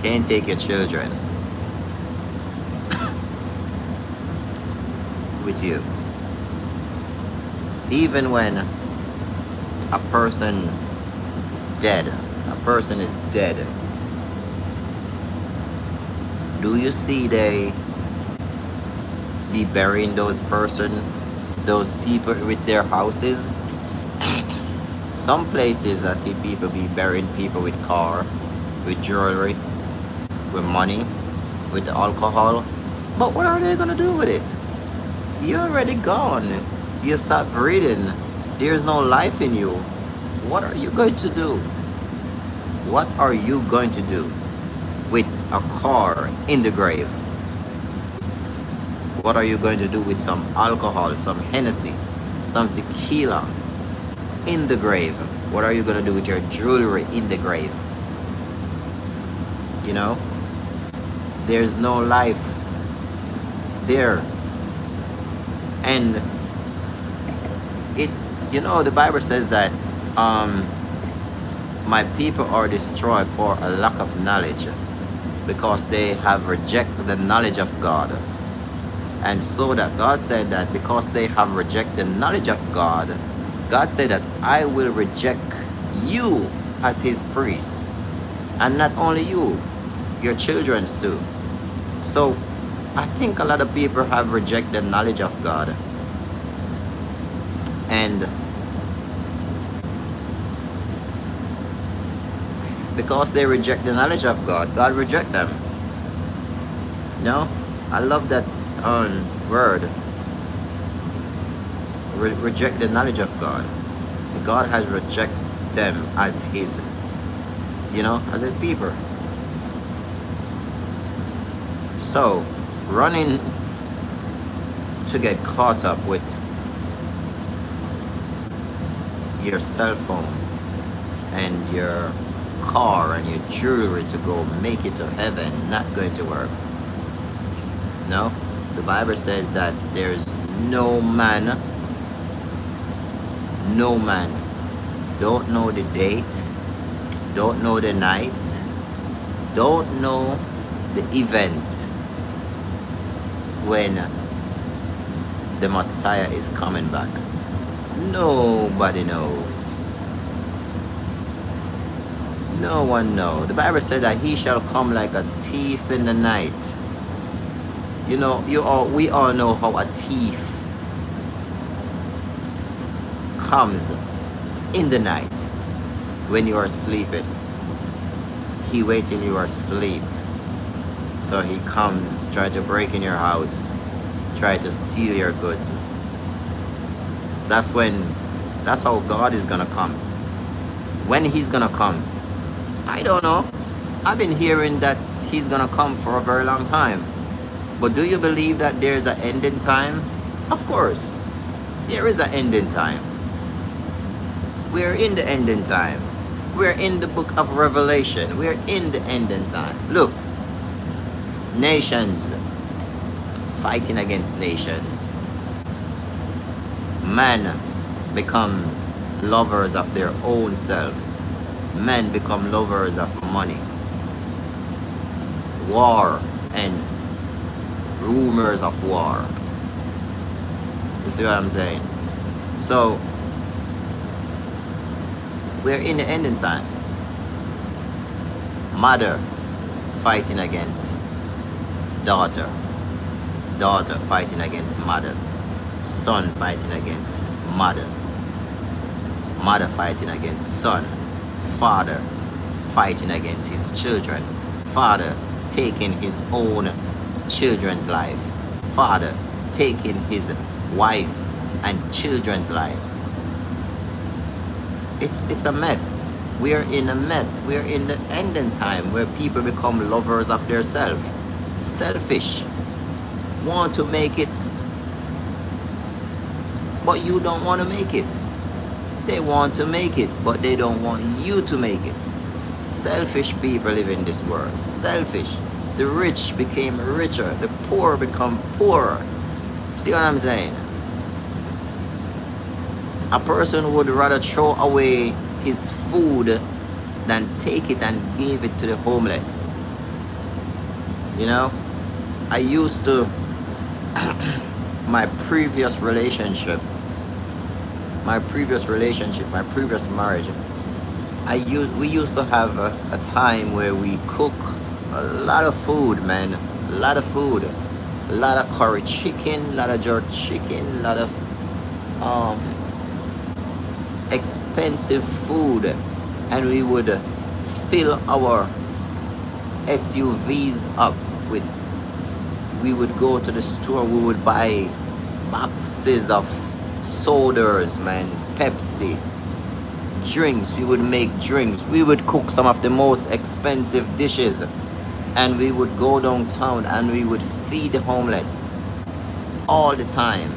can't take your children with you. Even when a person is dead, do you see they be burying those people with their houses? Some places I see people be burying people with car, with jewelry, with money, with alcohol. But what are they gonna do with it? You're already gone. You stop breathing. There's no life in you. What are you going to do? What are you going to do with a car in the grave? What are you going to do with some alcohol, some Hennessy, some tequila in the grave? What are you going to do with your jewelry in the grave? You know, there's no life there. And you know, the Bible says that my people are destroyed for a lack of knowledge, because they have rejected the knowledge of God. And so that God said that because they have rejected the knowledge of God, God said that I will reject you as his priest. And not only you, your children too. So I think a lot of people have rejected the knowledge of God. And because they reject the knowledge of God, God reject them. No? I love that word. Reject the knowledge of God. God has rejected them as his, as his people. So, running to get caught up with your cell phone and your car and your jewelry to go make it to heaven, not going to work. No, the Bible says that there's no man don't know the date, don't know the night, don't know the event when the Messiah is coming back. Nobody knows. No one knows. The Bible said that he shall come like a thief in the night. We all know how a thief comes in the night when you are sleeping. He waits till you are asleep. So he comes, try to break in your house, try to steal your goods. That's how God is gonna come. When he's gonna come, I don't know. I've been hearing that he's gonna come for a very long time. But do you believe that there's an ending time? Of course, there is an ending time. We're in the ending time. We're in the book of Revelation. We're in the ending time. Look, nations fighting against nations. Men become lovers of their own self. Men become lovers of money. War and rumors of war. You see what I'm saying? So we're in the ending time. Mother fighting against daughter, daughter fighting against mother, son fighting against mother, mother fighting against son, father fighting against his children, father taking his own children's life, father taking his wife and children's life. It's a mess. We're in a mess. We're in the ending time where people become lovers of their self, selfish, want to make it, but you don't want to make it. They want to make it, but they don't want you to make it. Selfish people live in this world. Selfish. The rich became richer. The poor become poorer. See what I'm saying? A person would rather throw away his food than take it and give it to the homeless. You know, I used to, my previous relationship, my previous marriage, we used to have a time where we cook a lot of food, man, a lot of food, a lot of curry chicken, a lot of jerk chicken, a lot of expensive food, and we would fill our SUVs up with, we would go to the store, we would buy boxes of sodas, man, Pepsi, drinks, we would make drinks, we would cook some of the most expensive dishes, and we would go downtown and we would feed the homeless all the time.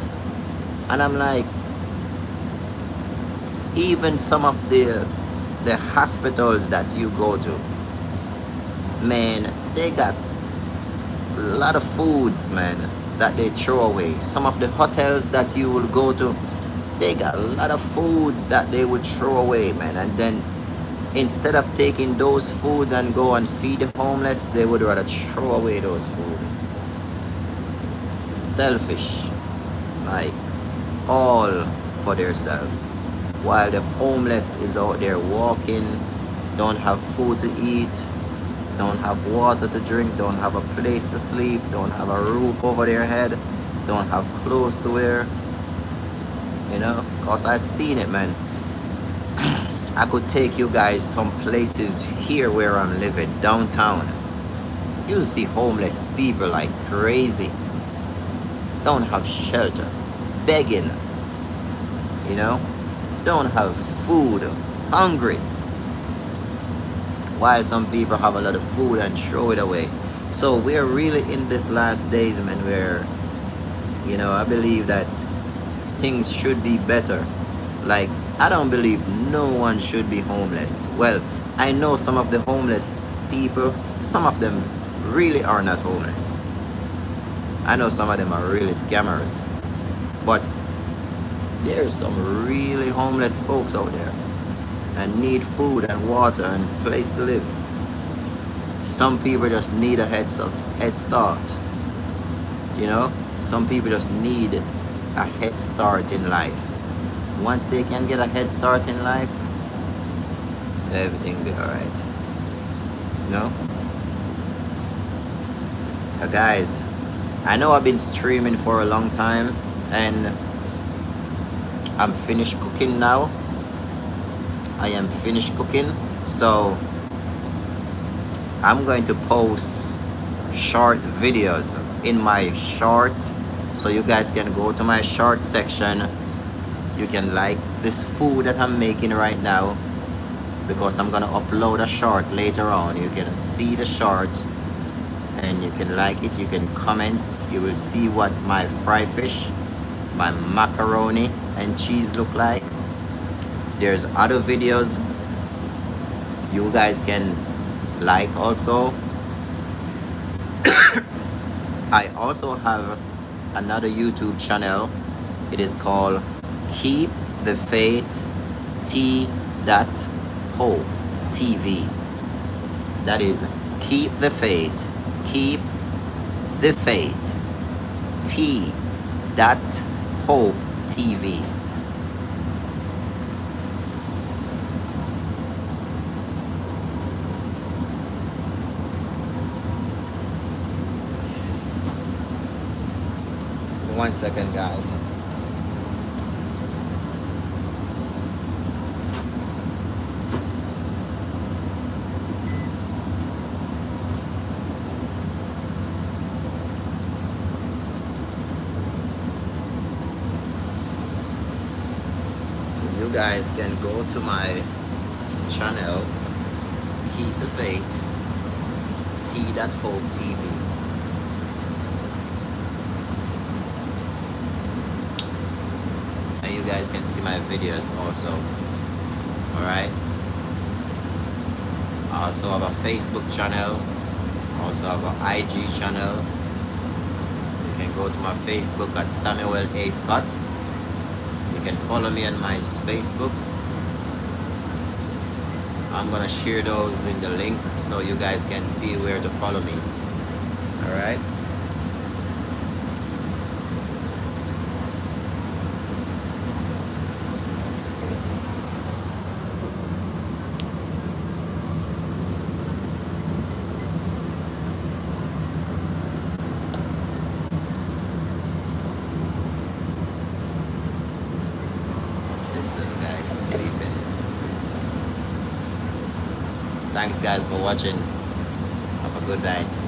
And I'm like, even some of the hospitals that you go to, man, they got a lot of foods, man, that they throw away. Some of the hotels that you will go to, they got a lot of foods that they would throw away, man. And then instead of taking those foods and go and feed the homeless, they would rather throw away those food. Selfish, like all for themselves, while the homeless is out there walking, don't have food to eat, don't have water to drink, don't have a place to sleep, don't have a roof over their head, don't have clothes to wear. You know, cause I seen it, man. I could take you guys some places here where I'm living, downtown. You'll see homeless people like crazy, don't have shelter, begging, you know, don't have food, hungry, while some people have a lot of food and throw it away. So we're really in this last days, man, where, you know, I believe that things should be better. Like, I don't believe no one should be homeless. Well, I know some of the homeless people, some of them really are not homeless. I know some of them are really scammers, but there's some really homeless folks out there and need food and water and place to live. Some people just need a head start. You know, some people just need a head start in life. Once they can get a head start in life, everything will be alright. You know? Guys, I know I've been streaming for a long time and I'm finished cooking now. I am finished cooking, so I'm going to post short videos in my short, so you guys can go to my short section. You can like this food that I'm making right now, because I'm gonna upload a short later on. You can see the short and you can like it, you can comment, you will see what my fry fish, my macaroni and cheese look like. There's other videos you guys can like also. I also have another YouTube channel. It is called Keep the Faith T.Hope TV. That is Keep the Faith T. Dot Hope TV. One second, guys. So you guys can go to my channel, Keep the Faith, T. Hope TV. And you guys can see my videos also. Alright? I also have a Facebook channel, also have an IG channel. You can go to my Facebook at Samuel A. Scott. You can follow me on my Facebook. I'm gonna share those in the link so you guys can see where to follow me. Alright? This little guy is sleeping. Thanks guys for watching. Have a good night.